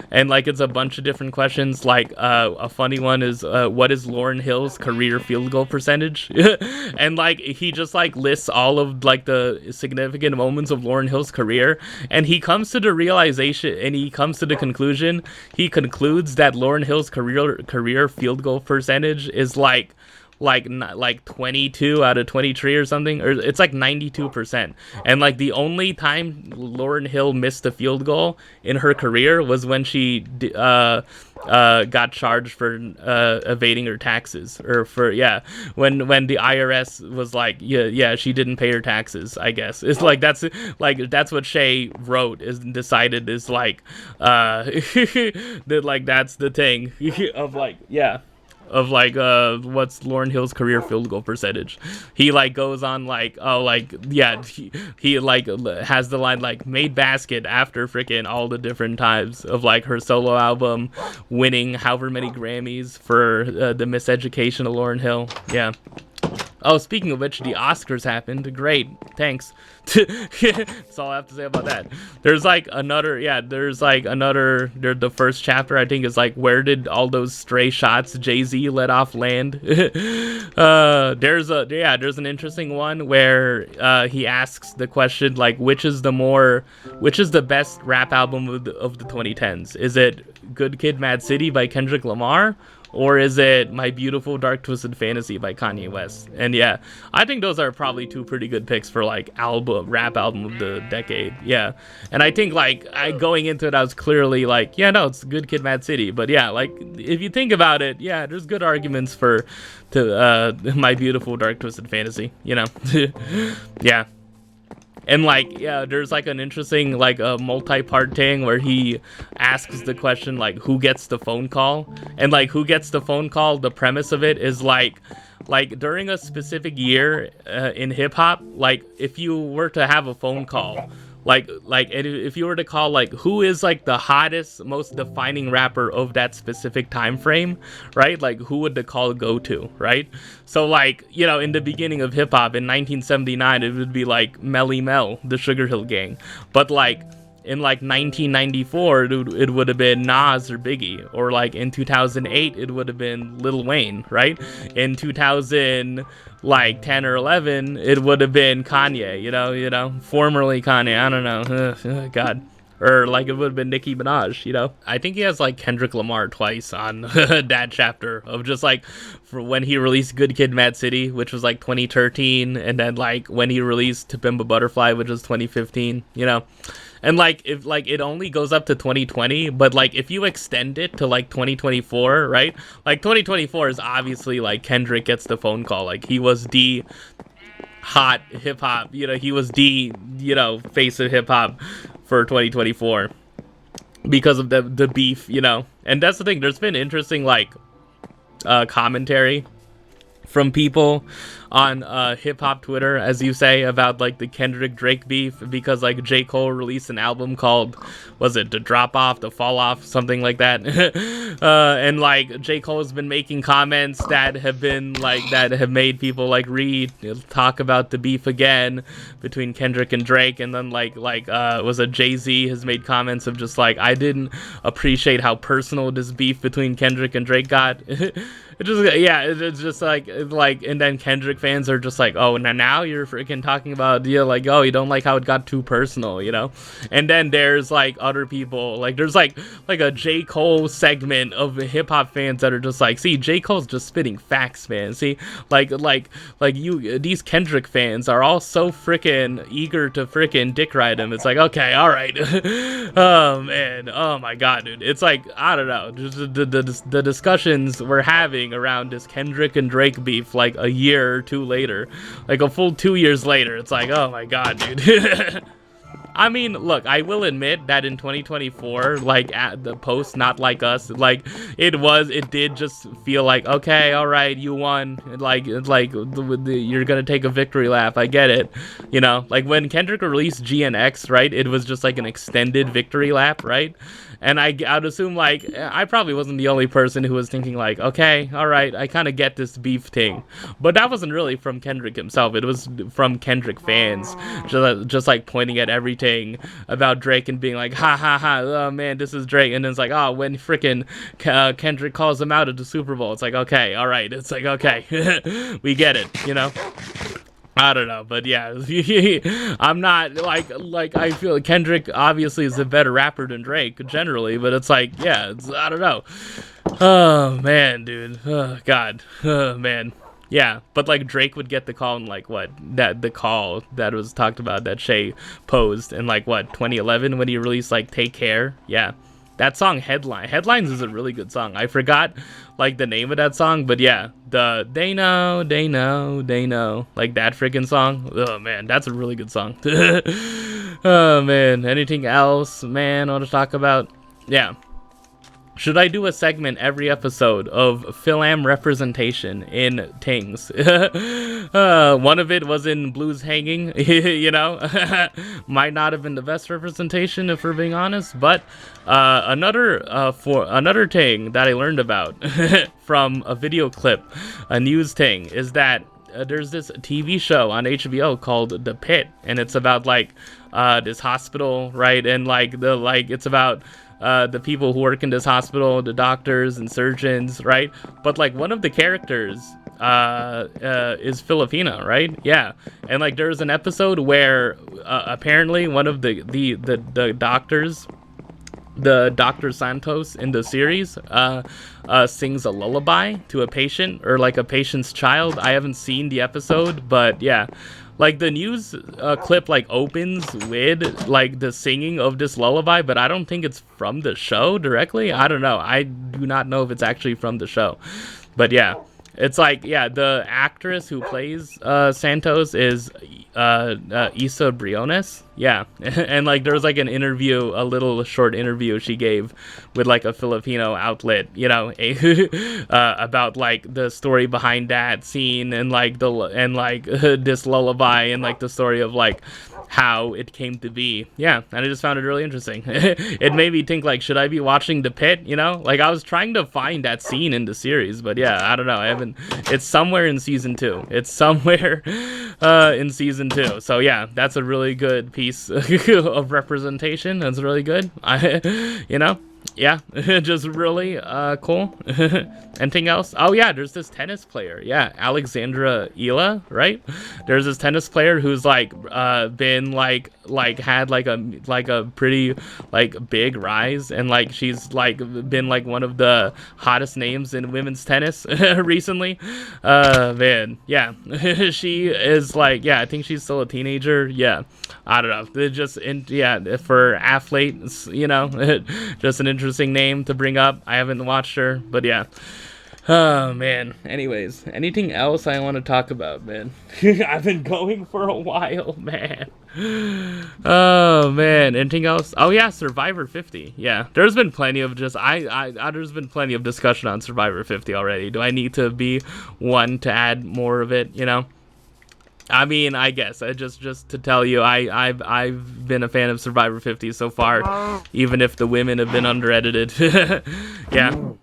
And like it's a bunch of different questions. Like a funny one is what is Lauryn Hill's career field goal percentage? And like he just like lists all of like the significant moments of Lauryn Hill's career, and he comes to the realization, and he comes to the conclusion, he concludes that Lauryn Hill's career field goal percentage is like 22 out of 23 or something, or it's like 92%. And like the only time Lauryn Hill missed a field goal in her career was when she got charged for evading her taxes, or for when the IRS was like, yeah she didn't pay her taxes, I guess. It's like that's what Shea wrote, is decided is like that, like that's the thing of like, yeah. of like what's Lauryn Hill's career field goal percentage. He like goes on like, oh, like, yeah, he like has the line like made basket after freaking all the different times of like her solo album, winning however many Grammys for the Miseducation of Lauryn Hill. Yeah. Oh, speaking of which, the Oscars happened. Great, thanks. That's all I have to say about that. There's like another, the first chapter, I think, is like, where did all those stray shots Jay-Z let off land? There's an interesting one where he asks the question, like, which is the best rap album of the 2010s? Is it Good Kid, Mad City by Kendrick Lamar? Or is it My Beautiful Dark Twisted Fantasy by Kanye West? And yeah, I think those are probably two pretty good picks for like rap album of the decade. Yeah, and I think like going into it, I was clearly like, yeah, no, it's Good Kid, Mad City. But yeah, like if you think about it, yeah, there's good arguments to My Beautiful Dark Twisted Fantasy. You know, yeah. And like, yeah, there's like an interesting like a multi-part thing where he asks the question like, who gets the phone call? And like, who gets the phone call? The premise of it is like during a specific year in hip hop, like if you were to have a phone call, like if you were to call like who is like the hottest, most defining rapper of that specific time frame, right? Like who would the call go to, right? So like, you know, in the beginning of hip hop in 1979, it would be like Melly Mel, the Sugar Hill Gang. But like in like 1994, it would have been Nas or Biggie, or like in 2008, it would have been Lil Wayne, right? In 2000, like 10 or 11, it would have been Kanye, you know, formerly Kanye. I don't know, God. Or like it would have been Nicki Minaj, you know. I think he has like Kendrick Lamar twice on that chapter of just like for when he released Good Kid, Mad City, which was like 2013, and then like when he released To Pimp a Butterfly, which was 2015, you know. And like if like it only goes up to 2020, but like if you extend it to like 2024, right? Like 2024 is obviously like Kendrick gets the phone call. Like he was the hot hip hop, you know, he was the, you know, face of hip hop for 2024 because of the beef, you know. And that's the thing, there's been interesting like commentary from people on hip-hop Twitter, as you say, about like the Kendrick Drake beef, because like J. Cole released an album called, was it The Drop Off, The Fall Off, something like that. And like J. Cole has been making comments that have been like, that have made people like talk about the beef again between Kendrick and Drake. And then was it Jay-Z has made comments of just like, I didn't appreciate how personal this beef between Kendrick and Drake got. It's just like, and then Kendrick fans are just like, oh, now you're freaking talking about, like, oh, you don't like how it got too personal, you know? And then there's like other people, like there's like a J. Cole segment of hip hop fans that are just like, see, J. Cole's just spitting facts, man. See, like you, these Kendrick fans are all so freaking eager to freaking dick ride him. It's like, okay, all right. Oh man, oh my god, dude. It's like, I don't know, just the discussions we're having around this Kendrick and Drake beef like a year or two later, like a full 2 years later. It's like, oh my god, dude. I mean, look, I will admit that in 2024, like at the post Not Like Us, like it did just feel like, okay, all right, you won, like you're gonna take a victory lap. I get it, you know, like when Kendrick released GNX, right, it was just like an extended victory lap, right? And I'd assume, like, I probably wasn't the only person who was thinking, like, okay, all right, I kind of get this beef thing. But that wasn't really from Kendrick himself. It was from Kendrick fans, just like, pointing at everything about Drake and being like, ha, ha, ha, oh, man, this is Drake. And then it's like, oh, when frickin' Kendrick calls him out at the Super Bowl, it's like, okay, all right. It's like, okay, we get it, you know? I don't know, but yeah, I'm not like I feel Kendrick obviously is a better rapper than Drake generally, but it's like, yeah, I don't know. Oh man, dude. Oh god. Oh man. Yeah, but like Drake would get the call in like what? The call that was talked about that Shea posed in like what, 2011 when he released like Take Care. Yeah. That song Headlines is a really good song. I forgot like the name of that song, but yeah, the They Know, like that freaking song. Oh man, that's a really good song. Oh man, anything else, man, I want to talk about? Yeah. Should I do a segment every episode of Philam representation in Tings? One of it was in Blues Hanging, you know? Might not have been the best representation if we're being honest, but another thing that I learned about from a video clip, a news thing, is that there's this TV show on HBO called The Pitt, and it's about like this hospital, right? And it's about the people who work in this hospital, the doctors and surgeons, right? But like one of the characters is Filipino, right? Yeah. And like there's an episode where apparently one of the doctors, the Dr. Santos in the series, sings a lullaby to a patient, or like a patient's child. I haven't seen the episode, but yeah. Like the news clip like opens with like the singing of this lullaby, but I don't think it's from the show directly. I don't know. I do not know if it's actually from the show. But yeah, it's like, yeah, the actress who plays Santos is Isa Briones. Yeah. And like there was like an interview, a little short interview she gave with like a Filipino outlet, you know, about like the story behind that scene and like this lullaby and like the story of like how it came to be. Yeah, and I just found it really interesting. It made me think like, should I be watching The Pitt, you know? Like I was trying to find that scene in the series, but yeah, I don't know. I haven't. It's somewhere in season 2. It's somewhere in season 2. So yeah, that's a really good piece of representation. That's really good. You know? Yeah, just really cool. Anything else? Oh yeah, there's this tennis player. Yeah, Alexandra Eala, right? There's this tennis player who's like been like had like a pretty like big rise, and like she's like been like one of the hottest names in women's tennis recently. Man, yeah. She is like, yeah, I think she's still a teenager. Yeah, I don't know. They're just for athletes, you know, just an interesting name to bring up. I haven't watched her, but yeah. Oh man. Anyways, anything else I want to talk about, man? I've been going for a while, man. Oh man. Anything else? Oh yeah, Survivor 50. Yeah, there's been plenty of there's been plenty of discussion on Survivor 50 already. Do I need to be one to add more of it? You know. I mean, I guess just to tell you, I've been a fan of Survivor 50 so far, even if the women have been under-edited. Yeah.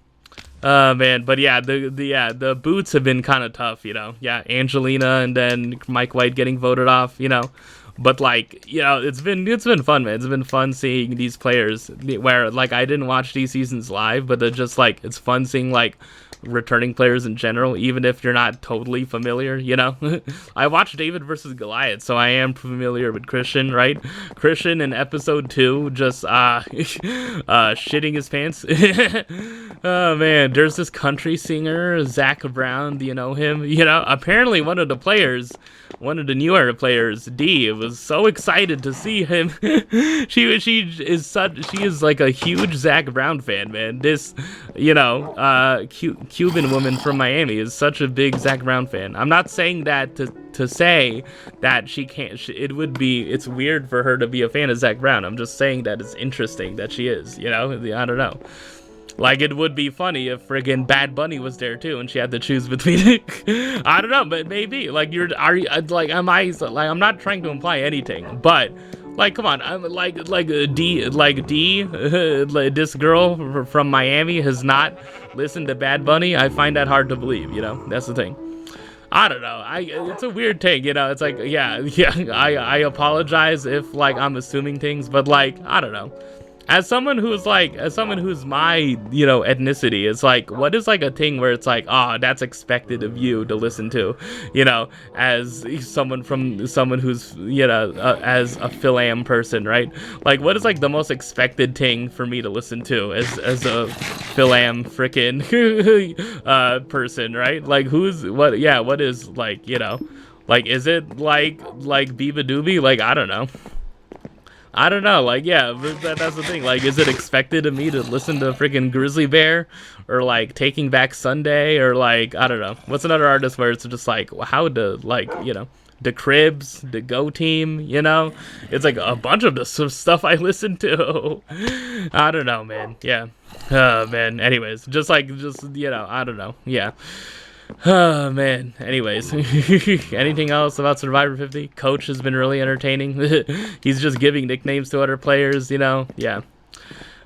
Man, but yeah, the boots have been kind of tough, you know. Yeah, Angelina and then Mike White getting voted off, you know. But like, you know, it's been fun, man. It's been fun seeing these players where like I didn't watch these seasons live, but they're just like, it's fun seeing like returning players in general, even if you're not totally familiar, you know. I watched David versus Goliath, so I am familiar with Christian, right? Christian in episode 2 just shitting his pants. Oh man, there's this country singer, Zach Brown. Do you know him? You know, apparently one of the newer players, D, was so excited to see him. she is like a huge Zach Brown fan, man. This, you know, Cuban woman from Miami is such a big Zach Brown fan. I'm not saying that to say that she can't. It's weird for her to be a fan of Zach Brown. I'm just saying that it's interesting that she is. You know, I don't know. Like, it would be funny if friggin' Bad Bunny was there too, and she had to choose between. I don't know, but maybe. Like, I'm not trying to imply anything, but like, come on, I'm like D, this girl from Miami has not listened to Bad Bunny. I find that hard to believe. You know, that's the thing. I don't know. It's a weird thing, you know. It's like, yeah. I apologize if like I'm assuming things, but like, I don't know. As someone who's my, you know, ethnicity, it's like, what is like a thing where it's like, that's expected of you to listen to, you know, as someone who's, you know, as a Philam person, right? Like, what is like the most expected thing for me to listen to as a Philam frickin' person, right? Like, what is like, you know, like, is it like Biba Doobie? Like, I don't know. I don't know, like, yeah, but that's the thing. Like, is it expected of me to listen to freaking Grizzly Bear, or like Taking Back Sunday, or like, I don't know, what's another artist where it's just like, how to, like, you know, the Cribs, the Go Team, you know, it's like a bunch of the stuff I listen to. I don't know, man. Yeah, man. Anyways, just you know, I don't know. Yeah. Oh man. Anyways, anything else about Survivor 50? Coach has been really entertaining. He's just giving nicknames to other players, you know. Yeah.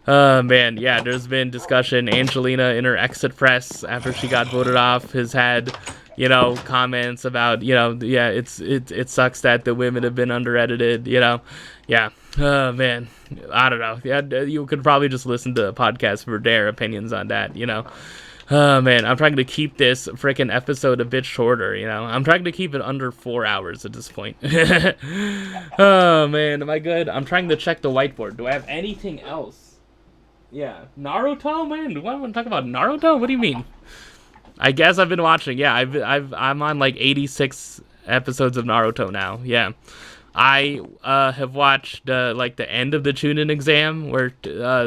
Man, yeah, there's been discussion. Angelina in her exit press after she got voted off has had, you know, comments about, you know, yeah, it sucks that the women have been under edited, you know. Yeah. Man, I don't know. Yeah, you could probably just listen to a podcast for their opinions on that, you know. Oh man, I'm trying to keep this freaking episode a bit shorter, you know? I'm trying to keep it under 4 hours at this point. Oh man, am I good? I'm trying to check the whiteboard. Do I have anything else? Yeah, Naruto, man? Do I want to talk about Naruto? What do you mean? I guess I've been watching. Yeah, I'm on like 86 episodes of Naruto now. Yeah. I have watched like the end of the Chunin exam where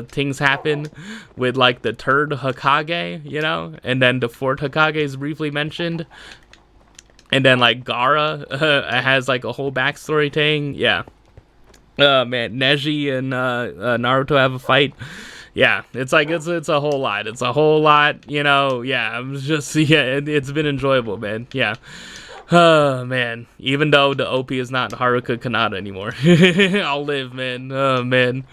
things happen with like the third Hokage, you know, and then the fourth Hokage is briefly mentioned, and then like Gaara has like a whole backstory thing. Yeah, man, Neji and Naruto have a fight. Yeah, it's like it's a whole lot. It's a whole lot, you know. Yeah, I'm just it's been enjoyable, man. Yeah. Oh, man. Even though the OP is not Haruka Kanata anymore. I'll live, man. Oh, man.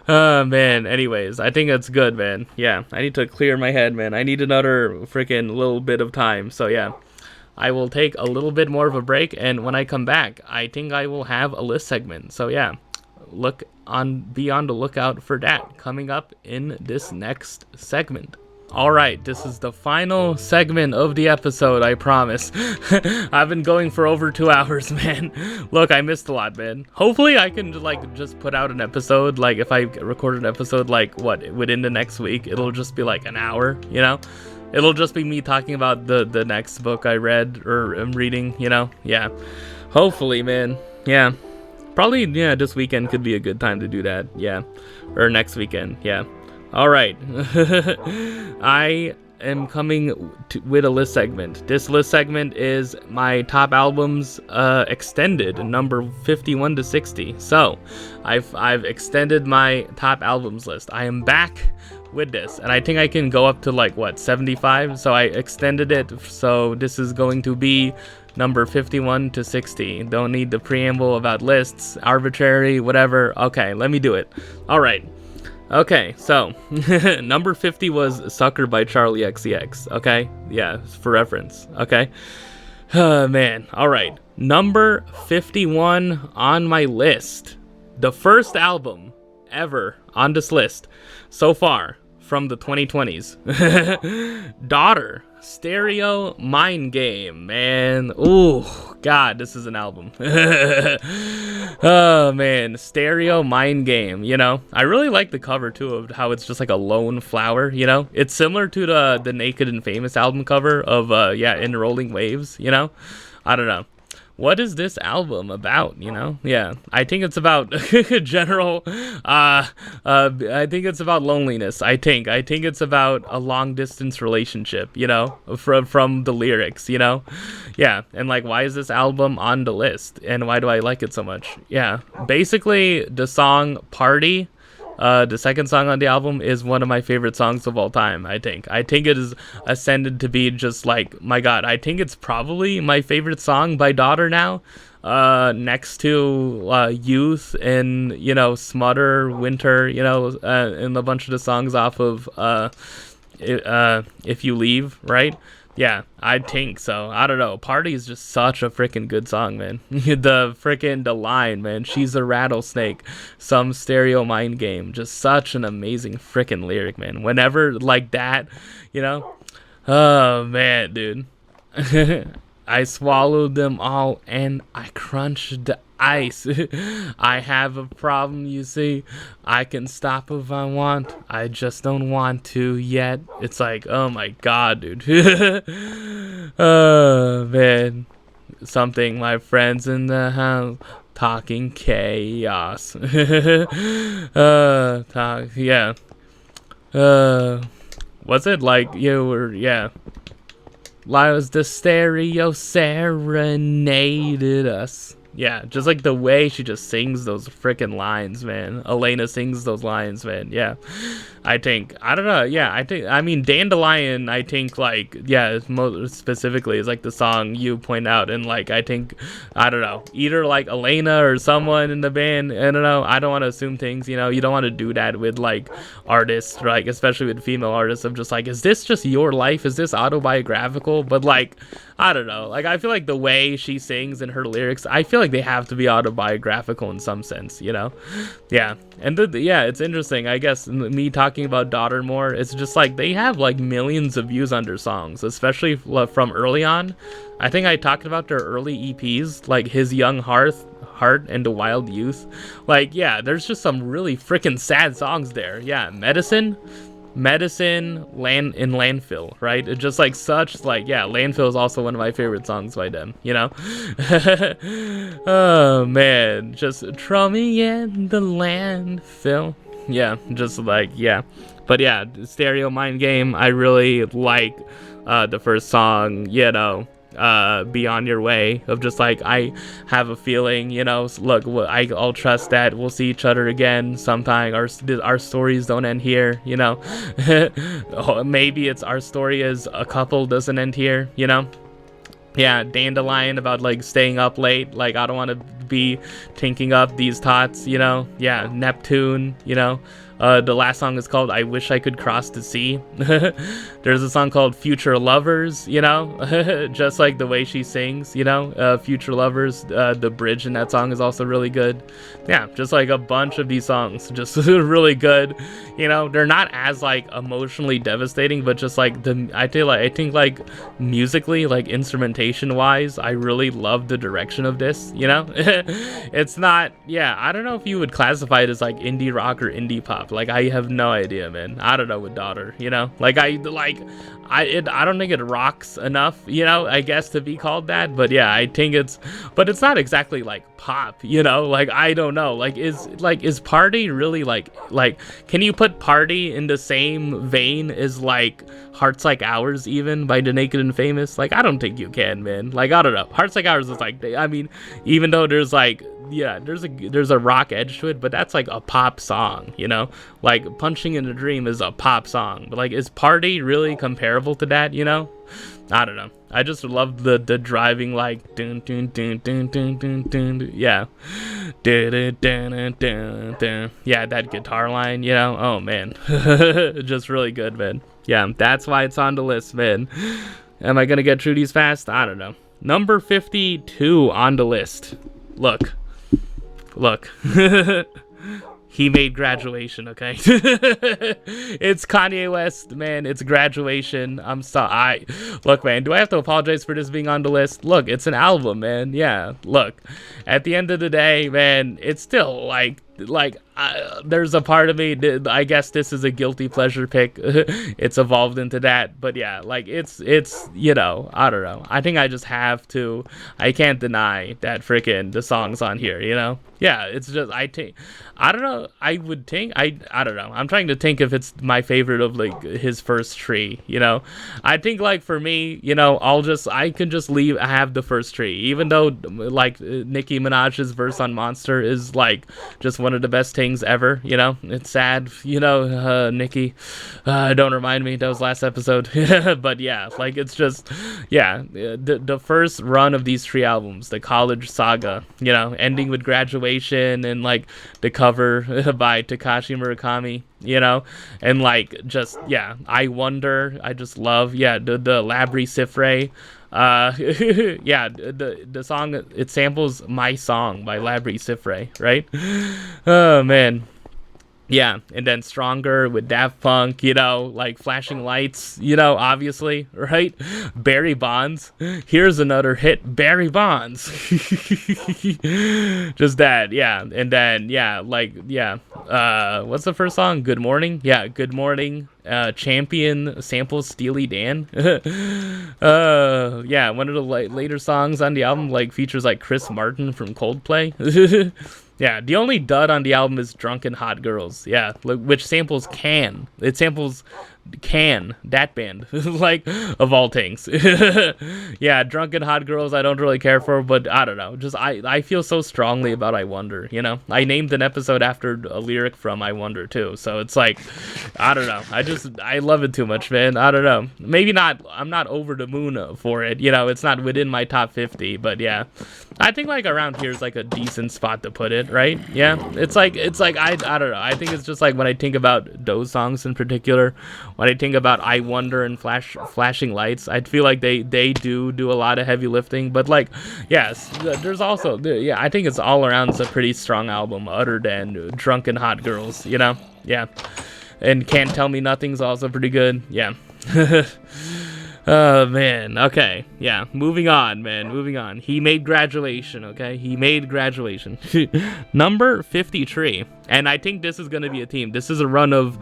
Oh, man. Anyways, I think that's good, man. Yeah, I need to clear my head, man. I need another freaking little bit of time. So, yeah, I will take a little bit more of a break. And when I come back, I think I will have a list segment. So, yeah, be on the lookout for that coming up in this next segment. Alright, this is the final segment of the episode, I promise. I've been going for over 2 hours, man. Look, I missed a lot, man. Hopefully I can, like, just put out an episode, like, if I record an episode, like, within the next week, it'll just be, like, an hour, you know? It'll just be me talking about the next book I read, or am reading, you know? Yeah. Hopefully, man. Yeah. Probably, yeah, this weekend could be a good time to do that, yeah. Or next weekend, yeah. Alright, I am coming with a list segment. This list segment is my top albums extended, number 51 to 60. So, I've extended my top albums list. I am back with this, and I think I can go up to like, what, 75? So I extended it, so this is going to be number 51 to 60. Don't need the preamble about lists, arbitrary, whatever. Okay, let me do it. Alright. Okay, so, number 50 was Sucker by Charlie XCX, okay? Yeah, for reference, okay? Man, alright. Number 51 on my list. The first album ever on this list so far from the 2020s. Daughter, Stereo Mind Game, man. Ooh, God, this is an album. Oh, man, Stereo Mind Game, you know? I really like the cover, too, of how it's just like a lone flower, you know? It's similar to the Naked and Famous album cover of, yeah, In Rolling Waves, you know? I don't know. What is this album about, you know? Yeah, I think it's about general, I think it's about loneliness, I think it's about a long-distance relationship, you know, from the lyrics, you know? Yeah, and like, why is this album on the list, and why do I like it so much? Yeah, basically, the song Party, the second song on the album, is one of my favorite songs of all time, I think. I think it is ascended to be just like, my God, I think it's probably my favorite song by Daughter now, next to Youth and, you know, Smother, Winter, you know, and a bunch of the songs off of If You Leave, right? Yeah, I think so. I don't know. Party is just such a freaking good song, man. the line, man. She's a rattlesnake. Some stereo mind game. Just such an amazing freaking lyric, man. Whenever like that, you know. Oh man, dude. I swallowed them all and I crunched the ice. I have a problem, you see. I can stop if I want. I just don't want to yet. It's like, oh my God, dude. Oh man. Something, my friends in the house. talking chaos. Yeah. Was it like you were, yeah. Was the stereo serenaded us. Yeah, just like the way she just sings those freaking lines, man. Elena sings those lines, man. Yeah. I don't know. Yeah, I mean, Dandelion, I think, like, yeah, specifically is like the song you point out. And, like, I don't know, either like Elena or someone in the band, I don't know. I don't want to assume things, you know. You don't want to do that with, like, artists, like, especially with female artists. I'm just like, is this just your life? Is this autobiographical? But, like, I don't know. Like, I feel like the way she sings and her lyrics, I feel like they have to be autobiographical in some sense, you know? Yeah. And yeah, it's interesting. I guess me talking about Daughter more, it's just like they have like millions of views on their songs, especially from early on. I think I talked about their early EPs, like His Young Heart and The Wild Youth. Like, yeah, there's just some really freaking sad songs there. Yeah, Medicine, Landfill, right? It's just like such, like, yeah, Landfill is also one of my favorite songs by them, you know? Oh man, just throw me in the landfill. Yeah, just like, yeah. But yeah, Stereo Mind Game, I really like the first song, you know, Be On Your Way, of just like, I have a feeling, you know, look, I'll trust that we'll see each other again sometime. Our stories don't end here, you know. Maybe it's our story as a couple doesn't end here, you know. Yeah, Dandelion, about like staying up late, like I don't want to be thinking up these thoughts, you know. Yeah, Neptune, you know. The last song is called I Wish I Could Cross the Sea. There's a song called Future Lovers, you know, just like the way she sings, you know, Future Lovers, the bridge in that song is also really good. Yeah, just like a bunch of these songs, just really good, you know. They're not as like emotionally devastating, but just like I think like musically, like instrumentation wise, I really love the direction of this, you know. It's not, yeah, I don't know if you would classify it as like indie rock or indie pop. Like, I have no idea, man. I don't know with Daughter, you know. Like, I don't think it rocks enough, you know, I guess, to be called that. But yeah, I think but it's not exactly like pop, you know. Like, I don't know. Like, is Party really like can you put Party in the same vein as like Hearts Like Ours, even by The Naked and Famous? Like, I don't think you can, man. Like, I don't know. Hearts Like Ours is like, I mean, even though there's like, yeah, there's a rock edge to it, but that's like a pop song, you know. Like, Punching in a Dream is a pop song, but like, is Party really comparable to that, you know? I don't know. I just love the driving, like, dun, dun, dun, dun, dun, dun, dun, yeah, dun, dun, dun, dun, dun. Yeah, that guitar line, you know. Oh man, just really good, man. Yeah, that's why it's on the list, man. Am I gonna get through these fast? I don't know. Number 52 on the list. Look. He made Graduation, okay? It's Kanye West, man. It's Graduation. I'm sorry. Look, man, do I have to apologize for this being on the list? Look, it's an album, man. Yeah, look. At the end of the day, man, it's still like there's a part of me, I guess this is a guilty pleasure pick. It's evolved into that, but yeah, like it's you know, I don't know. I think I just have to. I can't deny that freaking the songs on here, you know. Yeah, it's just I don't know. I don't know. I'm trying to think if it's my favorite of like his first three, you know. I think like for me, you know, I can just have the first three, even though like Nicki Minaj's verse on Monster is like just one of the best things ever, you know. It's sad, you know, Nicki, don't remind me, that was last episode. But yeah, like it's just, yeah, the first run of these three albums, the college saga, you know, ending with Graduation and like the cover by Takashi Murakami, you know, and like just, yeah, I Wonder, I just love, yeah, the Labri Cifre. Yeah, the song, it samples My Song by Labri Cifre, right? Oh man. Yeah, and then Stronger with Daft Punk, you know, like Flashing Lights, you know, obviously, right? Barry Bonds. Here's another hit, Barry Bonds. Just that, yeah. And then, yeah, like, yeah. What's the first song? Good Morning? Yeah, Good Morning. Champion samples Steely Dan. Yeah, one of the later songs on the album like features like Chris Martin from Coldplay. Yeah, the only dud on the album is Drunken Hot Girls. Yeah, which samples Can. It samples Can, that band, like, of all things. Yeah, Drunken Hot Girls I don't really care for, but I don't know. Just I feel so strongly about I Wonder, you know? I named an episode after a lyric from I Wonder too, so it's like, I don't know. I love it too much, man. I don't know. Maybe not, I'm not over the moon for it, you know? It's not within my top 50, but yeah. I think like around here is like a decent spot to put it, right? Yeah, it's like I don't know. I think it's just like when I think about those songs in particular, when I think about I Wonder and Flashing Lights, I feel like they do a lot of heavy lifting. But like, yes, there's also, yeah, I think it's all around it's a pretty strong album other than Drunken Hot Girls, you know? Yeah, and Can't Tell Me Nothing's also pretty good. Yeah. Oh, man. Okay. Yeah. Moving on, man. Moving on. He made Graduation, okay? He made Graduation. Number 53. And I think this is going to be a theme. This is a run of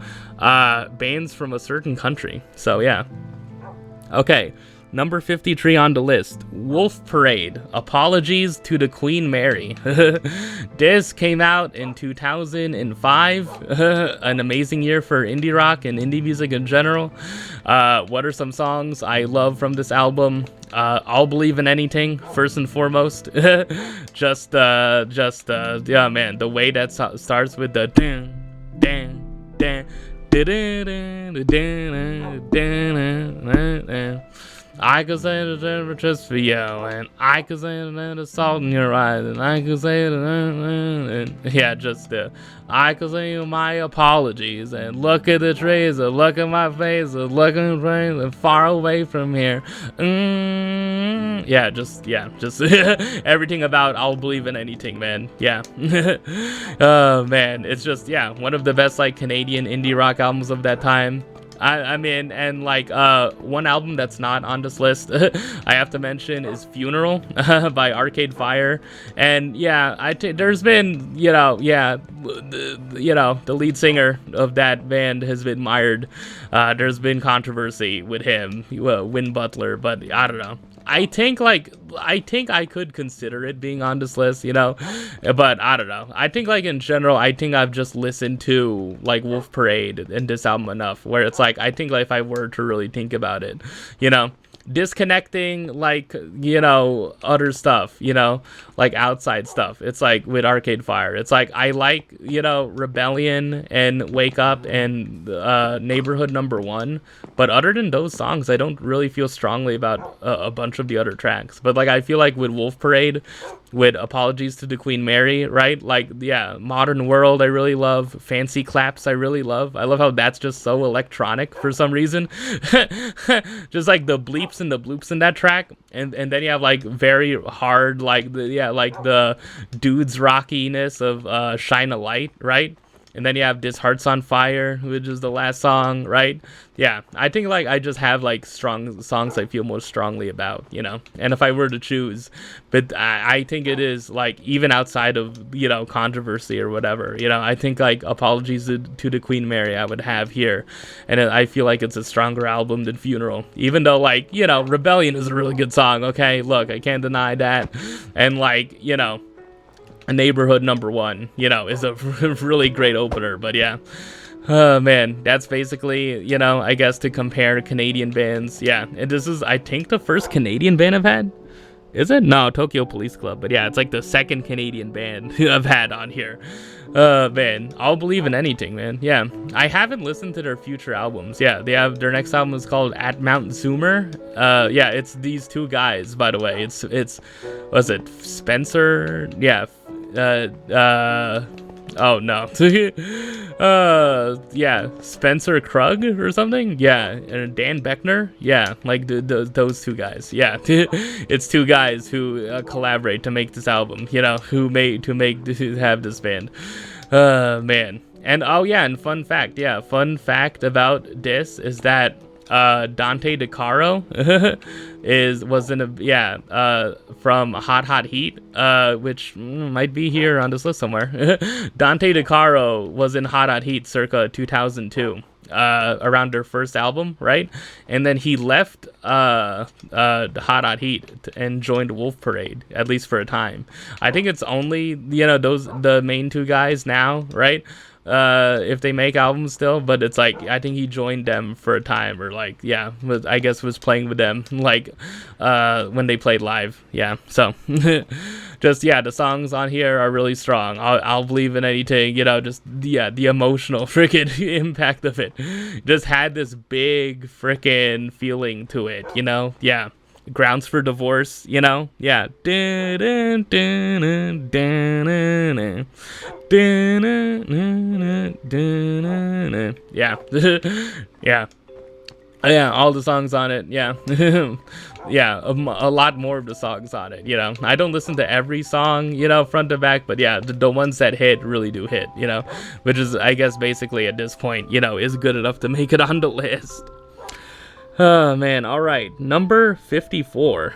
bands from a certain country. So, yeah. Okay. Number 53 on the list, Wolf Parade, Apologies to the Queen Mary. This came out in 2005, an amazing year for indie rock and indie music in general. What are some songs I love from this album? I'll Believe in Anything, first and foremost. Yeah, man, the way that starts with the dun, dun, dun, I could say that just for you, and I could say that the salt in your eyes, and I could say that, and yeah, I could say my apologies, and look at the trees, and look at my face, and look at the rain, and far away from here. Yeah, just everything about I'll Believe in Anything, man. Yeah. Oh, man, it's just, yeah, one of the best, like, Canadian indie rock albums of that time. I mean, and like one album that's not on this list I have to mention is Funeral by Arcade Fire. And yeah, there's been, the lead singer of that band has been mired. There's been controversy with him, Win Butler, but I don't know. I think I could consider it being on this list, you know, but I don't know. I think like in general, I think I've just listened to like Wolf Parade and this album enough where it's like, I think like if I were to really think about it, you know, disconnecting like, you know, other stuff, you know, like outside stuff. It's like with Arcade Fire, it's like I like, you know, Rebellion and Wake Up and Neighborhood Number One, but other than those songs I don't really feel strongly about a bunch of the other tracks. But like I feel like with Wolf Parade, with Apologies to the Queen Mary, right? Like, yeah, Modern World I really love, Fancy Claps I really love. I love how that's just so electronic for some reason. Just like the bleeps and the bloops in that track, and then you have like very hard like the dudes rockiness of Shine a Light, right? And then you have This Heart's on Fire, which is the last song, right? Yeah, I think like I just have like strong songs I feel most strongly about, you know. And if I were to choose, but I think it is like even outside of, you know, controversy or whatever, you know, I think like Apologies to the Queen Mary I would have here, and I feel like it's a stronger album than Funeral, even though like, you know, Rebellion is a really good song. Okay, look, I can't deny that, and like, you know, A Neighborhood Number One, you know, is a really great opener. But yeah, man, that's basically, you know, I guess to compare Canadian bands. Yeah, and this is, I think, the first Canadian band I've had. Is it? No, Tokyo Police Club. But yeah, it's like the second Canadian band I've had on here. Man, I'll Believe in Anything, man. Yeah, I haven't listened to their future albums. Yeah, they have, their next album is called At Mount Zoomer. Yeah, it's these two guys, by the way. It's was it Spencer? Yeah. Oh no. Yeah, Spencer Krug or something. Yeah, and Dan Beckner. Yeah, like those two guys. Yeah, it's two guys who collaborate to make this album. You know, to have this band. Man. And oh yeah, and fun fact about this is that Dante DeCaro from Hot Heat, which might be here on this list somewhere. Dante DeCaro was in Hot Heat circa 2002. around their first album, right? And then he left Hot Heat and joined Wolf Parade, at least for a time. I think it's only, the main two guys now, right? If they make albums still, but it's like I think he joined them for a time, or like I guess was playing with them like when they played live. So the songs on here are really strong. I'll believe in anything, the emotional freaking impact of it just had this big freaking feeling to it, Grounds for Divorce, yeah. Yeah. Yeah. Yeah, all the songs on it, yeah. Yeah, a lot more of the songs on it, I don't listen to every song, front to back, but yeah, the ones that hit really do hit, which is, I guess, basically at this point, is good enough to make it on the list. Oh, man. All right. Number 54.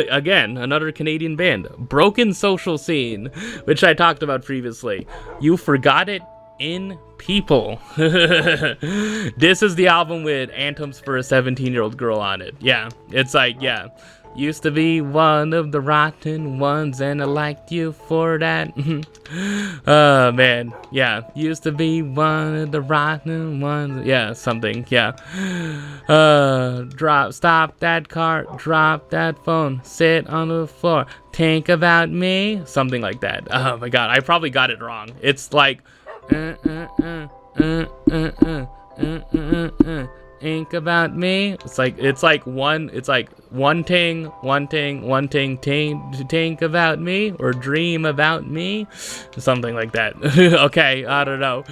Again, another Canadian band. Broken Social Scene, which I talked about previously. You Forgot It in People. This is the album with Anthems for a 17-year-old Girl on it. Yeah. It's like, used to be one of the rotten ones, and I liked you for that. Oh, man. Yeah. Used to be one of the rotten ones. Yeah, something. Yeah. Stop that car. Drop that phone. Sit on the floor. Think about me. Something like that. Oh, my God. I probably got it wrong. It's like... Think about me. It's like one thing, to think about me, or dream about me, something like that. Okay, I don't know.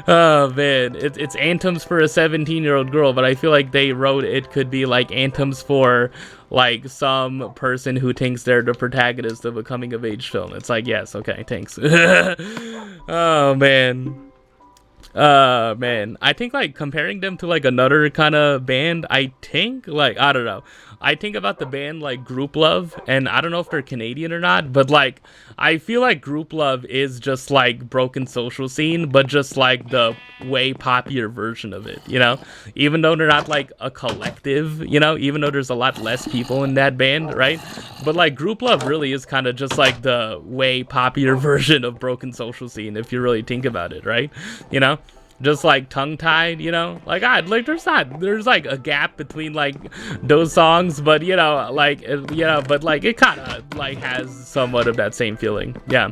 Oh man, it's Anthems for a 17-year-old Girl, but I feel like they wrote it could be like anthems for like some person who thinks they're the protagonist of a coming of age film. It's like, yes, okay, thanks. Oh man. Man, I think like comparing them to like another kind of band, I think like, I don't know, I think about the band like Group Love, and I don't know if they're Canadian or not, but like I feel like Group Love is just like Broken Social Scene, but just like the way poppier version of it, even though they're not like a collective, even though there's a lot less people in that band, right? But like Group Love really is kind of just like the way poppier version of Broken Social Scene, if you really think about it, right? Just like tongue-tied, like there's like a gap between like those songs, but but like it kind of like has somewhat of that same feeling. Yeah.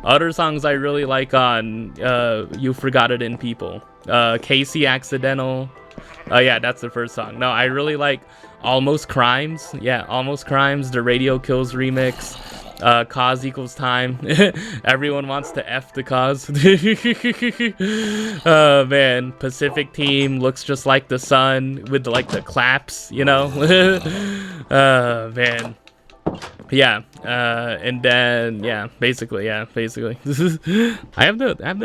Other songs I really like on You Forgot It in People. Casey Accidental. Yeah, that's the first song. No, I really like Almost Crimes. Yeah, Almost Crimes, the Radio Kills remix. Cause equals time. Everyone wants to F the cause. Oh man, Pacific Team looks just like the sun with like the claps, man. Yeah, and then basically. I have the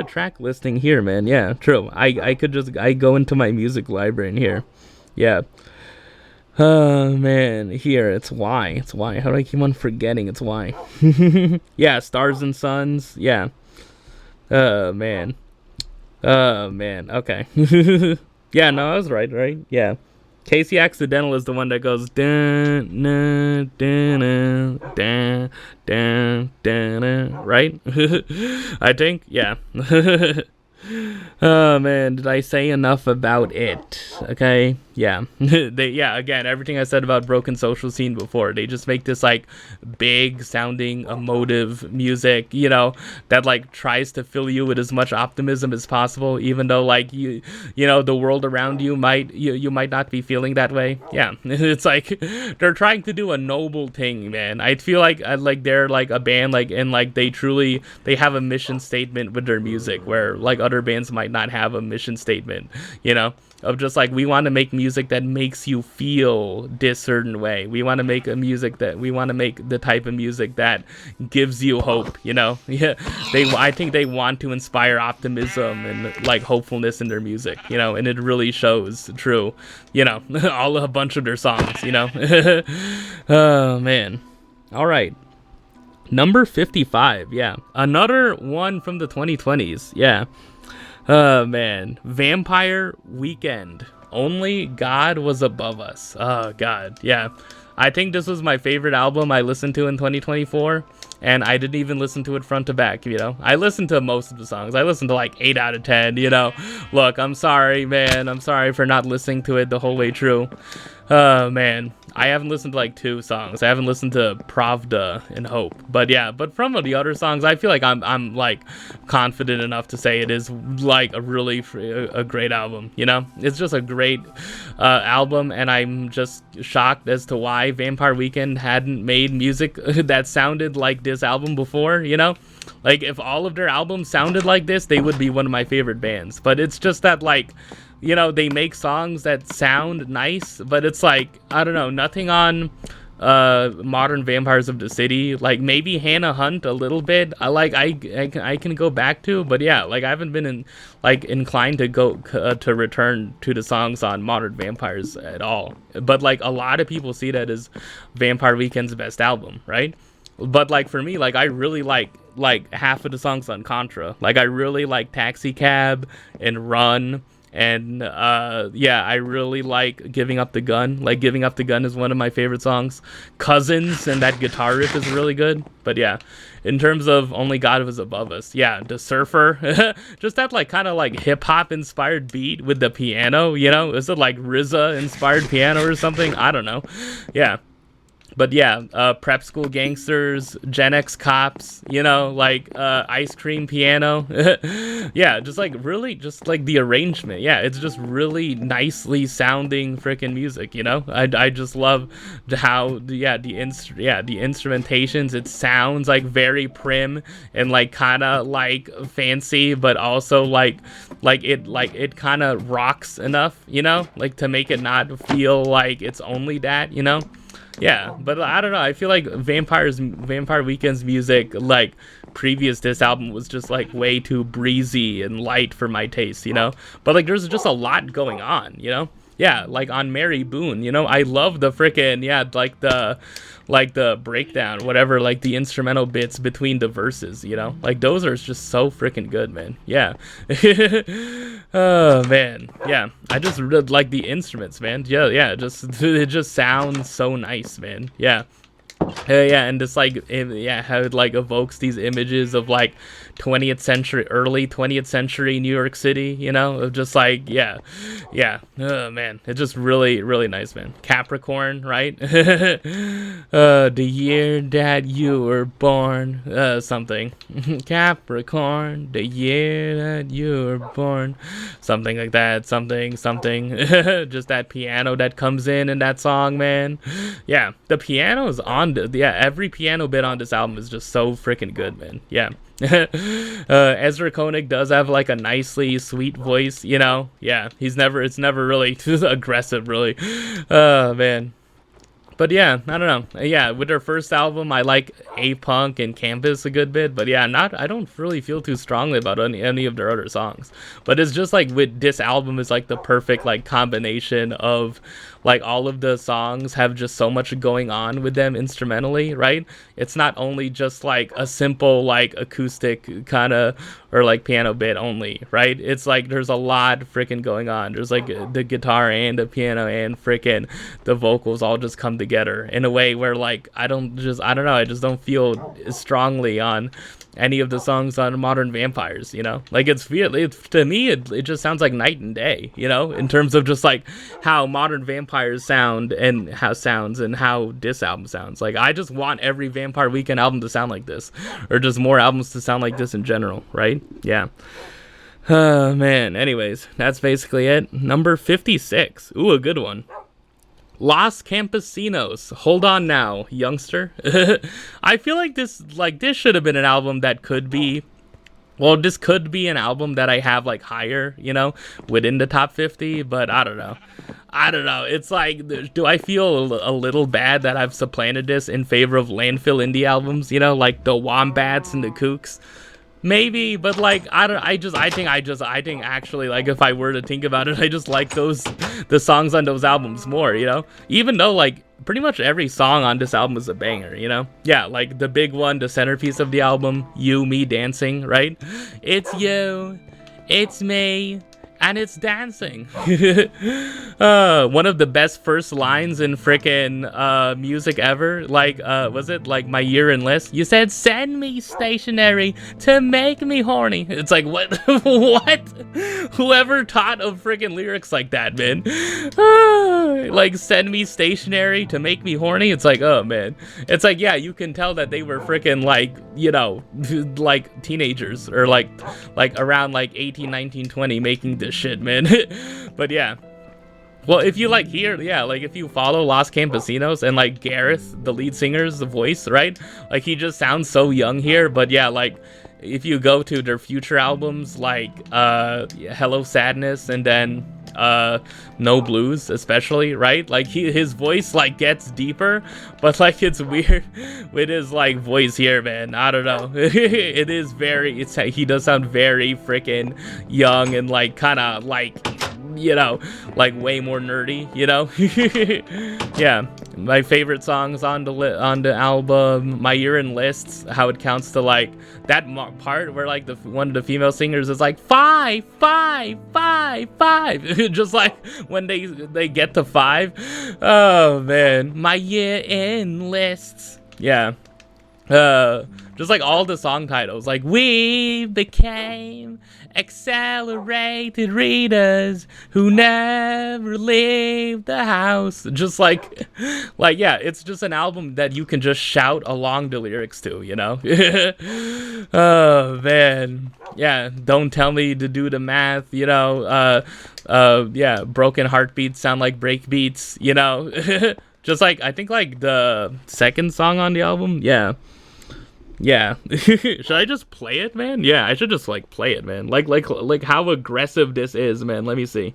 track listing here, man. Yeah, true. I could just go into my music library in here. Yeah. Oh man, here it's why. How do I keep on forgetting it's why? Yeah, Stars and Suns. Yeah. Oh man. Okay. Yeah, no, I was right. Yeah. Casey Accidental is the one that goes dun dun dun dun dun dun, right? I think, yeah. Oh man, did I say enough about it? Okay, yeah. Again, everything I said about Broken Social Scene before, they just make this like big sounding emotive music, that like tries to fill you with as much optimism as possible, even though like the world around you might not be feeling that way. Yeah. It's like they're trying to do a noble thing, man. I feel like they're like a band and they have a mission statement with their music, where like other bands might not have a mission statement, of just like, we want to make music that makes you feel this certain way. We want to make the type of music that gives you hope, Yeah. I think they want to inspire optimism and like hopefulness in their music, and it really shows true, a bunch of their songs, Oh man. All right. Number 55. Yeah. Another one from the 2020s. Yeah. Oh man, Vampire Weekend. Only God Was Above Us. Oh god, yeah. I think this was my favorite album I listened to in 2024, and I didn't even listen to it front to back, you know. I listened to most of the songs. I listened to like 8 out of 10, you know. Look, I'm sorry, man. I'm sorry for not listening to it the whole way through. Oh man, I haven't listened to like 2 songs. I haven't listened to Pravda and Hope, but yeah. But from the other songs, I feel like I'm like confident enough to say it is like a great album. You know, it's just a great album, and I'm just shocked as to why Vampire Weekend hadn't made music that sounded like this album before. You know, like if all of their albums sounded like this, they would be one of my favorite bands. But it's just that like, you know, they make songs that sound nice, but it's like, I don't know, nothing on Modern Vampires of the City. Like maybe Hannah Hunt a little bit. I can go back to, but yeah, like I haven't been inclined to go to return to the songs on Modern Vampires at all. But like a lot of people see that as Vampire Weekend's best album, right? But like for me, like I really like half of the songs on Contra. Like I really like Taxi Cab and Run. And yeah, I really like Giving Up the Gun. Like Giving Up the Gun is one of my favorite songs. Cousins and that guitar riff is really good. But yeah, in terms of Only God Was Above Us, yeah, The Surfer, just that like kind of like hip hop inspired beat with the piano, you know, is it like RZA inspired piano or something? I don't know. Yeah. But yeah, Prep School Gangsters, Gen X Cops, you know, like Ice Cream Piano. Yeah, just like really just like the arrangement. Yeah, it's just really nicely sounding freaking music, you know? I just love how the instrumentations, it sounds like very prim and like kind of like fancy, but also like it kind of rocks enough, you know? Like to make it not feel like it's only that, you know? Yeah, but I don't know. I feel like Vampire Weekend's music, like previous this album, was just like way too breezy and light for my taste, you know. But like, there's just a lot going on, you know. Yeah, like on Mary Boone, you know. I love the frickin' like the breakdown, whatever, like the instrumental bits between the verses, you know. Like those are just so freaking good, man. Yeah. Oh man, yeah. I just really like the instruments, man. Yeah. It just sounds so nice, man. Yeah. Yeah, and just like how it like evokes these images of like early 20th century New York City, you know, of just like yeah. Oh man, it's just really nice, man. Capricorn, right? The year that you were born, something. Capricorn, the year that you were born, something like that, something. Just that piano that comes in that song, man. Yeah, the piano is on. Every piano bit on this album is just so freaking good, man. Yeah. Ezra Koenig does have like a nicely sweet voice, you know. Yeah, it's never really aggressive, really. Man. But yeah, I don't know. Yeah, with their first album, I like A-Punk and Campus a good bit. But yeah, I don't really feel too strongly about any of their other songs. But it's just like with this album is like the perfect like combination of like all of the songs have just so much going on with them instrumentally, right? It's not only just like a simple like acoustic kind of or like piano bit only, right? It's like there's a lot freaking going on. There's like the guitar and the piano and freaking the vocals all just come together in a way where like I just don't feel strongly on any of the songs on Modern Vampires, you know. Like it's to me it just sounds like night and day, you know, in terms of just like how Modern Vampires sound and how this album sounds. Like I just want every Vampire Weekend album to sound like this, or just more albums to sound like this in general, right? Yeah. Man, anyways, that's basically it. Number 56. Ooh, a good one. Los Campesinos. Hold on now, youngster. I feel like this should have been an album that could be, well, this could be an album that I have like higher, you know, within the top 50, but I don't know. It's like, do I feel a little bad that I've supplanted this in favor of landfill indie albums, you know, like the Wombats and the Kooks? Maybe, but like I think actually, like if I were to think about it, I just like the songs on those albums more, you know, even though like pretty much every song on this album is a banger, you know. Yeah, like the big one, the centerpiece of the album, You Me Dancing, right? It's you It's me. And it's dancing. One of the best first lines in frickin' music ever. Like, was it like my year enlist? You said, send me stationery to make me horny. It's like, what? What? Whoever taught of frickin' lyrics like that, man? Like, send me stationery to make me horny? It's like, oh, man. It's like, yeah, you can tell that they were frickin' like, you know, like teenagers or like around like 18, 19, 20 making this shit, man. But yeah, well, if you like hear, yeah, like if you follow Los Campesinos and like Gareth, the lead singer's the voice, right? Like he just sounds so young here. But yeah, like if you go to their future albums, like Hello Sadness and then No Blues especially, right? Like his voice like gets deeper, but like it's weird with his like voice here, man. I don't know. It is very, he does sound very freaking young and like kind of like, you know, like way more nerdy, you know. Yeah, my favorite songs on the album, my year in lists, how it counts to like that part where like one of the female singers is like 5 5 5 5 just like when they get to 5. Oh man, my year in lists. Yeah. Just like all the song titles, like we became accelerated readers who never leave the house. Just like yeah, it's just an album that you can just shout along the lyrics to, you know. Oh man, yeah. Don't tell me to do the math, you know. Yeah, broken heartbeats sound like break beats, you know. Just like I think like the second song on the album, yeah. Yeah. Should I just play it, man? Yeah, I should just like play it, man. Like how aggressive this is, man. Let me see.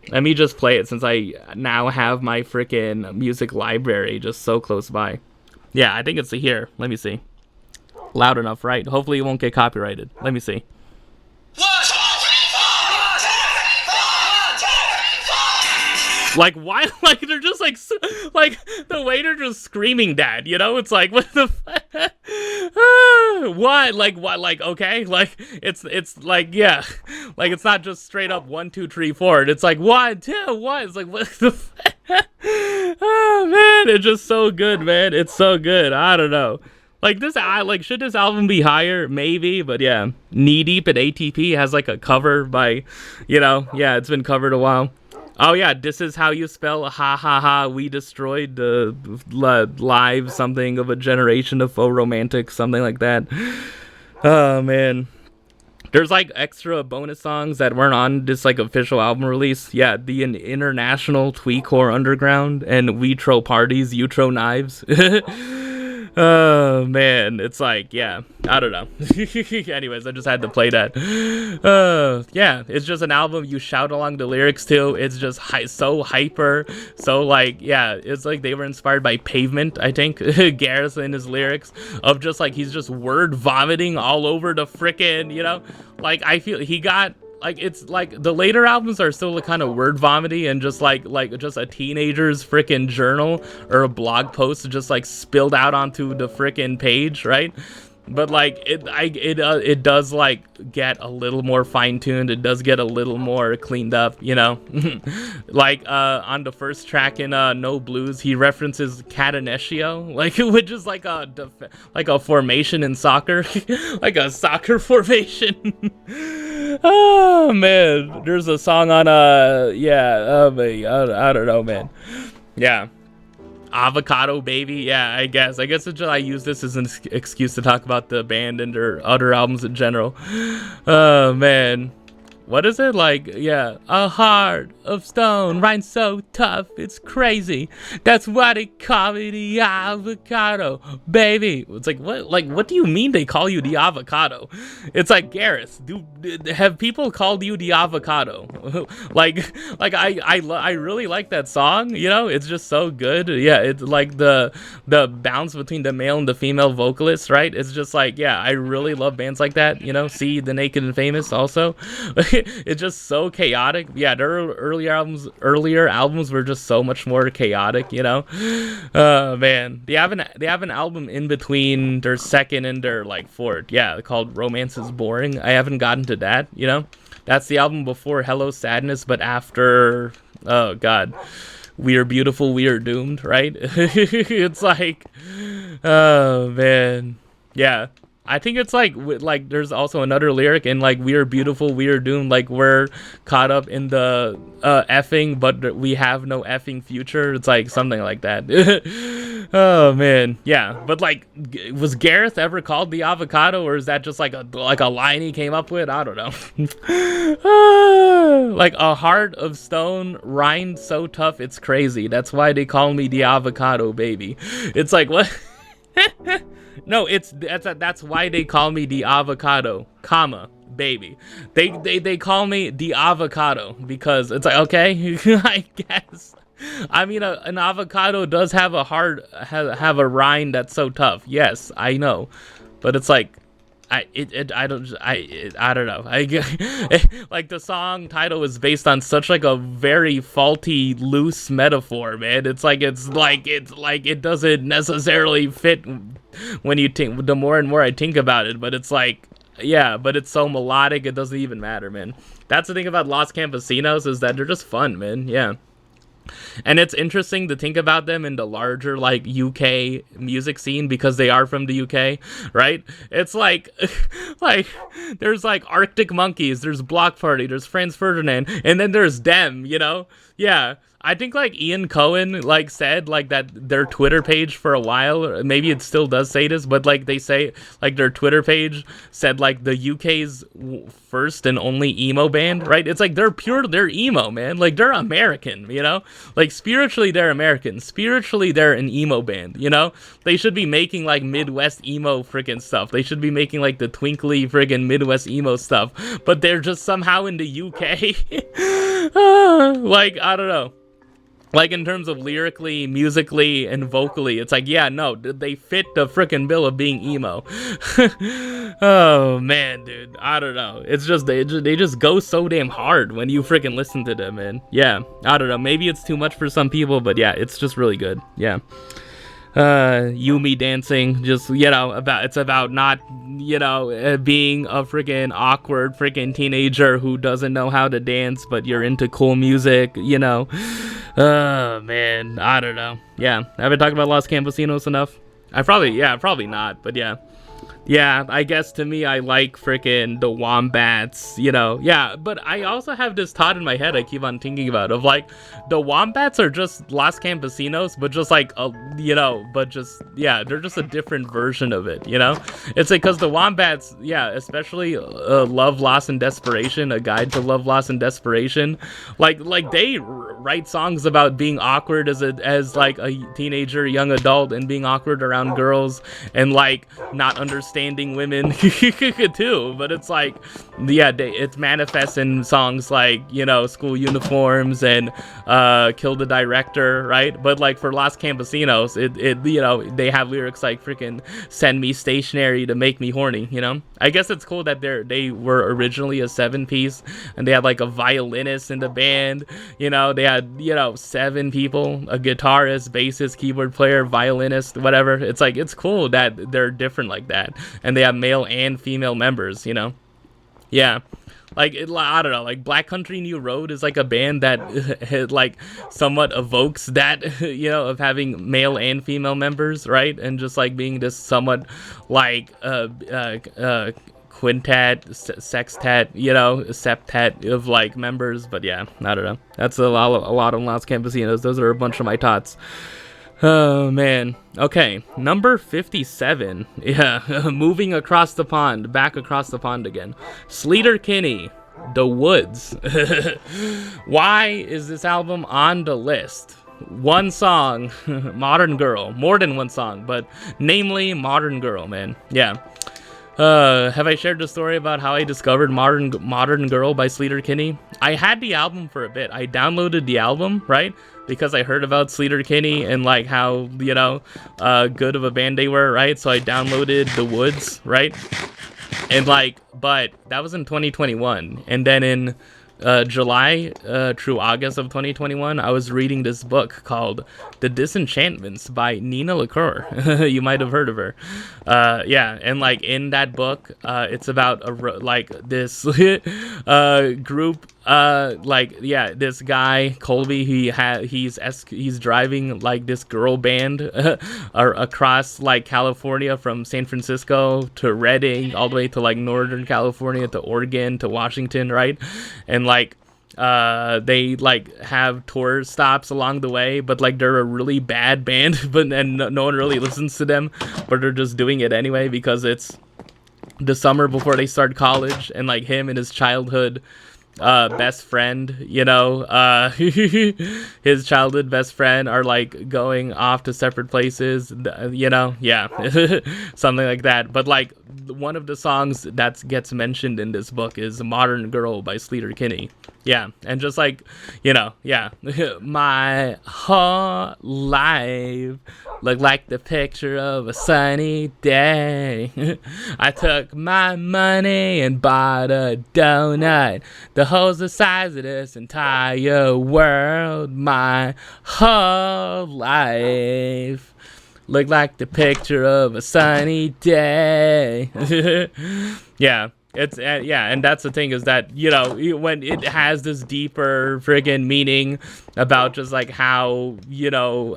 Let me just play it since I now have my freaking music library just so close by. Yeah, I think it's here. Let me see. Loud enough, right? Hopefully it won't get copyrighted. Let me see. Like why? Like they're just like the way they're just screaming that, you know? It's like what the what? Like what? Like okay? Like it's like yeah, like it's not just straight up 1 2 3 4. It's like 1 2 1. It's like what the? Oh man, it's just so good, man. It's so good. I don't know. Like this, should this album be higher? Maybe, but yeah, Knee Deep at ATP has like a cover by, you know, yeah, it's been covered a while. Oh yeah, this is how you spell ha ha ha. We destroyed the live something of a generation of faux romantics, something like that. Oh man, there's like extra bonus songs that weren't on this like official album release. Yeah, the international Tweecore Underground and We Tro Parties, You Tro Knives. Oh man, it's like, yeah, I don't know. Anyways, I just had to play that. Yeah, it's just an album you shout along the lyrics to. It's just so hyper, so like, yeah, it's like they were inspired by Pavement, I think. Gareth in his lyrics of just like he's just word vomiting all over the frickin', you know, like I feel he got. Like, it's like the later albums are still kind of word vomity and just like just a teenager's freaking journal or a blog post just like spilled out onto the freaking page, right? But like it does like get a little more fine-tuned. It does get a little more cleaned up, you know. Like on the first track in No Blues, he references catenaccio, like which is like a formation in soccer, like a soccer formation. Oh man, there's a song on yeah, I don't know, man. Yeah. Avocado Baby, yeah, I guess it's just, I use this as an excuse to talk about the band and their other albums in general. Oh man, what is it like? Yeah, a heart of stone, rhymes so tough it's crazy. That's why they call me the avocado baby. It's like what do you mean they call you the avocado? It's like, Gareth, have people called you the avocado? like I really like that song, you know. It's just so good. Yeah, it's like the bounce between the male and the female vocalists, right? It's just like, yeah, I really love bands like that, you know. See The Naked and Famous also. It's just so chaotic. Yeah, their earlier albums were just so much more chaotic, you know. Man, they have an album in between their second and their like fourth, yeah, called Romance is Boring. I haven't gotten to that, you know. That's the album before Hello Sadness, but after, oh god, We Are Beautiful, We Are Doomed, right? It's like, oh man, yeah. I think it's like there's also another lyric in like We Are Beautiful, We Are Doomed, like we're caught up in the effing, but we have no effing future. It's like something like that. Oh man, yeah. But like, was Gareth ever called the avocado, or is that just like a line he came up with? I don't know. Like a heart of stone, rind so tough it's crazy. That's why they call me the avocado baby. It's like what? No, that's why they call me the avocado, comma, baby. They call me the avocado because it's like, okay, I guess. I mean, an avocado does have a have a rind that's so tough. Yes, I know, but it's like, I don't know. Like the song title is based on such like a very faulty, loose metaphor, man. It's like it doesn't necessarily fit when you think. The more and more I think about it, but it's like, yeah, but it's so melodic it doesn't even matter, man. That's the thing about Los Campesinos, is that they're just fun, man. Yeah. And it's interesting to think about them in the larger like UK music scene because they are from the UK, right? It's like like there's like Arctic Monkeys, there's Block Party, there's Franz Ferdinand, and then there's them, you know? Yeah. I think like Ian Cohen like said like that their Twitter page for a while, or maybe it still does say this, but like they say like their Twitter page said like the UK's first and only emo band, right? It's like they're emo, man. Like they're American, you know? Like spiritually they're American, spiritually they're an emo band, you know? They should be making like Midwest emo freaking stuff. They should be making like the twinkly friggin' Midwest emo stuff, but they're just somehow in the UK. Like I don't know. Like, in terms of lyrically, musically, and vocally, it's like, yeah, no, they fit the frickin' bill of being emo. Oh, man, dude. I don't know. It's just, they just go so damn hard when you frickin' listen to them, man. Yeah, I don't know. Maybe it's too much for some people, but yeah, it's just really good. Yeah. Yumi dancing, just, you know, it's about not, you know, being a freaking awkward freaking teenager who doesn't know how to dance, but you're into cool music, you know. Man, I don't know. Yeah, have I talked about Los Campesinos enough? Probably not, but yeah. Yeah, I guess to me, I like freaking the Wombats, you know. Yeah, but I also have this thought in my head I keep on thinking about of like, the Wombats are just Los Campesinos, but just like, you know, but just, yeah, they're just a different version of it, you know? It's like, because the Wombats, yeah, especially Love, Loss, and Desperation, A Guide to Love, Loss, and Desperation, like they write songs about being awkward as like a teenager, young adult, and being awkward around girls, and like not understanding women too. But it's like, yeah, it manifests in songs like, you know, School Uniforms and Kill the Director, right? But like for Los Campesinos, it you know, they have lyrics like freaking send me stationery to make me horny, you know? I guess it's cool that they were originally a 7-piece and they had like a violinist in the band, you know, they had, you know, 7 people, a guitarist, bassist, keyboard player, violinist, whatever. It's like, it's cool that they're different like that, and they have male and female members, you know? Yeah. Like, I don't know, like, Black Country New Road is, like, a band that, like, somewhat evokes that, you know, of having male and female members, right? And just, like, being this somewhat, like, quintet, sextet, you know, septet of, like, members. But, yeah, I don't know. That's a lot of Los Campesinos. Those are a bunch of my tots. Oh, man. Okay, number 57. Yeah, moving across the pond, back across the pond again. Sleater Kinney, The Woods. Why is this album on the list? One song, Modern Girl. More than one song, but namely Modern Girl, man. Yeah. Have I shared the story about how I discovered Modern Girl by Sleater Kinney? I had the album for a bit. I downloaded the album, right? Because I heard about Sleater Kinney and like how, you know, good of a band they were, right? So I downloaded The Woods, right? And like, but that was in 2021. And then in July through August of 2021, I was reading this book called The Disenchantments by Nina LaCour. You might have heard of her. Yeah, and like in that book, it's about like this group. Like yeah, this guy Colby. He's driving like this girl band across like California from San Francisco to Redding, all the way to like Northern California to Oregon to Washington, right? And like they like have tour stops along the way, but like they're a really bad band, and no one really listens to them, but they're just doing it anyway because it's the summer before they start college, and like him and his childhood best friend, you know, his childhood best friend are like going off to separate places, you know, yeah, something like that. But like one of the songs that gets mentioned in this book is Modern Girl by Sleater Kinney. Yeah, and just like, you know, yeah, my whole life looked like the picture of a sunny day. I took my money and bought a donut. The hole's the size of this entire world. My whole life looked like the picture of a sunny day. Yeah. It's yeah, and that's the thing is that, you know, when it has this deeper friggin' meaning about just like how, you know,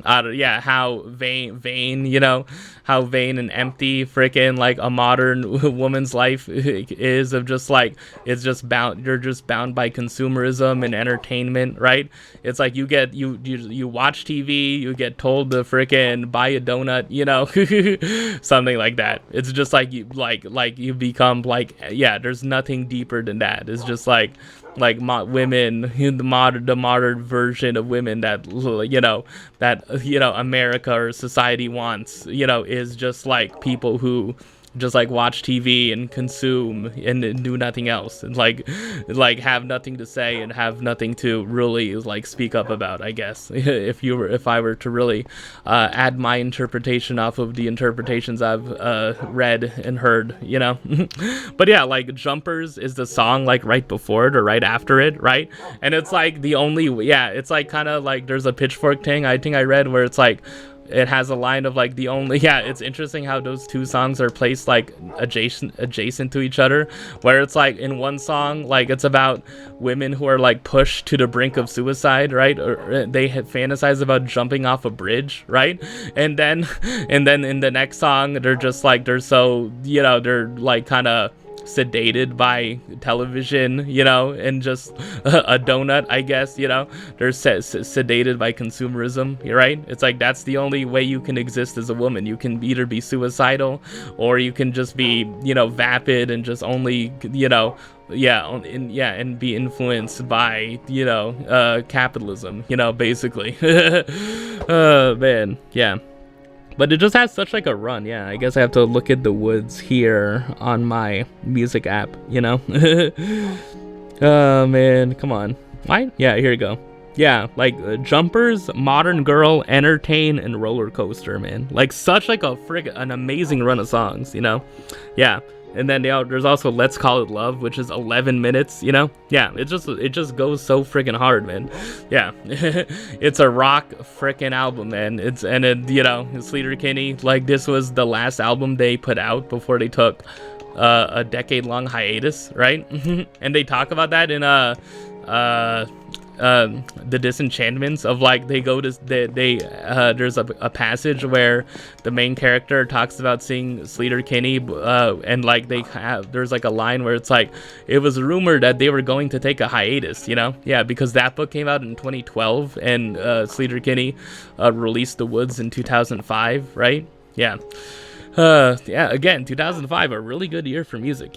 how vain, you know, how vain and empty freaking like a modern woman's life is, of just like, it's just bound, you're just bound by consumerism and entertainment, right? It's like you watch TV, you get told to freaking buy a donut, you know, something like that. It's just like you you become like, yeah, there's nothing deeper than that. It's just like women, the modern version of women that, you know, America or society wants, you know, is just like people who just like watch TV and consume and do nothing else, and like have nothing to say and have nothing to really like speak up about, I guess. If I were to really add my interpretation off of the interpretations I've read and heard, you know. But yeah, like Jumpers is the song like right before it or right after it, right? And it's like the only, yeah, it's like kind of like there's a Pitchfork thing I think I read where it's like it has a line of like the only, yeah, it's interesting how those two songs are placed like adjacent to each other, where it's like in one song like it's about women who are like pushed to the brink of suicide, right? Or they fantasize about jumping off a bridge, right? And then in the next song they're just like, they're so, you know, they're like kind of sedated by television, you know, and just a donut, I guess, you know. They're sedated by consumerism, right? It's like that's the only way you can exist as a woman. You can either be suicidal or you can just be, you know, vapid and just only, you know, and be influenced by, you know, capitalism, you know, basically. Man, yeah. But it just has such like a run. Yeah, I guess I have to look at the woods here on my music app, you know? Oh, man, come on. Why? Yeah, here you go. Yeah, like Jumpers, Modern Girl, Entertain, and Roller Coaster, man. Like such like an amazing run of songs, you know? Yeah. And then there's also Let's Call It Love, which is 11 minutes, you know? Yeah, it just goes so freaking hard, man. Yeah. It's a rock freaking album, man. You know, Sleater Kinney, like this was the last album they put out before they took a decade-long hiatus, right? And they talk about that in the Disenchantments of like they go to there's a passage where the main character talks about seeing Sleater Kinney and like there's like a line where it's like it was rumored that they were going to take a hiatus, you know? Yeah, because that book came out in 2012 and Sleater Kinney released The Woods in 2005, right? Yeah. Yeah, again, 2005, a really good year for music.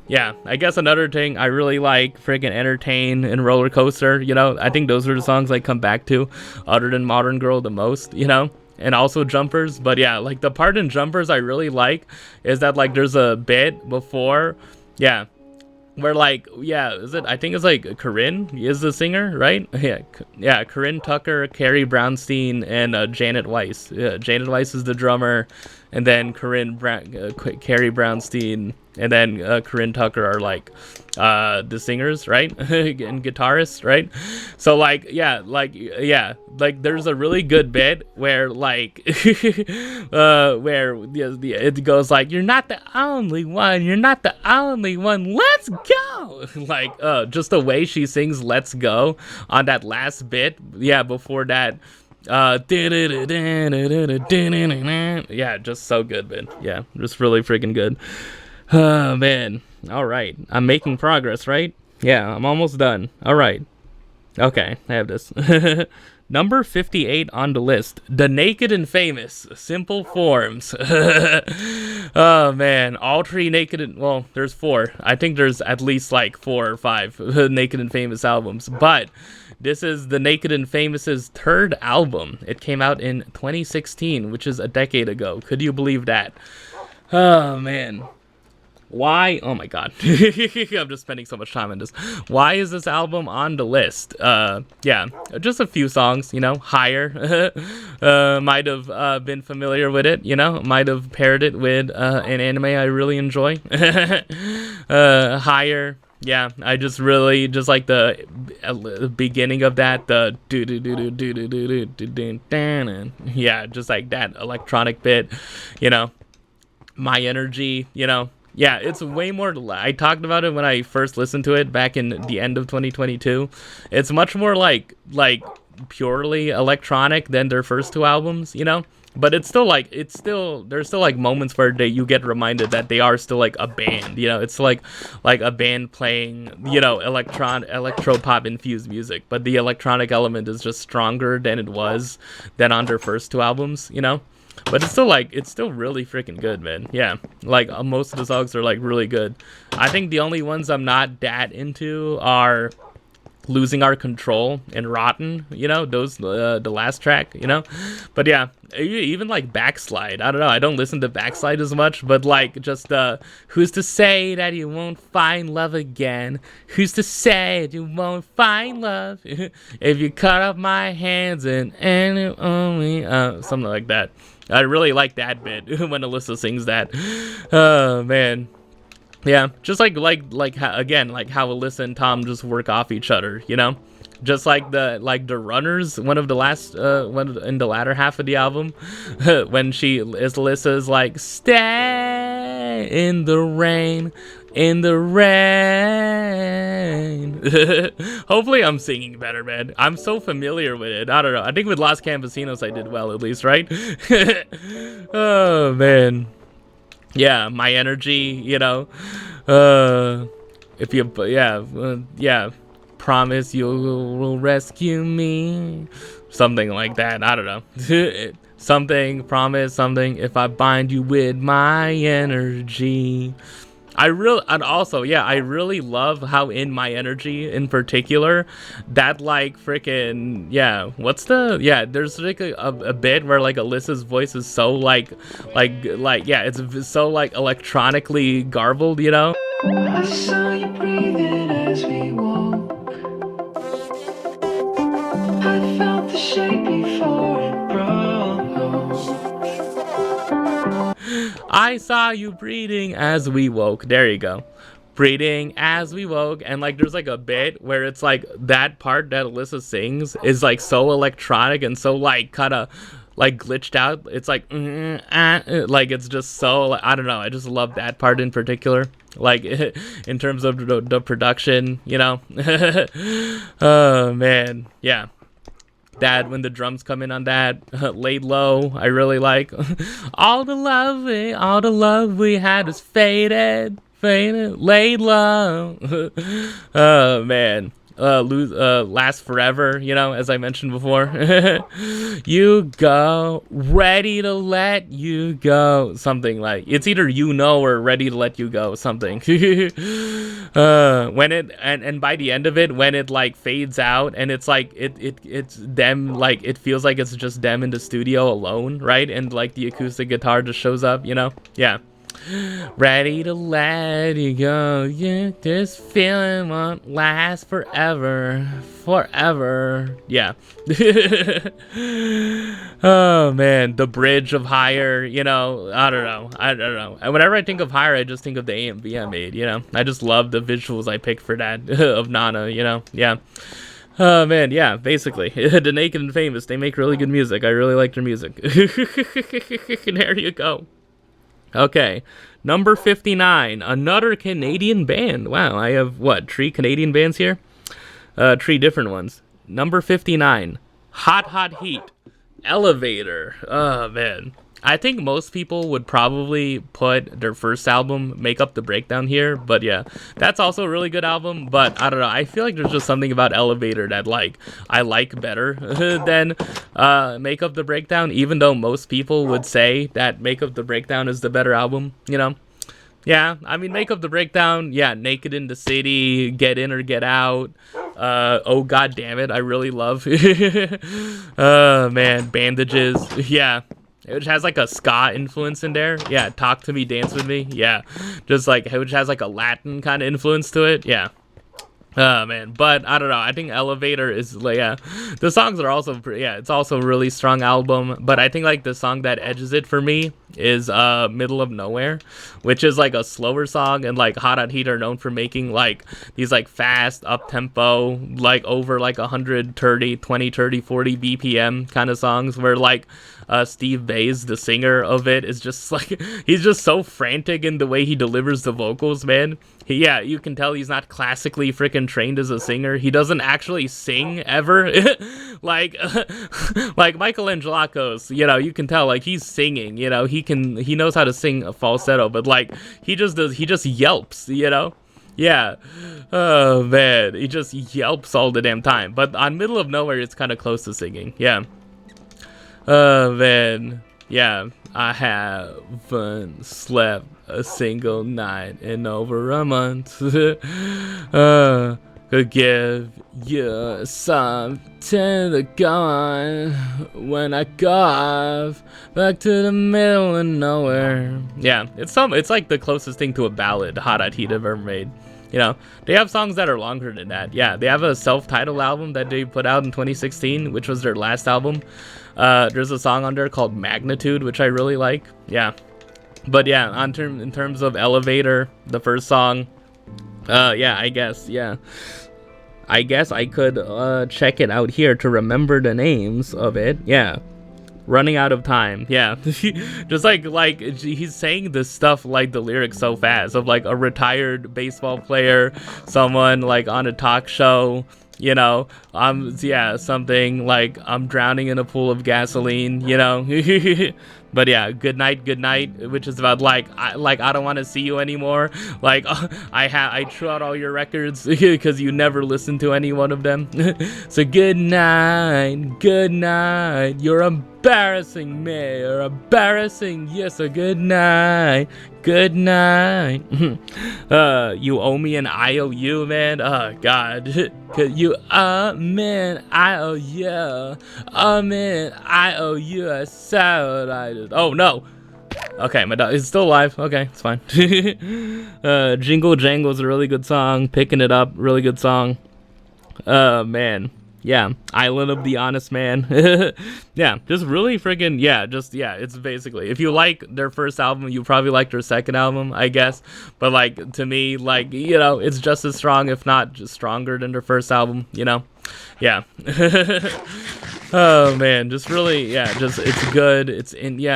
Yeah, I guess another thing I really like, freaking Entertain and Roller Coaster, you know, I think those are the songs I come back to, other than Modern Girl the most, you know, and also Jumpers. But yeah, like the part in Jumpers I really like is that like there's a bit before, yeah, where like, yeah, I think it's like Corinne is the singer, right? Yeah, Corinne Tucker, Carrie Brownstein, and Janet Weiss. Yeah, Janet Weiss is the drummer, and then Carrie Brownstein, and then Corinne Tucker are like the singers, right? And guitarists, right? So like there's a really good bit where like where it goes like, you're not the only one, let's go. Like just the way she sings let's go on that last bit, before that, just so good, man. Just really freaking good. Oh man. All right, I'm making progress, right? Yeah, I'm almost done. All right. Okay, I have this. Number 58 on the list, The Naked and Famous, Simple Forms. Oh man, all three Naked and, well, there's 4. I think there's at least like 4 or 5 Naked and Famous albums, but this is The Naked and Famous's 3rd album. It came out in 2016, which is a decade ago. Could you believe that? Oh man. Why? Oh my god. I'm just spending so much time on this. Why is this album on the list? Just a few songs, Higher. Might have been familiar with it, might have paired it with an anime I really enjoy. Higher. Yeah, I just really just like the beginning of that, the just like that electronic bit, My Energy, Yeah, it's way more. I talked about it when I first listened to it back in the end of 2022. It's much more like purely electronic than their first 2 albums, But it's still like there's still like moments where you get reminded that they are still like a band, It's like a band playing, electro pop infused music, but the electronic element is just stronger than it was on their first 2 albums, But it's still really freaking good, man. Yeah, like most of the songs are like really good. I think the only ones I'm not that into are Losing Our Control and Rotten, those the last track, But yeah, even like Backslide. I don't know. I don't listen to Backslide as much, but like just who's to say that you won't find love again? Who's to say that you won't find love if you cut off my hands and only something like that. I really like that bit when Alyssa sings that. Oh man. Yeah, just like how, again, like how Alyssa and Tom just work off each other, Just like the Runners, one of the last one in the latter half of the album, when Alyssa's like, stay in the rain, in the rain. Hopefully I'm singing better, man. I'm so familiar with it. I don't know. I think with Los Campesinos I did well, at least, right? Oh man. Yeah, My Energy, if you, promise you'll rescue me, something like that. I don't know. Promise something, if I bind you with my energy. I really love how in My Energy in particular, that like freaking, there's like a bit where like Alyssa's voice is so it's so like electronically garbled, I saw you breathing as we walk. I felt the shape before it broke. I saw you breathing as we woke. There you go. Breathing as we woke. And like there's like a bit where it's like that part that Alyssa sings is like so electronic and so like kind of like glitched out. It's like like it's just so I don't know. I just love that part in particular. Like in terms of the production, Oh man, yeah. That when the drums come in on that, Laid Low, I really like. all the love we had is faded, laid low. Oh man, Last Forever, as I mentioned before. You go, ready to let you go, something like it's either or ready to let you go, something. When it and by the end of it, when it like fades out and it's like it's them, like it feels like it's just them in the studio alone, right? And like the acoustic guitar just shows up, yeah. Ready to let you go. Yeah, this feeling won't last forever. Forever. Yeah. Oh, man. The bridge of Higher, you know, I don't know. I don't know. And whenever I think of Higher, I just think of the AMV I made, you know. I just love the visuals I picked for that of Nana, you know. Yeah. Oh, man. Yeah, basically. The Naked and Famous, they make really good music. I really like their music. There you go. Okay, number 59, another Canadian band. Wow, I have, what, 3 Canadian bands here? 3 different ones. Number 59, Hot Hot Heat, Elevator. Oh, man. I think most people would probably put their first album, Make Up the Breakdown, here. But yeah, that's also a really good album. But I don't know. I feel like there's just something about Elevator that I like better than Make Up the Breakdown. Even though most people would say that Make Up the Breakdown is the better album, you know? Yeah, I mean, Make Up the Breakdown, yeah, Naked in the City, Get In or Get Out, Oh God Damn It, I really love. Man, Bandages, yeah. Which has like a ska influence in there. Yeah, Talk to Me, Dance with Me. Yeah, just like, which has like a Latin kind of influence to it. Yeah. Oh, man. But I don't know. I think Elevator is, like, yeah. The songs are also, yeah, it's also a really strong album. But I think, like, the song that edges it for me is Middle of Nowhere, which is, like, a slower song. And, like, Hot Hot Heat are known for making, like, these, like, fast, up-tempo, like, over, like, 130, 20, 30, 40 BPM kind of songs where, like, Steve Bays, the singer of it, is just, like, he's just so frantic in the way he delivers the vocals, man. Yeah, you can tell he's not classically freaking trained as a singer. He doesn't actually sing ever. like Michael Angelakos, you know, you can tell, like, he's singing, you know, he knows how to sing a falsetto, but, like, he just yelps, you know? Yeah. Oh, man. He just yelps all the damn time. But on Middle of Nowhere, it's kind of close to singing. Yeah. Oh, man. Yeah. I haven't slept a single night in over a month. Could give you something to go on when I go off back to the middle of nowhere. Yeah, it's like the closest thing to a ballad Hot Hot Heat have ever made. You know, they have songs that are longer than that. Yeah, they have a self-titled album that they put out in 2016, which was their last album. There's a song on there called Magnitude, which I really like. Yeah. But yeah, in terms of Elevator, the first song, yeah, I guess I could check it out here to remember the names of it. Yeah. Running Out of Time. Yeah. Just like he's saying this stuff, like the lyrics so fast, of like a retired baseball player, someone like on a talk show, you know, something like I'm drowning in a pool of gasoline, you know. But yeah, good night, which is about like I don't want to see you anymore. Like I threw out all your records because you never listened to any one of them. So good night, you're embarrassing me, you're embarrassing. Yes, a good night. You owe me an IOU, man. Oh God, you man, I owe you. Man, I owe you a salad. Oh no. Okay, my dog is still alive. Okay, it's fine. Jingle Jangle is a really good song. Picking It Up, really good song. Man. Yeah, Island of the Honest Man. Yeah, just really freaking, yeah, it's basically, if you like their first album, you probably like their second album, I guess. But, like, to me, like, you know, it's just as strong, if not just stronger than their first album, you know? Yeah. Oh, man, just really, yeah, just, it's good,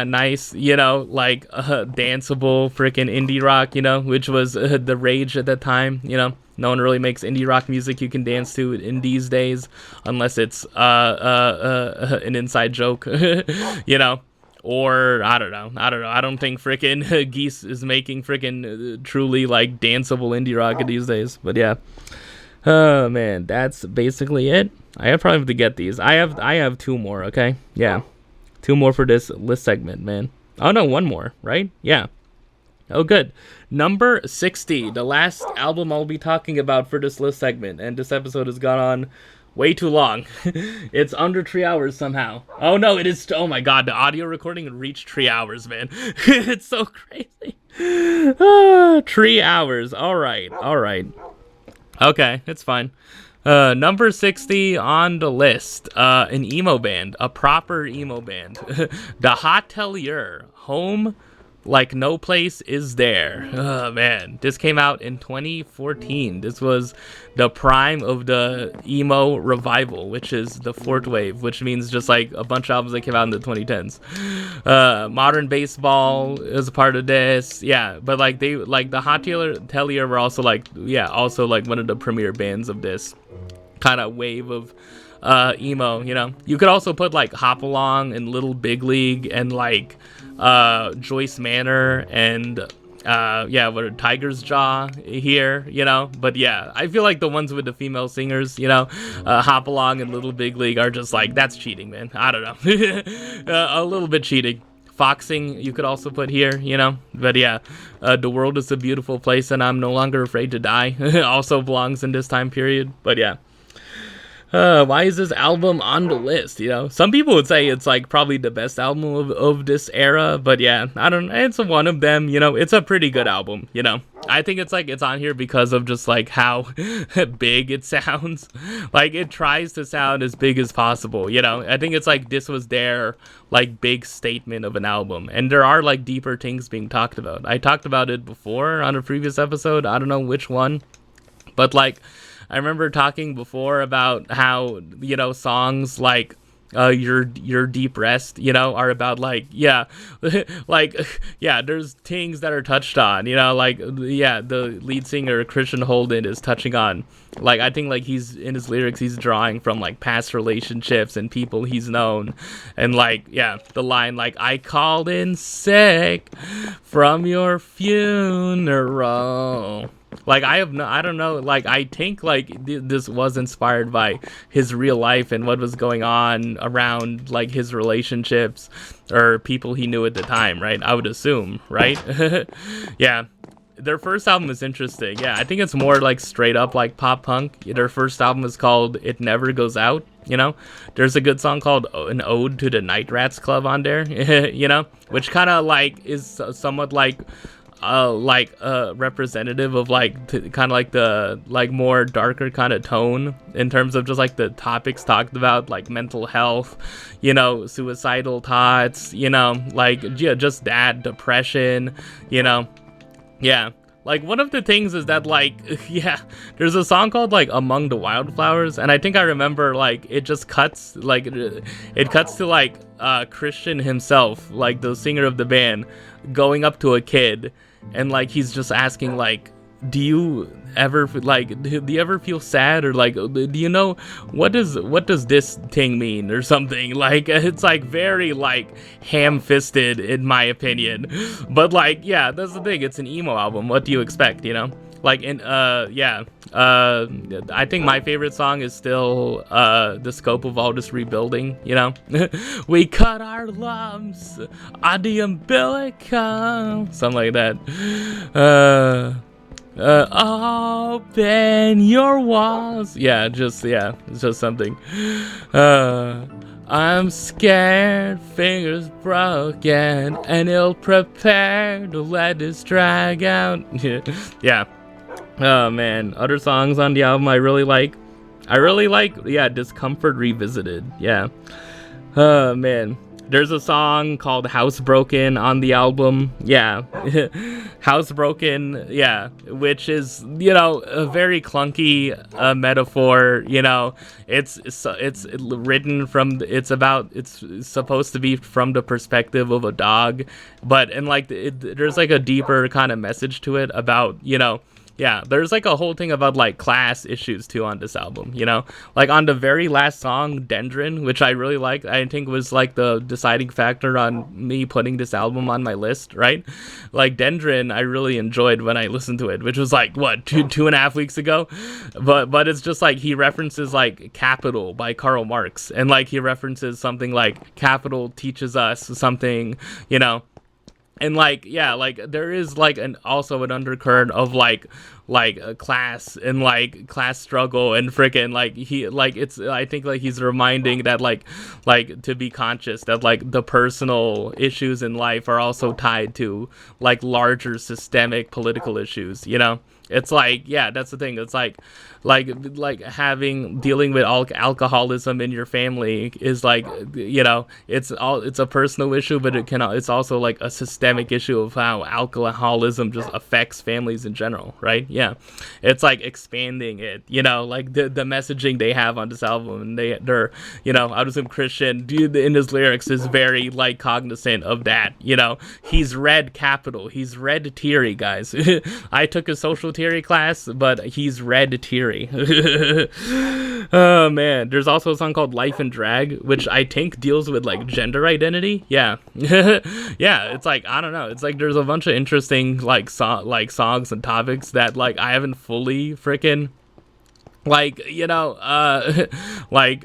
nice, you know, like, danceable freaking indie rock, you know, which was the rage at that time, you know? No one really makes indie rock music you can dance to in these days, unless it's an inside joke, you know, or I don't know. I don't think frickin' Geese is making frickin' truly like danceable indie rock these days. But yeah, oh man, that's basically it. I probably have to get these. I have 2 more. Okay, yeah, 2 more for this list segment, man. Oh no, 1 more, right? Yeah. Oh, good. Number 60, the last album I'll be talking about for this list segment. And this episode has gone on way too long. It's under 3 hours somehow. Oh no, it is. Oh my god, the audio recording reached 3 hours, man. It's so crazy. 3 hours. All right. Okay, it's fine. Number 60 on the list. An emo band, a proper emo band. The Hotelier, Home Like No Place Is There. Oh man, this came out in 2014. This was the prime of the emo revival, which is the fourth wave, which means just like a bunch of albums that came out in the 2010s. Modern Baseball is a part of this. Yeah, but like the Hotelier were also like one of the premier bands of this kind of wave of emo, you know. You could also put like Hop Along and Little Big League and like Joyce Manor and Tiger's Jaw here, you know. But yeah, I feel like the ones with the female singers, you know, Hop Along and Little Big League are just like, that's cheating, man. I don't know. A little bit cheating. Foxing you could also put here, you know. But yeah, The World Is a Beautiful Place and I'm No Longer Afraid to Die also belongs in this time period. But yeah. Why is this album on the list? You know, some people would say it's like probably the best album of this era, but yeah, I don't. It's one of them. You know, it's a pretty good album. You know, I think it's like it's on here because of just like how big it sounds. Like it tries to sound as big as possible. You know, I think it's like this was their like big statement of an album, and there are like deeper things being talked about. I talked about it before on a previous episode. I don't know which one, but like. I remember talking before about how, you know, songs like your Deep Rest, you know, are about like, yeah, like, yeah, there's things that are touched on, you know, like, yeah, the lead singer, Christian Holden, is touching on, like, I think like he's, in his lyrics, he's drawing from like past relationships and people he's known. And like, yeah, the line like, I called in sick from your funeral. Like, I don't know, like, I think, like, this was inspired by his real life and what was going on around, like, his relationships or people he knew at the time, right? I would assume, right? Yeah. Their first album is interesting. Yeah, I think it's more, like, straight up, like, pop punk. Their first album is called It Never Goes Out, you know? There's a good song called An Ode to the Night Rats Club on there, you know? Which kind of, like, is somewhat, like representative of like kind of like the like more darker kind of tone in terms of just like the topics talked about, like mental health, you know, suicidal thoughts, you know, like yeah, just that, depression, you know. Yeah, like one of the things is that like yeah, there's a song called like Among the Wildflowers, and I think I remember like it just cuts like it cuts to like Christian himself, like the singer of the band, going up to a kid and like he's just asking like, do you ever feel sad, or like do you know what does this thing mean or something? Like it's like very like ham-fisted in my opinion, but like yeah, that's the thing, it's an emo album, what do you expect, you know? Like in I think my favorite song is still The Scope of All This Rebuilding, you know. We cut our lumps on the umbilical, something like that. Open your walls. Yeah, it's just something. I'm scared, fingers broken, and ill prepared to let this drag out. Yeah. Oh man, other songs on the album I really like, yeah, Discomfort Revisited. Yeah. Oh man, there's a song called Housebroken on the album. Yeah. Housebroken, yeah, which is, you know, a very clunky metaphor, you know. It's written from, it's supposed to be from the perspective of a dog, but and like there's like a deeper kind of message to it about, you know, yeah, there's like a whole thing about like class issues too on this album, you know, like on the very last song, Dendron, which I really liked, I think was like the deciding factor on me putting this album on my list, right? Like Dendron, I really enjoyed when I listened to it, which was like what, two and a half weeks ago, but it's just like he references like Capital by Karl Marx, and like he references something like Capital teaches us something, you know. And like, yeah, like there is like an also an undercurrent of like a class and like class struggle and freaking like he like it's I think like he's reminding that like to be conscious that like the personal issues in life are also tied to like larger systemic political issues, you know. It's like, yeah, that's the thing. It's like having dealing with alcoholism in your family is like, you know, it's a personal issue, but it's also like a systemic issue of how alcoholism just affects families in general, right? Yeah, it's like expanding it, you know, like the messaging they have on this album, and they're you know, Autism Christian dude in his lyrics is very like cognizant of that, you know. He's red capital, he's red teary, guys. I took a social theory class, but he's red teary. Oh man, there's also a song called Life in Drag, which I think deals with like gender identity. Yeah. Yeah, it's like, I don't know, it's like there's a bunch of interesting like songs and topics that like I haven't fully freaking like, you know, like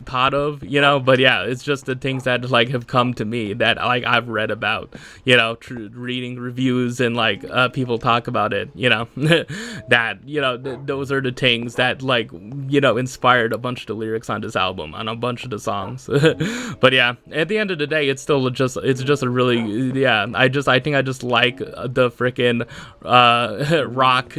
thought of, you know. But yeah, it's just the things that like have come to me that like I've read about, you know, reading reviews and like people talk about it, you know. That, you know, those are the things that like, you know, inspired a bunch of the lyrics on this album, on a bunch of the songs. But yeah, at the end of the day, it's just a really, yeah, I think I just like the freaking rock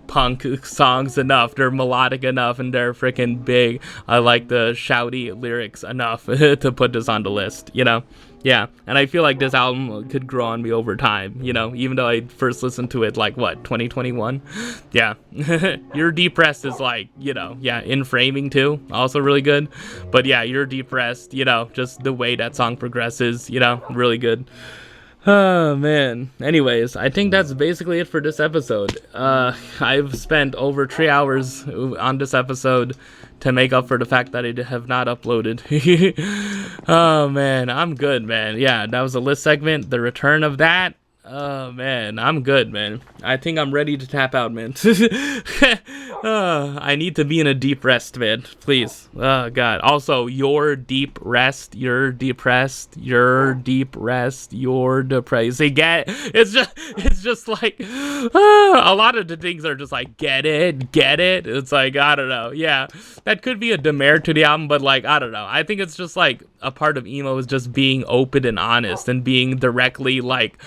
punk songs enough. They're melodic enough and they're freaking big. I like the shouty lyrics enough to put this on the list, you know. Yeah, and I feel like this album could grow on me over time, you know, even though I first listened to it like, what, 2021? Yeah. You're Depressed is like, you know, yeah, In Framing too, also really good. But yeah, You're Depressed, you know, just the way that song progresses, you know, really good. Oh man. Anyways, I think that's basically it for this episode. I've spent over 3 hours on this episode to make up for the fact that I have not uploaded. Oh man, I'm good, man. Yeah, that was a list segment, the return of that. Oh man, I'm good, man. I think I'm ready to tap out, man. I need to be in a deep rest, man. Please. Oh god. Also, your deep rest, you're depressed, your deep rest, you're depressed. You get it? It's just like a lot of the things are just like get it. It's like, I don't know. Yeah. That could be a demerit to the album, but like, I don't know. I think it's just like a part of emo is just being open and honest and being directly like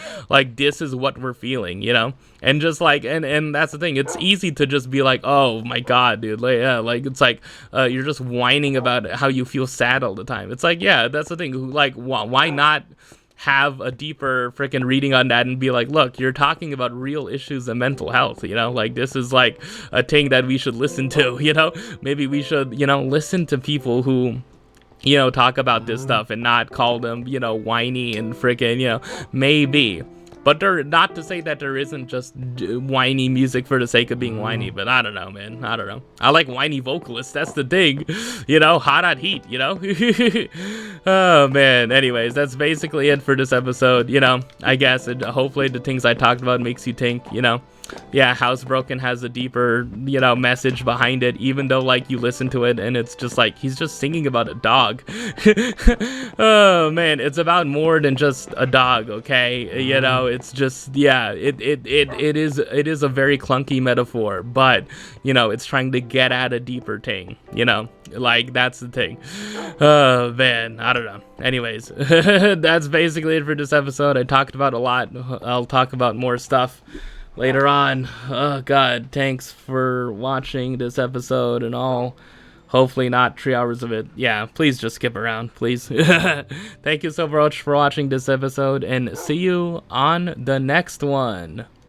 this is what we're feeling, you know. And just like, and that's the thing, it's easy to just be like, oh my god, dude, like, yeah, like it's like you're just whining about how you feel sad all the time. It's like, yeah, that's the thing, like why not have a deeper freaking reading on that and be like, look, you're talking about real issues of mental health, you know, like this is like a thing that we should listen to, you know. Maybe we should, you know, listen to people who, you know, talk about this stuff and not call them, you know, whiny and freaking, you know, maybe. But there, not to say that there isn't just whiny music for the sake of being whiny, but I don't know, man. I don't know. I like whiny vocalists. That's the thing. You know, hot on heat, you know? Oh, man. Anyways, that's basically it for this episode. You know, I guess hopefully the things I talked about makes you think, you know. Yeah, Housebroken has a deeper, you know, message behind it, even though, like, you listen to it and it's just like, he's just singing about a dog. Oh, man, it's about more than just a dog, okay? You know, it's just, yeah, it is a very clunky metaphor, but, you know, it's trying to get at a deeper thing, you know? Like, that's the thing. Oh, man, I don't know. Anyways, that's basically it for this episode. I talked about a lot. I'll talk about more stuff later on. Oh god, thanks for watching this episode and all. Hopefully not 3 hours of it. Yeah, please just skip around, please. Thank you so much for watching this episode, and see you on the next one.